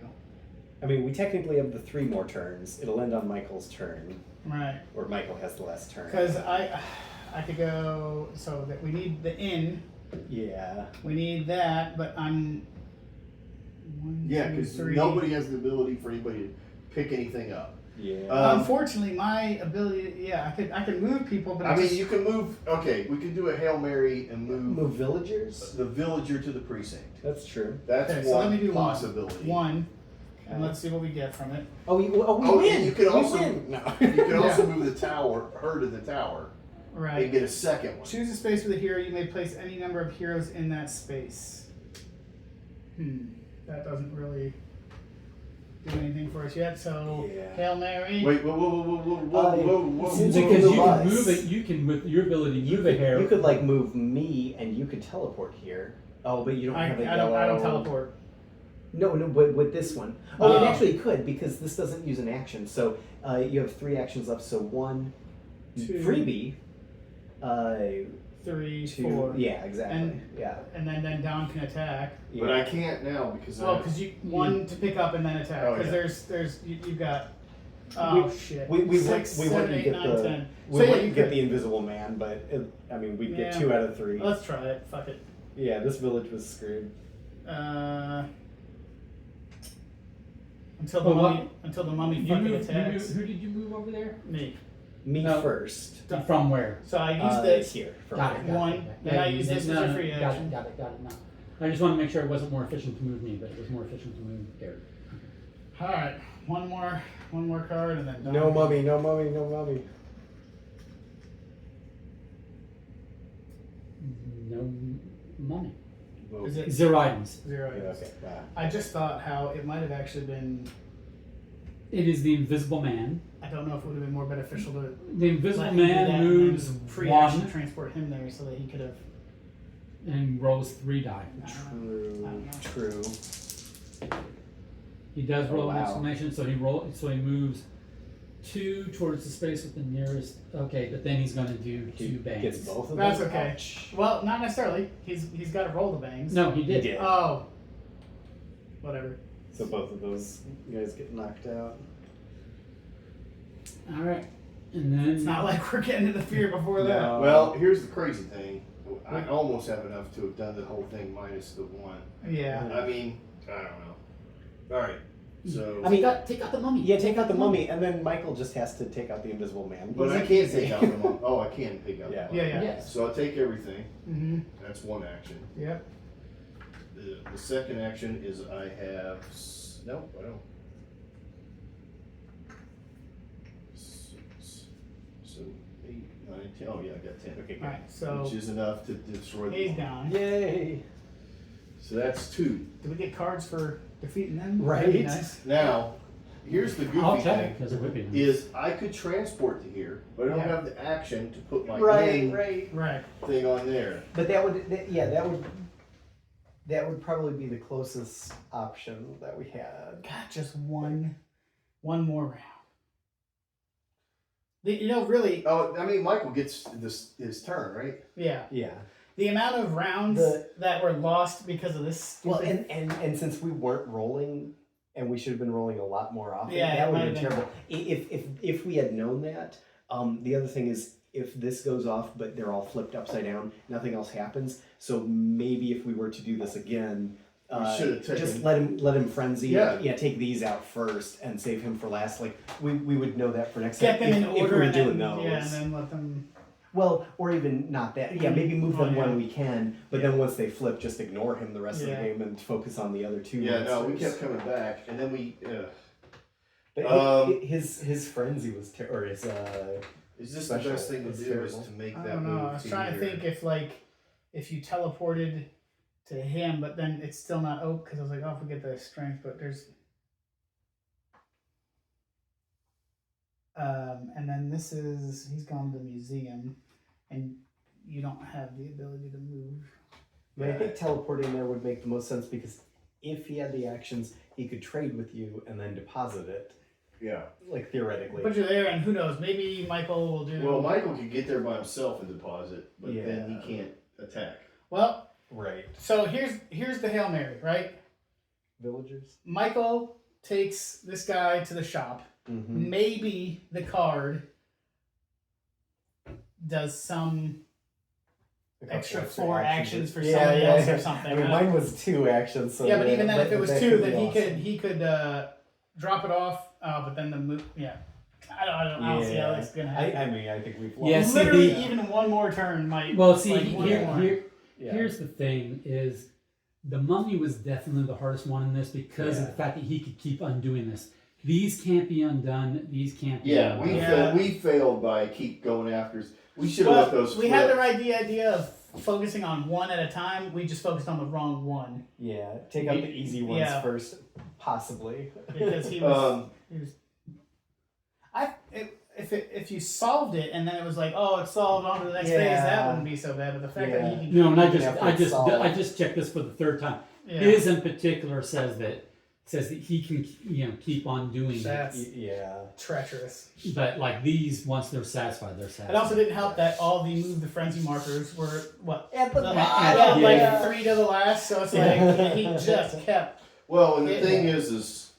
I mean, we technically have the 3 more turns. It'll end on Michael's turn, Right. or Michael has the last turn. Because I could go, so that we need the inn, Yeah. we need that, but I'm 1, Yeah, 2, because 3. nobody has the ability for anybody to pick anything up. Yeah. Unfortunately, my ability, yeah, I could move people, but I mean, just, you can move. Okay, we can do a Hail Mary and Move villagers. the villager to the precinct. That's true. That's Okay, so let me one do possibility. one, and let's see what we get from it. Oh, we Oh, win. and you can We also- win. No. You can also move the tower, her to the tower, and Right. get a second one. Choose a space with a hero. You may place any number of heroes in that space. That doesn't really do anything for us yet. So Yeah. Hail Mary. Wait, whoa. Since Because you you move can us, move it, you can with your ability You move a could, hair. you could like move me, and you could teleport here. Oh, but you don't I have a don't yellow. teleport. No, but with this one. Oh, Oh. it actually could because this doesn't use an action. So you have 3 actions left. So 1, 2, freebie. 3, 2. 4. Yeah, exactly. And- yeah. And then Don can attack. But I can't now because Oh, because you one to pick up and then attack. Oh, Because yeah. there's you've got. Oh shit. We 6, we 7, wouldn't 8, get 9, the 10. we So yeah, wouldn't you get could. the invisible man, but I mean we'd get Yeah. 2 out of 3. Let's try it. Fuck it. Yeah, this village was screwed. Until the Well, mummy until the mummy You fucking move, attacks who did you move over there? me. Me No. first. From where? So I use this. Here. From Got it. here. Got One, it. then I use this as a free got action. It. Got it. No. I just want to make sure it wasn't more efficient to move me, but it was more efficient to move Garrett. All right, one more card, and then No mummy, no mummy, no mummy. No money. Is it 0 items. 0 Yeah, items? okay. Wow. I just thought how it might have actually been. It is the Invisible Man. I don't know if it would have been more beneficial to The Invisible let him do that Man and moves then free action 1 transport him there so that he could have. and rolls 3 die. True. He does Oh, roll an wow. exclamation, so he moves 2 towards the space with the nearest. Okay, but then he's going to do 2 He bangs. gets both of That's them. okay. Ouch. Well, not necessarily. He's got to roll the bangs. No, he He did. did. Oh. Whatever. So both of those guys get knocked out. All right, and then It's not like we're getting to the fear before that. No. Well, here's the crazy thing. I almost have enough to have done the whole thing minus the 1. Yeah. I mean, I don't know. All right, so I mean, take out the mummy. Yeah, take out the mummy, and then Michael just has to take out the invisible man. but I can't take out the mummy. Oh, I can take out Yeah. the mummy. Yeah. Yes. So I'll take everything. Mm-hmm. That's one action. Yep. The second action is I have nope, I don't. 6, 7, 8, 9, 10. Oh yeah, I got 10. Okay, All right. So which is enough to destroy the he's mummy. gone. Yay! So that's 2. Do we get cards for defeating them? Right. That'd be nice. Now, here's the I'll goofy check thing. because it would be. Is I could transport to here, but I don't Yeah. have the action to put my Right. Right. thing on there. But that would probably be the closest option that we had. God, just one more round. Really, Oh, I mean, Michael gets his turn, right? yeah. Yeah. The amount of rounds The- that were lost because of this. Well, stupid- and since we weren't rolling and we should have been rolling a lot more often. Yeah, that it would have might been have terrible. If we had known that, the other thing is if this goes off, but they're all flipped upside down, nothing else happens. So maybe if we were to do this again, We should have taken. just let him frenzy. Yeah. Take these out first and save him for last. Like we would know that for next Get time them in if we order were and doing then, those. yeah, and then let them. Well, or even not that. Yeah, maybe move them Oh, yeah. when we can, but then once they flip, just ignore him the rest of the Yeah. game and focus on the other two. Yeah, no, we monsters. kept coming back, and then we. But his frenzy was or his Is this Special. the best thing to It's do? terrible. Is to make I that don't move? know. I was trying to here? think if you teleported to him, but then it's still not oak because I was like, oh, if we get the strength, but there's. And then he's gone to the museum, and you don't have the ability to move. But I think teleporting there would make the most sense because if he had the actions, he could trade with you and then deposit it, Yeah. like theoretically. Put you there, and who knows? Maybe Michael will do. Well, Michael could get there by himself and deposit, but then Yeah. he can't attack. Well, Right. so here's the Hail Mary, right? Villagers. Michael takes this guy to the shop. Mm-hmm. Maybe the card does some extra 4 actions for somebody else or something. I mean, mine was 2 actions. So yeah, but even then, if it was that 2, could then be he could drop it off. But then the move, yeah. I don't see how that's gonna happen. I mean, I think we've lost. Yeah, see, Literally, even one more turn might. Well, see, like, one more. here's the thing: is the mummy was definitely the hardest one in this because of the fact that he could keep undoing this. These can't be undone. These can't be Yeah, undone. we failed by keep going after. We should have let those. We flip. had the right idea of focusing on one at a time. We just focused on the wrong one Yeah, take out the easy ones Yeah. first, possibly. because he was. If you solved it and then it was like, oh, it's solved on to the next phase, that wouldn't be so bad. But the fact that he can. No, and solve. I just checked this for the 3rd time. Yeah. His in particular says that he can keep on doing it. That's Yeah. treacherous. But like these, once they're satisfied, they're satisfied. It also didn't help that all the move the frenzy markers were what? At the bottom. Like 3 to the last. So it's like he just kept. Well, and the thing is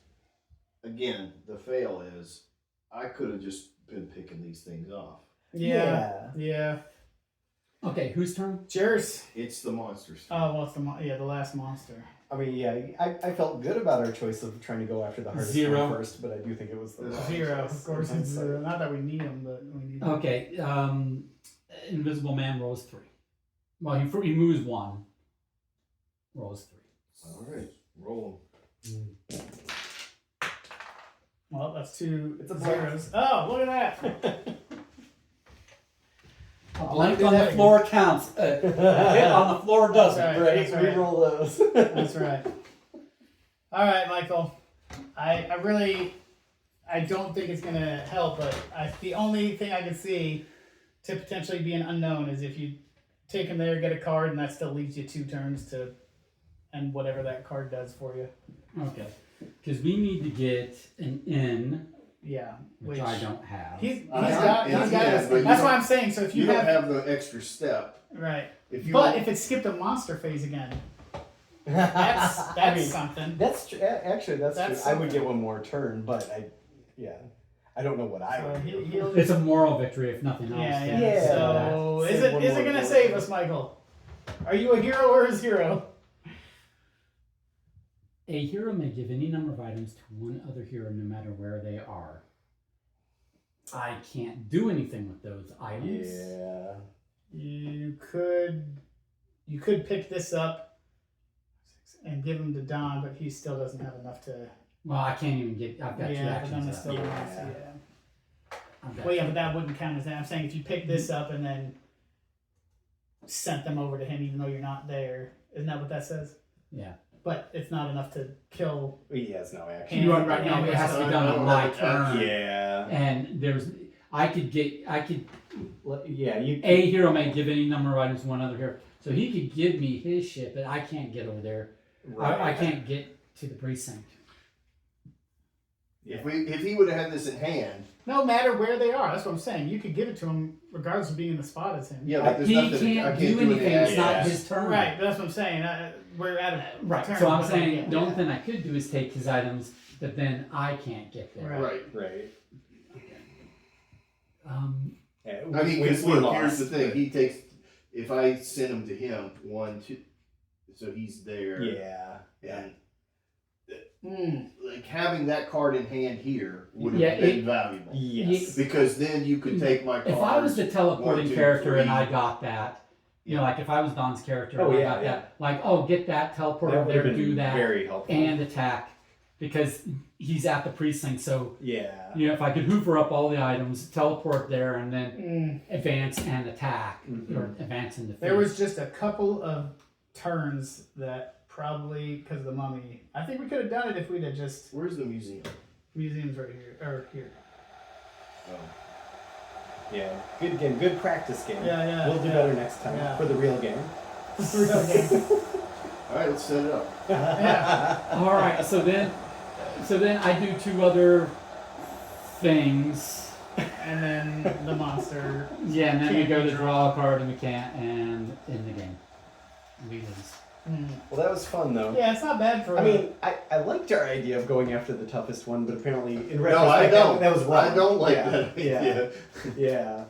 again, the fail is, I could have just been picking these things off. Yeah. Okay, whose turn? It's yours. It's the monsters. Oh, well, it's the last monster. I mean, yeah, I felt good about our choice of trying to go after the hardest 0. one first, but I do think it was the wrong 0, choice. of course. It's 0. Not that we need him, but we need him. Okay, Invisible Man rolls 3. Well, he moves 1. Rolls 3. All right, roll Well, that's 2 It's a zeros. Oh, look at that. A blank on the floor counts. A hit on the floor doesn't. That's Right, That's right. re-roll those. That's right. All right, Michael. I don't think it's going to help, but the only thing I can see to potentially be an unknown is if you take him there, get a card, and that still leaves you 2 turns to and whatever that card does for you. Okay, because we need to get an in, Yeah. which I don't have. He's I got have- it. yeah, but you That's don't- what I'm saying. So if You you don't have have the extra step. right, If you but if it skipped a monster phase again, that's I mean, something. That's true. Actually, that's That's true. I would something. get one more turn, but I don't know what I So would do. he'll It's a moral victory if nothing else. Yeah. Yeah. So Save is it one is it more gonna vote. save us, Michael? Are you a hero or a zero? A hero may give any number of items to one other hero no matter where they are. I can't do anything with those items. Yeah. You could pick this up and give him to Don, but he still doesn't have enough to. Well, I can't even get. I've got 2 but then actions it's up. still enough. Yeah. Yeah. I've got Well, yeah, 2. but that wouldn't count as that. I'm saying if you pick this up and then sent them over to him, even though you're not there, isn't that what that says? Yeah. But it's not enough to kill. He has no action. You are right now. It has to be done on my turn. Yeah. And I could. Yeah. You. A hero may give any number of items to one other hero, so he could give me his shit, but I can't get over there. I can't get to the precinct. If he would have had this in hand, No matter where they are, that's what I'm saying. You could give it to him regardless of being in the spot as him. yeah, but there's He nothing. I can't can't do anything. It's anything. not Yeah. his turn. Right, but that's what I'm saying. We're at a Right. turn, So I'm but saying yeah. the only thing I could do is take his items but then I can't get there. Right. Right. Yeah, I mean, we because look, lost, here's the thing. but- He takes, if I send him to him, 1, 2, so he's there. Yeah. Yeah. And like having that card in hand here would have Yeah, been valuable. Yes. Because then you could take my card. If I was the teleporting 1, 2, character and 3. I got that, you know, like if I was Don's character Oh, and I yeah, got yeah. that, like, oh, get that, teleport That over would have there, been do that, very helpful. and attack, because he's at the precinct. So, Yeah. you know, if I could hoover up all the items, teleport there, and then advance and attack, or advance and defeat. There was just a couple of turns that probably, because of the mummy, I think we could have done it if we'd have just, Where's the museum? museum's right here, or here. Oh. Yeah. Good game. Good practice game. Yeah, We'll do better next time yeah. for the real game. Real game. All right, let's set it up. Yeah. All right, so then I do 2 other things. And then the monster. Yeah, and then we Can't go be to draw a card and we can't, and in the game, we lose. Well, that was fun though. Yeah, it's not bad for. I mean, I liked our idea of going after the toughest one, but apparently in No, I retrospect don't. that was wrong. I don't like Yeah, that. Yeah. Yeah.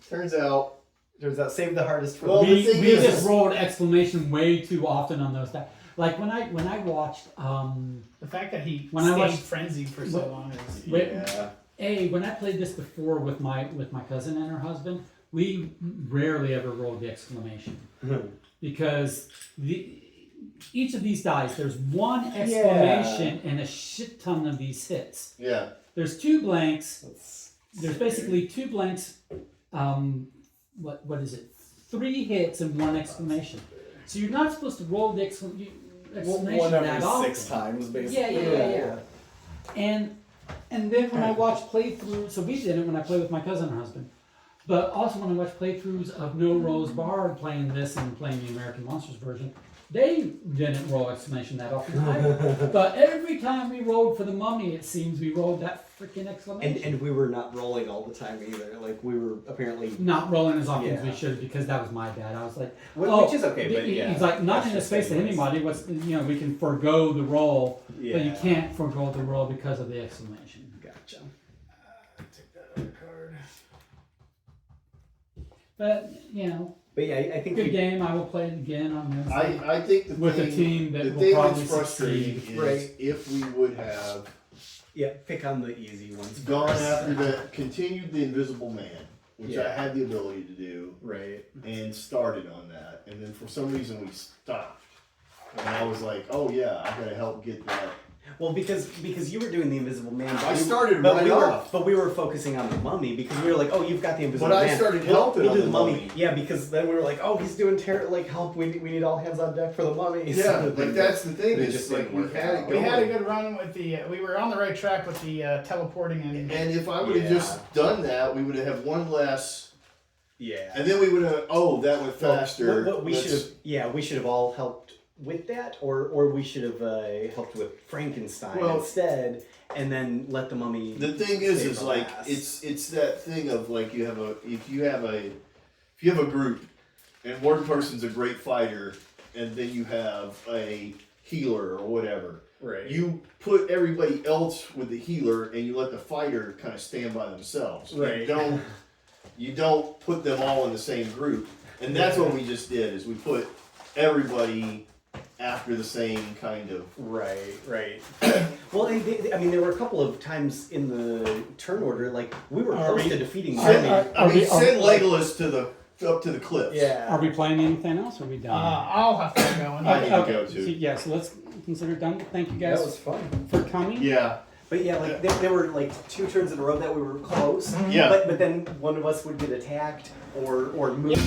Turns out, Turns out save the hardest for Well, the the thing we is- just rolled exclamation way too often on those. Like when I watched the fact that he when I stayed watched- frenzied for so long is. Yeah. when I played this before with my cousin and her husband, we rarely ever rolled the exclamation because each of these dice, there's one exclamation and a shit ton of these hits. yeah. There's 2 blanks. That's There's basically 2 blanks. What is it? 3 hits and 1 exclamation. So you're not supposed to roll the exclamation one that every often. 6 times, basically. Yeah. And then when I watched playthroughs, so we did it when I played with my cousin and her husband. But also when I watched playthroughs of No Rose Bard playing this and playing the American Monsters version, they didn't roll exclamation that often either. But every time we rolled for the mummy, it seems we rolled that freaking exclamation. And we were not rolling all the time either. Like we were apparently Not rolling as often as we Yeah. should because that was my bad. I was like, which is okay, but yeah. He's like, not that's in the just space to anyways. anybody. We can forego the roll, but you Yeah. can't forego the roll because of the exclamation. Gotcha. Take that other card. But you know, But yeah, I think good game. I will play it again on this. I think the With a thing, team that the will thing probably that's frustrating succeed. is Right. if we would have yeah, pick on the easy ones. gone first. after continued the Invisible Man, which I Yeah. had the ability to do, Right. and started on that, and then for some reason we stopped, and I was like, oh yeah, I gotta help get that. Well, because you were doing the Invisible Man. I started but right we were, off. but we were focusing on the mummy because we were like, oh, you've got the Invisible But I Man. started We'll helping do on the the mummy. mummy. Yeah, because then we were like, oh, he's doing help. We need all hands on deck for the mummy. Yeah, like that's the thing. It It's just just like didn't we work had out. it We going. had a good run with the. We were on the right track with the teleporting and. And if I would have Yeah. just done that, we would have had one less, Yeah. and then we would have. Oh, that went faster. What we Let's- should have, we should have all helped with that, or we should have helped with Frankenstein Well- instead, and then let the mummy. The thing is save the like last. it's that thing of like if you have a group, and one person's a great fighter, and then you have a healer or whatever. right. You put everybody else with the healer, and you let the fighter kind of stand by themselves. Right. You don't put them all in the same group, and that's what we just did. Is we put everybody after the same kind of. Right. Well, and I mean, there were a couple of times in the turn order, like we were close to defeating the Send, mummy. I mean, are send we- Legolas up to the cliffs. Yeah. Are we playing anything else? Or are we done? I'll have to go. And I need to go So, to. yeah, so let's consider it done. Thank you That guys was fun. for coming. Yeah. But yeah, like there were like 2 turns in a row that we were close. Yeah. But then one of us would get attacked or move.